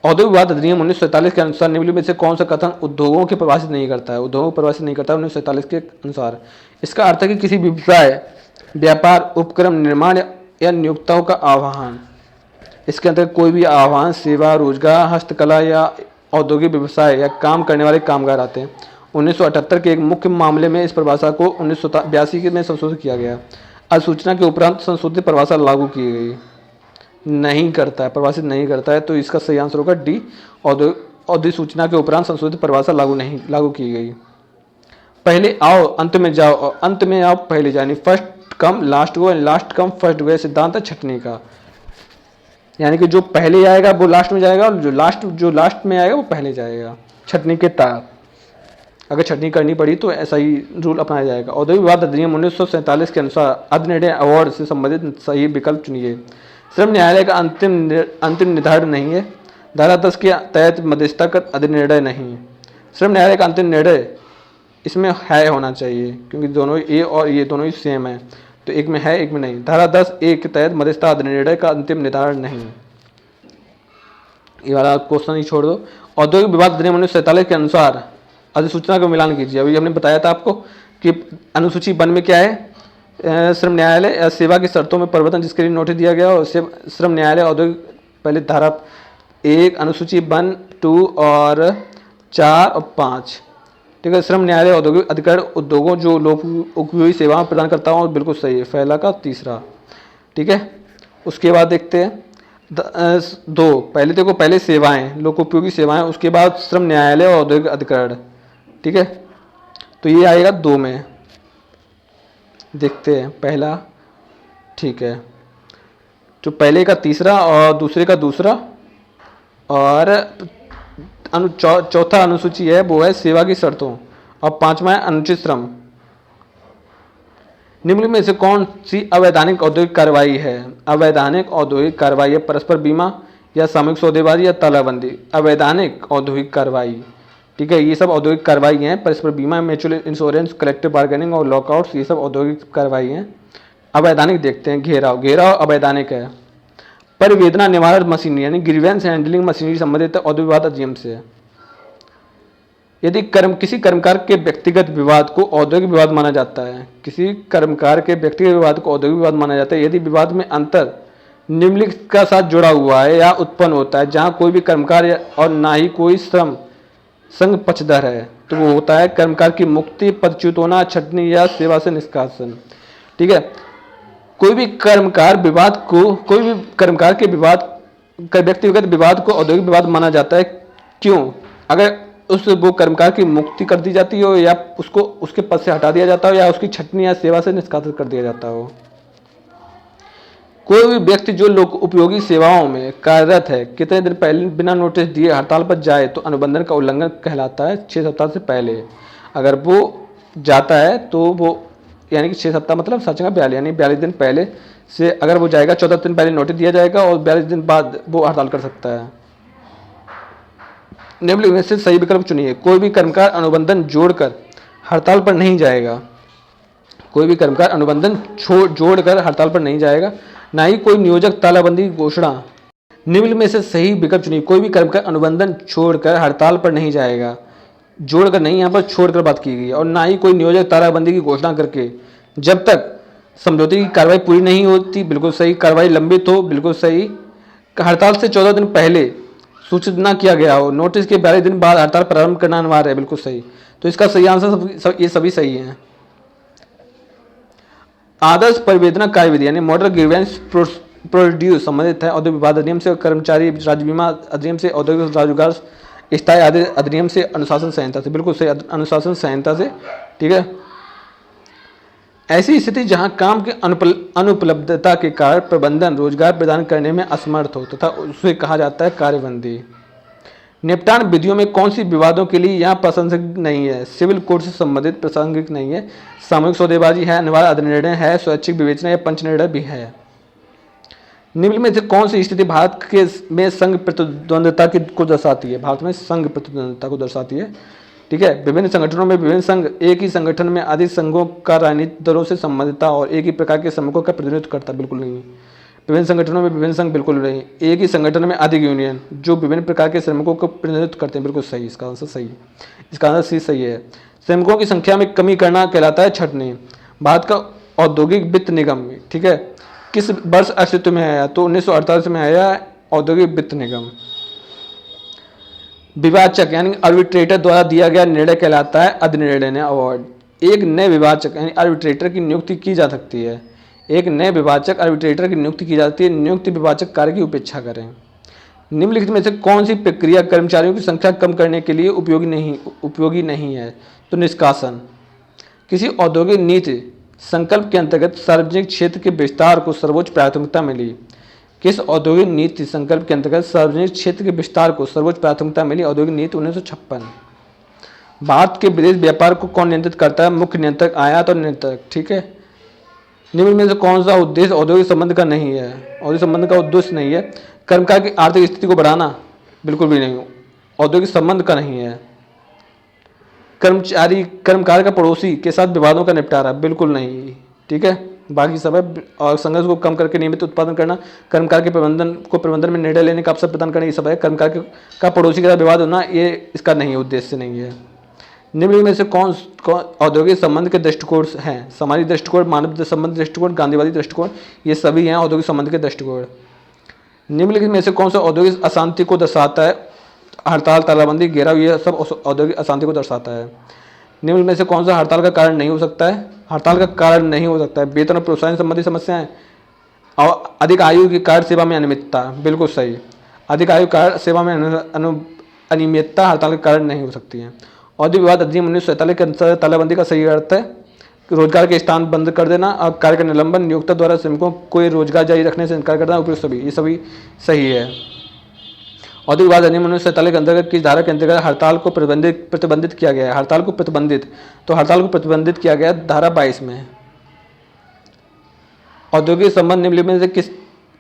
औद्योगिक विवाद अधिनियम 1947 के अनुसार निम्नलिखित में से कौन सा कथन उद्योगों के प्रभावित नहीं करता है। उद्योगों को प्रभावित नहीं करता है 1947 के अनुसार। इसका अर्थ है कि किसी व्यवसाय, व्यापार, उपक्रम, निर्माण या नियोक्ताओं का आह्वान, इसके अंतर्गत कोई भी आह्वान, सेवा, रोजगार, हस्तकला या औद्योगिक व्यवसाय या काम करने वाले कामगार आते हैं। 1978 के एक मुख्य मामले में इस परिभाषा को 1982 में संशोधित किया गया। अधिसूचना के उपरांत संशोधित परिभाषा लागू की गई नहीं करता है, परिभाषित नहीं करता है, तो इसका सही आंसर होगा डी, अधिसूचना के उपरांत संशोधित परिभाषा लागू की गई। पहले आओ अंत में जाओ और अंत में आओ पहले जाओ, फर्स्ट कम लास्ट गो, लास्ट कम फर्स्ट गो, यह सिद्धांत है छटनी का। यानी कि जो पहले आएगा वो लास्ट में जाएगा और जो लास्ट में आएगा वो पहले जाएगा, छटनी के तहत। अगर छटनी करनी पड़ी तो ऐसा ही रूल अपनाया जाएगा। औद्योगिक विवाद अधिनियम 1947 के अनुसार अधिनिर्णय अवार्ड से संबंधित सही विकल्प चुनिए। श्रम न्यायालय का अंतिम निर्धारण नहीं है। धारा 10 के तहत मध्यस्थता का अधिनिर्णय नहीं। श्रम न्यायालय का अंतिम निर्णय इसमें है होना चाहिए, क्योंकि दोनों ए और ये दोनों ही सेम है, तो एक में है एक में नहीं। धारा 10(a) के तहत मध्यस्थता अधिनिर्णय का अंतिम निर्धारण नहीं। ये वाला क्वेश्चन ही छोड़ दो। औद्योगिक विवाद अधिनियम 1947 के अनुसार अधिसूचना का मिलान कीजिए। अभी हमने बताया था आपको कि अनुसूची 1 में क्या है, श्रम न्यायालय या सेवा की शर्तों में परिवर्तन जिसके लिए नोटिस दिया गया, और श्रम न्यायालय औद्योगिक पहले धारा 1 अनुसूची 1, 2 और 4 और 5, ठीक है। श्रम न्यायालय औद्योगिक अधिकरण उद्योगों जो लोक उपयोगी सेवाएं प्रदान करता हूँ, बिल्कुल सही है, पहला का तीसरा, ठीक है। उसके बाद देखते हैं 2, पहले देखो, पहले सेवाएं, लोक उपयोगी सेवाएं, उसके बाद श्रम न्यायालय और औद्योगिक अधिकरण, ठीक है। तो ये आएगा 2 में, देखते हैं पहला, ठीक है। जो पहले का तीसरा और दूसरे का दूसरा, और चौथा अनुसूची है वो है सेवा की शर्तों, और 5वां है अनुचित श्रम। निम्न में से कौन सी अवैधानिक औद्योगिक कार्रवाई है? अवैधानिक औद्योगिक कार्रवाई है परस्पर बीमा या सामूहिक सौदेबाजी या तालाबंदी। अवैधानिक औद्योगिक कार्रवाई, ठीक है, ये सब औद्योगिक कार्रवाई हैं। परस्पर बीमा, म्यूचुअल इंश्योरेंस, कलेक्टिव बार्गेनिंग और लॉकआउट्स, ये सब औद्योगिक कार्रवाई हैं। अवैधानिक देखते हैं, घेराव अवैधानिक है। परिवेदना निवारण मशीनरी यानी ग्रीवेंस हैंडलिंग मशीनरी संबंधित औद्योगिक विवाद अधिनियम से। यदि किसी कर्मकार के व्यक्तिगत विवाद को औद्योगिक विवाद माना जाता है, किसी कर्मकार के व्यक्तिगत विवाद को औद्योगिक विवाद माना जाता है यदि विवाद में अंतर निम्नलिखित का साथ जुड़ा हुआ है या उत्पन्न होता है, जहां कोई भी कर्मकार और ना ही कोई श्रम संघ पक्षधर है, तो वो होता है कर्मकार की मुक्ति, पदच्युत होना, छटनी या सेवा से निष्कासन, ठीक है। कोई भी कर्मकार के व्यक्तिगत विवाद को औद्योगिक विवाद माना जाता है। क्यों? अगर वो कर्मकार की मुक्ति कर दी जाती हो, या उसको उसके पद से हटा दिया जाता हो, या उसकी छटनी या सेवा से निष्कासित कर दिया जाता हो। कोई भी व्यक्ति जो लोक उपयोगी सेवाओं में कार्यरत है कितने दिन पहले बिना नोटिस दिए हड़ताल पर जाए तो अनुबंधन का उल्लंघन कहलाता है 6 सप्ताह से पहले। अगर वो जाता है तो वो, यानी कि 6 सप्ताह मतलब 7×42 यानी 42 दिन पहले से अगर वो जाएगा, 14 दिन पहले नोटिस दिया जाएगा और 42 दिन बाद वो हड़ताल कर सकता है। निम्नलिखित में से सही विकल्प चुनिए। कोई भी कर्मकार अनुबंधन जोड़कर हड़ताल पर नहीं जाएगा। कोई भी कर्मकार अनुबंधन जोड़कर हड़ताल पर नहीं जाएगा, ना ही कोई नियोजक तालाबंदी की घोषणा। निम्न में से सही विकल्प चुनिए। कोई भी कर्मकार अनुबंधन छोड़कर हड़ताल पर नहीं जाएगा, जोड़कर नहीं, यहाँ पर छोड़कर बात की गई है, और ना ही कोई नियोजक तालाबंदी की घोषणा करके जब तक समझौते की कार्रवाई पूरी नहीं होती, बिल्कुल सही। कार्रवाई लंबित हो, बिल्कुल सही। हड़ताल से 14 दिन पहले सूचित न किया गया हो, नोटिस के 42 दिन बाद हड़ताल प्रारंभ करना अनिवार्य है, बिल्कुल सही। तो इसका सही आंसर ये सभी सही हैं। आदर्श परिवेदना कार्यविधि यानी मॉडल ग्रीवेंस प्रोड्यूस संबंधित है औद्योगिक विवाद अधिनियम से, कर्मचारी राज्य बीमा अधिनियम से, औद्योगिक रोजगार स्थायी आदि अधिनियम से, अनुशासन संहिता से, बिल्कुल सही, अनुशासन संहिता से, ठीक है। ऐसी स्थिति जहां काम के अनुपलब्धता के कारण प्रबंधन रोजगार प्रदान करने में असमर्थ हो तथा उसे कहा जाता है कार्यबंदी। निपटान विधियों में कौन सी विवादों के लिए यहाँ प्रासंगिक नहीं है? सिविल कोड से संबंधित प्रासंगिक नहीं है, सामूहिक सौदेबाजी है, अनिवार्य अधिनिर्णय है, स्वैच्छिक विवेचना या पंच निर्णय भी है। निम्न में से कौन सी स्थिति भारत के में संघ प्रतिद्वंद्विता को दर्शाती है? भारत में संघ प्रतिद्वंद्विता को दर्शाती है, ठीक है। विभिन्न संगठनों में विभिन्न संघ एक ही संगठन में अधिक संघों का राजनीतिक दलों से संबंधिता और एक ही प्रकार के समूहों का प्रतिनिधित्व करता, बिल्कुल नहीं। विभिन्न संगठनों में विभिन्न संघ, बिल्कुल नहीं। एक ही संगठन में अधिक यूनियन जो विभिन्न प्रकार के श्रमिकों को प्रतिनिधित्व करते हैं, बिल्कुल सही। इसका आंसर सही, इसका आंसर सी सही है। श्रमिकों की संख्या में कमी करना कहलाता है छटनी। भारत का औद्योगिक वित्त निगम, ठीक है, किस वर्ष अस्तित्व में आया? तो 1948 में आया औद्योगिक वित्त निगम। विवाचक यानी आर्बिट्रेटर द्वारा दिया गया निर्णय कहलाता है अधिनिर्णय अवार्ड। एक नए विवाचक यानी आर्बिट्रेटर की नियुक्ति की जा सकती है। एक नए विवाचक आर्बिट्रेटर की नियुक्ति की जाती है। नियुक्त विवाचक कार्य की उपेक्षा करें। निम्नलिखित में से कौन सी प्रक्रिया कर्मचारियों की संख्या कम करने के लिए उपयोगी नहीं है? तो निष्कासन। किसी औद्योगिक नीति संकल्प के अंतर्गत सार्वजनिक क्षेत्र के विस्तार को सर्वोच्च प्राथमिकता मिली? किस औद्योगिक नीति संकल्प के अंतर्गत सार्वजनिक क्षेत्र के विस्तार को सर्वोच्च प्राथमिकता मिली? औद्योगिक नीति 1956। भारत के विदेश व्यापार को कौन नियंत्रित करता है? मुख्य नियंत्रक, आयात और नियंत्रक। ठीक है। निम्न में से कौन सा उद्देश्य औद्योगिक संबंध का नहीं है? औद्योगिक संबंध का उद्देश्य नहीं है कर्मकार की आर्थिक स्थिति को बढ़ाना, बिल्कुल भी नहीं, औद्योगिक संबंध का नहीं है। कर्मकार का पड़ोसी के साथ विवादों का निपटारा, बिल्कुल नहीं। ठीक है, बाकी सब है। और संघर्ष को कम करके नियमित उत्पादन करना, कर्मकार के प्रबंधन में निर्णय लेने का अवसर प्रदान करना, ये सब है। कर्मकार का पड़ोसी के साथ विवाद होना, ये इसका नहीं है, उद्देश्य नहीं है। निम्न में से कौन औद्योगिक संबंध के दृष्टिकोण हैं? समाजी दृष्टिकोण, मानव संबंध दृष्टिकोण, गांधीवादी दृष्टिकोण, ये सभी हैं औद्योगिक संबंध के दृष्टिकोण। निम्नलिखित में से कौन सा औद्योगिक अशांति को दर्शाता है? हड़ताल, तालाबंदी, घेराव, ये सब औद्योगिक अशांति को दर्शाता है। निम्न में से कौन सा हड़ताल का कारण नहीं हो सकता है? हड़ताल का कारण नहीं हो सकता है वेतन और प्रोत्साहन संबंधी समस्याएं और अधिक आयु के कारण सेवा में अनियमितता, बिल्कुल सही। अधिक आयु कारण सेवा में अनियमितता हड़ताल के कारण नहीं हो सकती है। औद्योगिक विवाद अधिनियम 1947 के अनुसार तालाबंदी का सही अर्थ है रोजगार के स्थान बंद कर देना, अब कार्य का निलंबन, नियोक्ता द्वारा श्रमिकों को रोजगार जारी रखने से इनकार करना, उपयुक्त सभी, ये सभी सही है। औद्योगिक विवाद अधिनियम 1947 के अंतर्गत किस धारा के अंतर्गत हड़ताल को प्रतिबंधित किया गया है? हड़ताल को प्रतिबंधित, तो हड़ताल को प्रतिबंधित किया गया धारा 22 में। औद्योगिक संबंध निम्नलिखित में से किस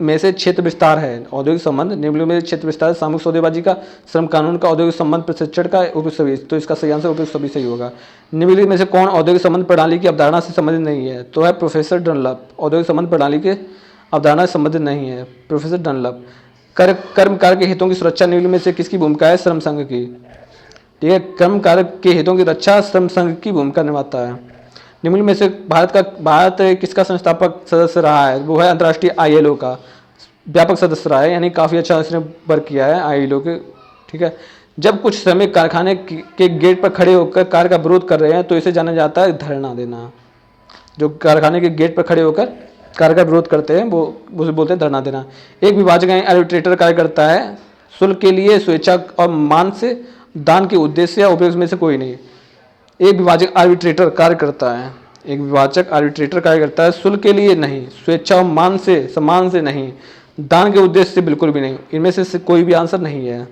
में से क्षेत्र विस्तार है? औद्योगिक संबंध निम्नलिखित में क्षेत्र विस्तार, सामूहिक सौदेबाजी का, श्रम कानून का, औद्योगिक संबंध प्रशिक्षण का, उपयुक्त सभी, तो इसका सही आंसर उपयुक्त सभी सही होगा। निम्नलिखित में से कौन औद्योगिक संबंध प्रणाली की अवधारणा से संबंधित नहीं है? तो है प्रोफेसर डनलप। औद्योगिक संबंध प्रणाली के अवधारणा से संबंधित नहीं है, प्रोफेसर डनलप। कर्मकार के हितों की सुरक्षा निम्न में से किसकी भूमिका है? श्रम संघ की। ठीक है, कर्मकार के हितों की रक्षा श्रम संघ की भूमिका निभाता है। निम्न में से भारत किसका संस्थापक सदस्य रहा है? वो है अंतर्राष्ट्रीय ILO का व्यापक सदस्य रहा है, यानी काफ़ी अच्छा इसने वर्क किया है ILO के। ठीक है, जब कुछ श्रमिक कारखाने के गेट पर खड़े होकर कार्य का विरोध कर रहे हैं तो इसे जाना जाता है धरना देना। जो कारखाने के गेट पर खड़े होकर कार्य का विरोध करते हैं वो उसे बोलते हैं धरना देना। एक विभाजक आर्बिट्रेटर कार्य करता है शुल्क के लिए, स्वेच्छा और मान से, दान के उद्देश्य या उपयोग में से कोई नहीं। एक विभाजक आर्बिट्रेटर कार्य करता है, एक विभाजक आर्बिट्रेटर कार्य करता है शुल्क के लिए नहीं, स्वेच्छा और मान से, सम्मान से नहीं, दान के उद्देश्य से बिल्कुल भी नहीं। इनमें से कोई भी आंसर नहीं है।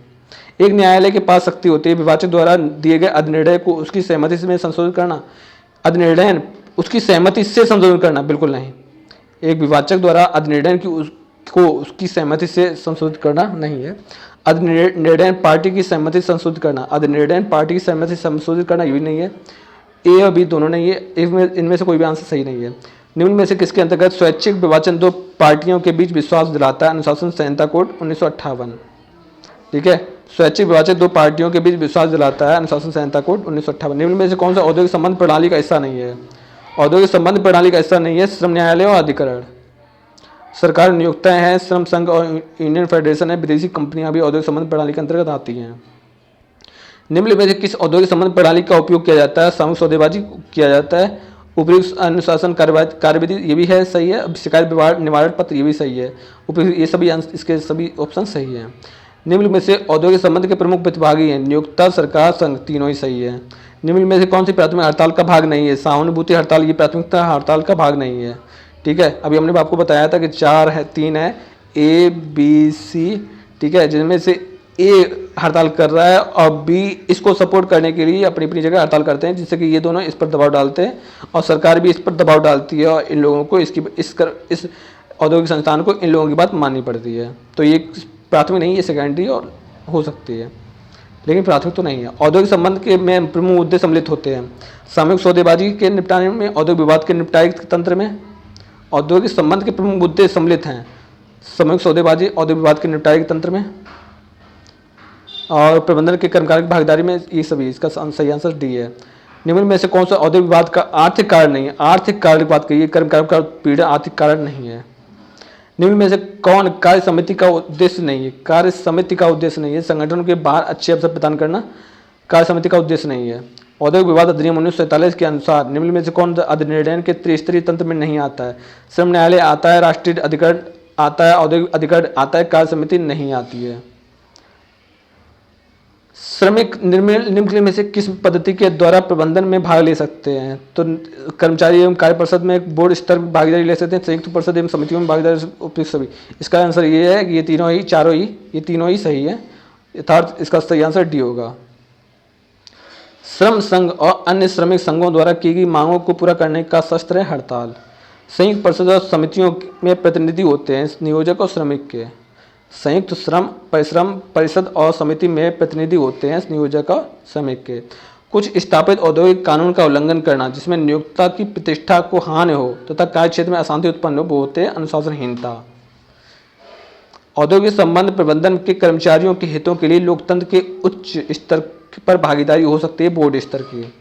एक न्यायालय के पास शक्ति होती है विभाजक द्वारा दिए गए अधिनिर्णय को उसकी सहमति से संशोधित करना, अधिनिर्णय उसकी सहमति से संशोधित करना, बिल्कुल नहीं। एक विभाजक द्वारा अधिनिर्णय को उसकी सहमति से संशोधित करना नहीं है। अधिनिर्णय पार्टी की सहमति से संशोधित करना, अधिनिर्णय पार्टी की सहमति से संशोधित करना, ये भी नहीं है। ए और बी दोनों नहीं है, इनमें से कोई भी आंसर सही नहीं है। निम्न में से किसके अंतर्गत स्वैच्छिक विभाजन दो पार्टियों के बीच विश्वास दिलाता है? अनुशासन संहिता कोड 1958। ठीक है, स्वैच्छिक विभाजन दो पार्टियों के बीच विश्वास दिलाता है, अनुशासन संहिता कोड 1958। निम्न में से कौन सा औद्योगिक संबंध प्रणाली का हिस्सा नहीं है? औद्योगिक संबंध प्रणाली का हिस्सा नहीं है श्रम न्यायालय और अधिकरण। सरकार नियोक्ताएं हैं, श्रम संघ और यूनियन फेडरेशन है, विदेशी कंपनियां भी औद्योगिक संबंध प्रणाली के अंतर्गत आती हैं। निम्न में से किस औद्योगिक संबंध प्रणाली का उपयोग किया जाता है? सामूहिक सौदेबाजी किया जाता है, उपयुक्त अनुशासन कार्यविधि, ये भी है सही है। अब शिकायत निवारण पत्र, ये भी सही है। उपयुक्त, ये सभी इसके सभी ऑप्शन सही हैं। निम्न में से औद्योगिक संबंध के प्रमुख प्रतिभागी हैं नियोक्ता, सरकार, संघ, तीनों ही सही है। निम्न में से कौन सी प्राथमिक हड़ताल का भाग नहीं है? सहानुभूति हड़ताल, ये प्राथमिकता हड़ताल का भाग नहीं है। ठीक है, अभी हमने आपको बताया था कि 4 है, 3 है, A, B, C। ठीक है, जिनमें से A हड़ताल कर रहा है और B इसको सपोर्ट करने के लिए अपनी अपनी जगह हड़ताल करते हैं, जिससे कि ये दोनों इस पर दबाव डालते हैं और सरकार भी इस पर दबाव डालती है और इन लोगों को इस औद्योगिक संस्थान को इन लोगों की बात माननी पड़ती है। तो ये प्राथमिक नहीं, ये सेकेंडरी और हो सकती है, लेकिन प्राथमिक तो नहीं है। औद्योगिक संबंध के में प्रमुख उद्देश्य सम्मिलित होते हैं। सामूहिक सौदेबाजी के निपटाने में, औद्योगिक विवाद के निपटारे तंत्र में औद्योगिक संबंध के प्रमुख उद्देश्य सम्मिलित हैं। सामूहिक सौदेबाजी औद्योगिक विवाद के निपटारे के तंत्र में और प्रबंधन के कर्मचारी की भागीदारी में, ये सभी, इसका सही आंसर डी है। निम्न में से कौन सा औद्योगिक विवाद का आर्थिक कारण नहीं है? आर्थिक कारण की बात करिए, कर्मचारी का पीड़ा आर्थिक कारण नहीं है। निम्न में से कौन कार्य समिति का उद्देश्य नहीं है? कार्य समिति का उद्देश्य नहीं है संगठन के बाहर अच्छे अवसर प्रदान करना, कार्य समिति का उद्देश्य नहीं है। औद्योगिक विवाद अधिनियम 1947 के अनुसार निम्न में से कौन अधिनिर्णय के त्रिस्तरीय तंत्र में नहीं आता है? श्रम न्यायालय आता है, राष्ट्रीय अधिकरण आता है, औद्योगिक अधिकरण आता है, कार्य समिति नहीं आती है। श्रमिक निम्नलिखित में से किस पद्धति के द्वारा प्रबंधन में भाग ले सकते हैं? तो कर्मचारी एवं कार्य परिषद में बोर्ड स्तर पर भागीदारी ले सकते हैं, संयुक्त परिषद एवं समितियों में भागीदारी, उपयुक्त सभी। इसका आंसर ये है कि ये तीनों ही, चारों ही, ये तीनों ही सही है, अर्थात इसका सही आंसर डी होगा। श्रम संघ और अन्य श्रमिक संघों द्वारा की गई मांगों को पूरा करने का शस्त्र है हड़ताल। संयुक्त परिषद और समितियों में प्रतिनिधि होते हैं नियोजक और श्रमिक के। संयुक्त श्रम परिश्रम परिषद और समिति में प्रतिनिधि होते हैं नियोजक और श्रमिक के। कुछ स्थापित औद्योगिक कानून का उल्लंघन करना जिसमें नियोक्ता की प्रतिष्ठा को हानि हो तथा कार्य क्षेत्र में अशांति उत्पन्न हो, वो होते हैं अनुशासनहीनता। औद्योगिक संबंध प्रबंधन के कर्मचारियों के हितों के लिए लोकतंत्र के उच्च स्तर पर भागीदारी हो सकती है बोर्ड स्तर की।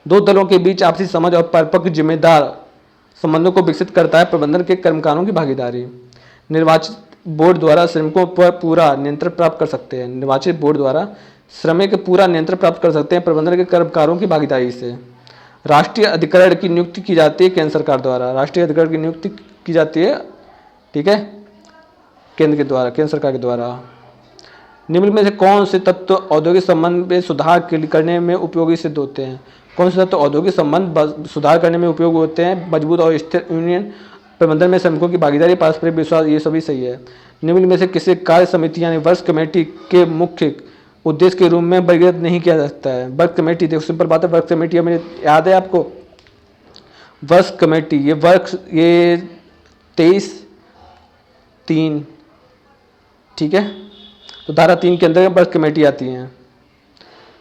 दो दलों के बीच आपसी समझ और परिपक्व जिम्मेदार संबंधों को विकसित करता है प्रबंधन के कर्मकारों की भागीदारी। निर्वाचित बोर्ड द्वारा श्रमिकों पर पूरा नियंत्रण प्राप्त कर सकते हैं। निर्वाचित बोर्ड द्वारा श्रमिक पूरा नियंत्रण प्राप्त कर सकते हैं प्रबंधन के कर्मकारों की भागीदारी से। राष्ट्रीय अधिकरण की नियुक्ति की जाती है केंद्र सरकार द्वारा। राष्ट्रीय अधिकरण की नियुक्ति की जाती है, ठीक है, केंद्र सरकार के द्वारा। निम्न में से कौन से तत्व औद्योगिक संबंध में सुधार करने में उपयोगी सिद्ध होते हैं? कौन से तत्व औद्योगिक संबंध सुधार करने में उपयोग होते हैं? मजबूत और स्थिर यूनियन, प्रबंधन में श्रमिकों की भागीदारी, पारस्परिक विश्वास, ये सभी सही है। निम्न में से किसी कार्य समिति यानी वर्क्स कमेटी के मुख्य उद्देश्य के रूप में वर्गीकृत नहीं किया जा सकता है? वर्क कमेटी, देखो सिंपल बात है, वर्क कमेटी हमें याद है आपको, वर्क्स कमेटी, ये वर्क्स, ये 23(3), ठीक है, तो धारा 3 के अंदर वर्क कमेटी आती है।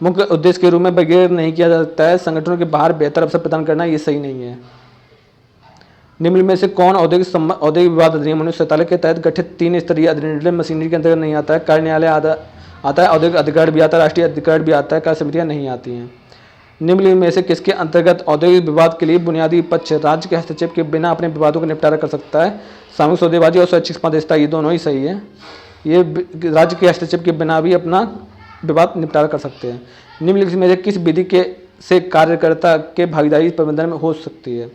मुख्य उद्देश्य के रूप में वर्गीकृत नहीं किया जा सकता है। संगठनों के बाहर बेहतर अवसर प्रदान करना, ये सही नहीं है। निम्न में से कौन औद्योगिक विवाद अधिनियम 1947 के तहत गठित 3 स्तरीय अधिनियम मशीनरी के अंतर्गत नहीं आता है? कार्य न्यायालय आता है, औद्योगिक अधिकरण भी आता है, राष्ट्रीय अधिकरण भी आता है, कार्य समितियां नहीं आती हैं। निम्न में से किसके अंतर्गत औद्योगिक विवाद के लिए बुनियादी पक्ष राज्य के हस्तक्षेप के बिना अपने विवादों का निपटारा कर सकता है? सामूहिक सौदेबाजी और स्वैच्छिक मध्यस्थता, ये दोनों ही सही है। ये राज्य के हस्तक्षेप के बिना भी अपना विवाद निपटारा कर सकते हैं। निम्नलिखित में से किस विधि के से कार्यकर्ता के भागीदारी प्रबंधन में हो सकती है?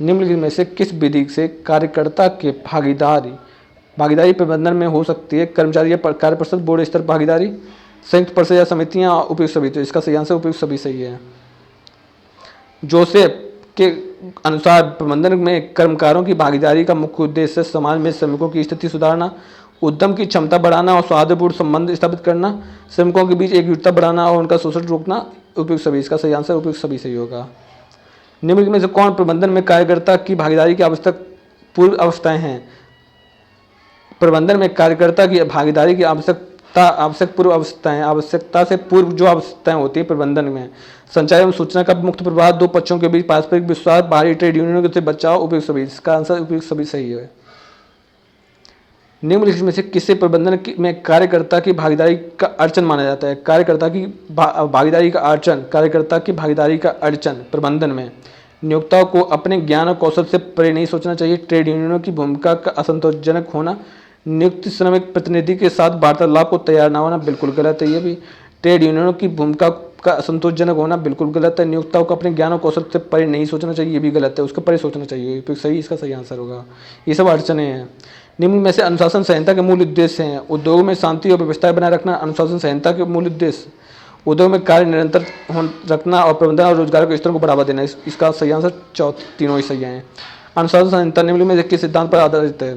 निम्नलिखित में से किस विधि से कार्यकर्ता के भागीदारी प्रबंधन में हो सकती है? कर्मचारी या कार्य परिषद, बोर्ड स्तर भागीदारी, संयुक्त परिषद या समितियां, उपयुक्त सभी। तो इसका सही आंसर उपयुक्त सभी सही है। जोसेफ के अनुसार प्रबंधन में कर्मकारों की भागीदारी का मुख्य उद्देश्य समाज में श्रमिकों की स्थिति सुधारना, उद्यम की क्षमता बढ़ाना और सौहार्दपूर्ण संबंध स्थापित करना, श्रमिकों के बीच एकजुटता बढ़ाना और उनका शोषण रोकना, उपयुक्त सभी। इसका सही आंसर उपयुक्त सभी सही होगा। निम्न में से कौन प्रबंधन में कार्यकर्ता की भागीदारी की आवश्यक पूर्व अवस्थाएं हैं? प्रबंधन में कार्यकर्ता की भागीदारी की आवश्यक पूर्व अवस्थाएं, आवश्यकता से पूर्व जो आवश्यकताएं होती है प्रबंधन में: संचार एवं सूचना का मुक्त प्रवाह, दो पक्षों के बीच पारस्परिक विश्वास, बाहरी ट्रेड यूनियनों से बचाव, उपयुक्त सभी। इसका आंसर उपयुक्त सभी सही है। निम्नलिखित में से किसे प्रबंधन में कार्यकर्ता की भागीदारी का अड़चन माना जाता है? कार्यकर्ता की भागीदारी का अड़चन प्रबंधन में नियोक्ताओं को अपने ज्ञान और कौशल से परे नहीं सोचना चाहिए। ट्रेड यूनियनों की भूमिका का असंतोषजनक होना, नियुक्त श्रमिक प्रतिनिधि के साथ वार्तालाप को तैयार न होना, बिल्कुल गलत है। ये भी ट्रेड यूनियनों की भूमिका का असंतोषजनक होना बिल्कुल गलत है। नियोक्ताओं को अपने ज्ञान और कौशल से परे नहीं सोचना चाहिए, ये भी गलत है, उसके परे सोचना चाहिए, तो सही, इसका सही आंसर होगा। ये सब अड़चने हैं। निम्न में से अनुशासन संहिता के मूल उद्देश्य हैं: उद्योगों में शांति और व्यवस्था बनाए रखना। अनुशासन संहिता के मूल उद्देश्य: उद्योग में कार्य निरंतर रखना और प्रबंधन और रोजगार के स्तर को बढ़ावा देना। इसका सही आंसर तीनों ही सही हैं। अनुशासन संहिता निम्न में से किस सिद्धांत पर आधारित है?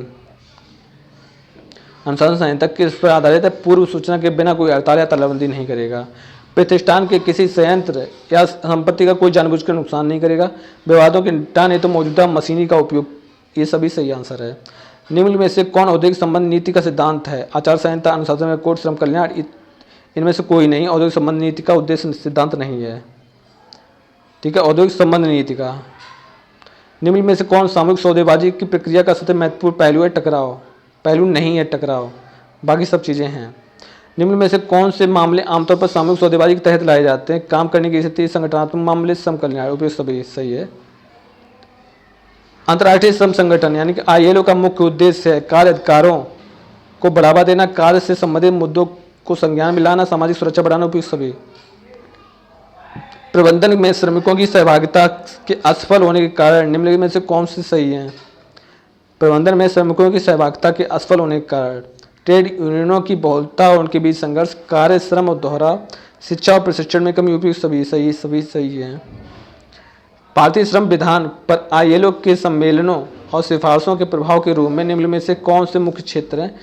अनुशासन संहिता किस पर आधारित है? पूर्व सूचना के बिना कोई हड़ताल या तालाबंदी नहीं करेगा। प्रतिष्ठान के किसी संयंत्र या संपत्ति का कोई जानबूझकर नुकसान नहीं करेगा। विवादों के निपटान हेतु मौजूदा मशीनरी का उपयोग, ये सभी सही आंसर है। निम्न में से कौन औद्योगिक संबंध नीति का सिद्धांत है? आचार संहिता, अनुशासन कोड, श्रम कल्याण, इनमें से कोई नहीं। औद्योगिक संबंध नीति का उद्देश्य सिद्धांत नहीं है, ठीक है। औद्योगिक संबंध नीति का निम्न में से कौन सामूहिक सौदेबाजी की प्रक्रिया का सबसे महत्वपूर्ण पहलू है? टकराव पहलू नहीं है, टकराव, बाकी सब चीज़ें हैं। निम्न में से कौन से मामले आमतौर पर सामूहिक सौदेबाजी के तहत लाए जाते हैं? काम करने की स्थिति, संगठनात्मक मामले, श्रम कल्याण, उपयुक्त सभी सही है। अंतर्राष्ट्रीय श्रम संगठन यानी कि ILO का मुख्य उद्देश्य है कार्य अधिकारों को बढ़ावा देना, कार्य से संबंधित मुद्दों को संज्ञान में लाना, सामाजिक सुरक्षा बढ़ाना, उपयुक्त सभी। प्रबंधन में श्रमिकों की सहभागिता के असफल होने के कारण निम्नलिखित में से कौन से सही हैं? प्रबंधन में श्रमिकों की सहभागिता के असफल होने के कारण ट्रेड यूनियनों की बहुलता और उनके बीच संघर्ष, कार्य श्रम और दोहरा, शिक्षा और प्रशिक्षण में कमी, उपयुक्त सभी सही है। भारतीय श्रम विधान पर ILO के सम्मेलनों और सिफारिशों के प्रभाव के रूप में निम्न में से कौन से मुख्य क्षेत्र हैं?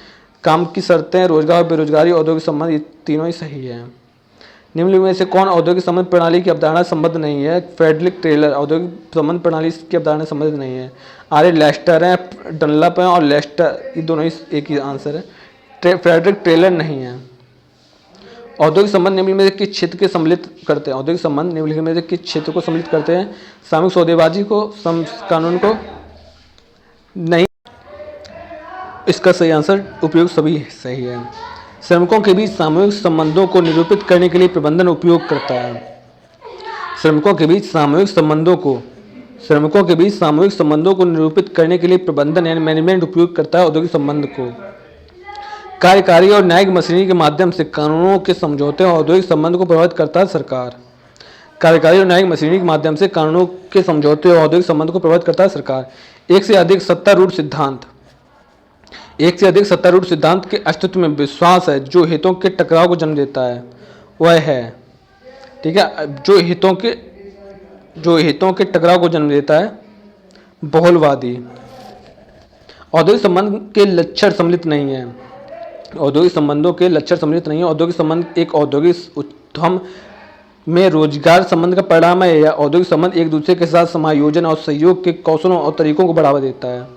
काम की शर्तें, रोजगार, बेरोजगारी, औद्योगिक संबंध, ये तीनों ही सही है। निम्न में से कौन औद्योगिक संबंध प्रणाली की अवधारणा संबद्ध नहीं है? फ्रेडरिक टेलर औद्योगिक संबंध प्रणाली की अवधारणा संबद्ध नहीं है। आर लेस्टर हैं, डनलप हैं और लेस्टर, ये दोनों ही एक ही आंसर है। फ्रेडरिक टेलर नहीं है। औद्योगिक संबंध निम्नलिखित में से किस क्षेत्र के सम्मिलित करते हैं? औद्योगिक संबंध निम्नलिखित में से किस क्षेत्र को सम्मिलित करते हैं? सामूहिक सौदेबाजी को, कानून को? नहीं, इसका सही आंसर उपयोग सभी सही है। श्रमिकों के बीच सामूहिक संबंधों को निरूपित करने के लिए प्रबंधन उपयोग करता है। श्रमिकों के बीच सामूहिक संबंधों को निरूपित करने के लिए प्रबंधन यानी मैनेजमेंट उपयोग करता है औद्योगिक संबंध को। कार्यकारी और न्यायिक मशीनरी के माध्यम से कानूनों के समझौते और औद्योगिक संबंध को प्रभावित करता है सरकार। कार्यकारी और न्यायिक मशीनरी के माध्यम से कानूनों के समझौते और औद्योगिक संबंध को प्रभावित करता है सरकार। एक से अधिक सत्तारूढ़ सिद्धांत के अस्तित्व में विश्वास है जो हितों के टकराव को जन्म देता है वह है, ठीक है, जो हितों के टकराव को जन्म देता है बहुलवादी। औद्योगिक संबंध के लक्षण सम्मिलित नहीं है। औद्योगिक संबंधों के लक्षण सम्मिलित नहीं है। औद्योगिक संबंध एक औद्योगिक उद्यम में रोजगार संबंध का परिणाम है या औद्योगिक संबंध एक दूसरे के साथ समायोजन और सहयोग के कौशलों और तरीकों को बढ़ावा देता है?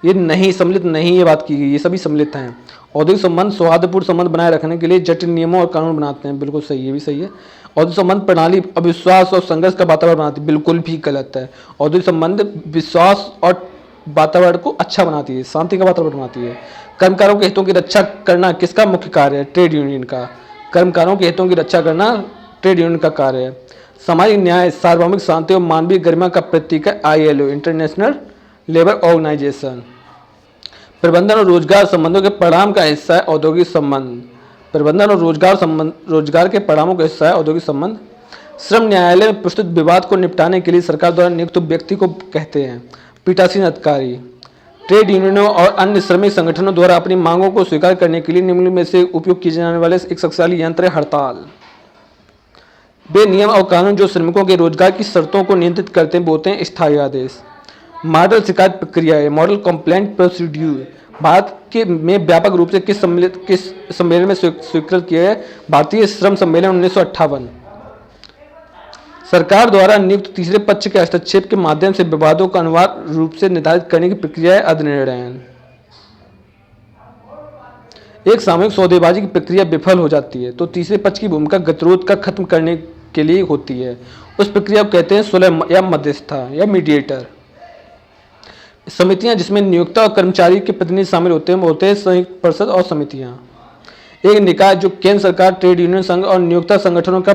ये नहीं, सम्मिलित नहीं, ये बात की गई, ये सभी सम्मिलित हैं। औद्योगिक संबंध सौहार्दपूर्ण संबंध बनाए रखने के लिए जटिल नियमों और कानून बनाते हैं, बिल्कुल सही, ये भी सही है। औद्योगिक संबंध प्रणाली अविश्वास और संघर्ष का वातावरण बनाती है, बिल्कुल भी गलत है। औद्योगिक संबंध विश्वास और वातावरण को अच्छा बनाती है, शांति का वातावरण बनाती है। कर्मकारों के हितों की रक्षा करना किसका मुख्य कार्य है? ट्रेड यूनियन का। कर्मकारों के हितों की रक्षा करना ट्रेड यूनियन का कार्य है। सामाजिक न्याय, सार्वभौमिक शांति और मानवीय गरिमा का प्रतीक है ILO, इंटरनेशनल लेबर ऑर्गेनाइजेशन। प्रबंधन और रोजगार संबंधों के परिणाम का हिस्सा है औद्योगिक संबंध। प्रबंधन और रोजगार के परिणामों का हिस्सा है औद्योगिक संबंध। श्रम न्यायालय में प्रस्तुत विवाद को निपटाने के लिए सरकार द्वारा नियुक्त व्यक्ति को कहते हैं पीठासीन अधिकारी। ट्रेड यूनियनों और अन्य श्रमिक संगठनों द्वारा अपनी मांगों को स्वीकार करने के लिए निम्न में से उपयोग किए जाने वाले एक शक्तिशाली यंत्र है हड़ताल। वे नियम और कानून जो श्रमिकों के रोजगार की शर्तों को नियंत्रित करते हैं बोलते हैं स्थायी आदेश। मॉडल शिकायत प्रक्रिया है, मॉडल कंप्लेंट प्रोसीड्यूर। भारत के में व्यापक रूप से किस सम्मेलन में स्वीकृत किया है? भारतीय श्रम सम्मेलन 1958। सरकार द्वारा नियुक्त तीसरे पक्ष के हस्तक्षेप के माध्यम से विवादों का अनिवार्य रूप से निर्धारित करने की प्रक्रिया है अधिनिर्णय। एक सामूहिक सौदेबाजी की प्रक्रिया विफल हो जाती है तो तीसरे पक्ष की भूमिका गतिरोध का खत्म करने के लिए होती है। उस प्रक्रिया को कहते हैं सुलह या मध्यस्थता या मीडिएटर। समितियां जिसमें नियोक्ता और कर्मचारी के प्रतिनिधि शामिल होते हैं संयुक्त परिषद और समितियां। एक निकाय जो केंद्र सरकार, ट्रेड यूनियन संघ और नियोक्ता संगठनों का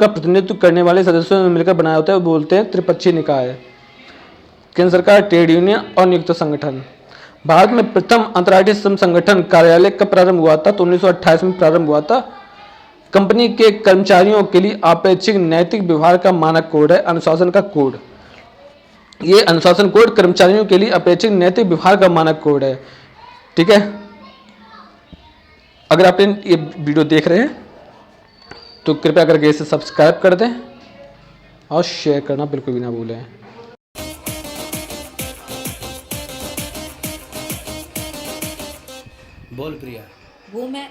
प्रतिनिधित्व करने वाले सदस्यों से मिलकर बनाया होता है, बोलते हैं त्रिपक्षीय निकाय। केंद्र सरकार, ट्रेड यूनियन और नियोक्ता संगठन। भारत में प्रथम अंतर्राष्ट्रीय श्रम संगठन कार्यालय कब प्रारंभ हुआ था? तो 1928 में प्रारंभ हुआ था। कंपनी के कर्मचारियों के लिए अपेक्षित नैतिक व्यवहार का मानक कोड है अनुशासन का कोड। ये अनुशासन कोड कर्मचारियों के लिए अपेक्षित नैतिक व्यवहार का मानक कोड है, ठीक है। अगर आप ये वीडियो देख रहे हैं तो कृपया करके इसे सब्सक्राइब कर दें और शेयर करना बिल्कुल भी ना भूलें। बोल प्रिया। वो मैं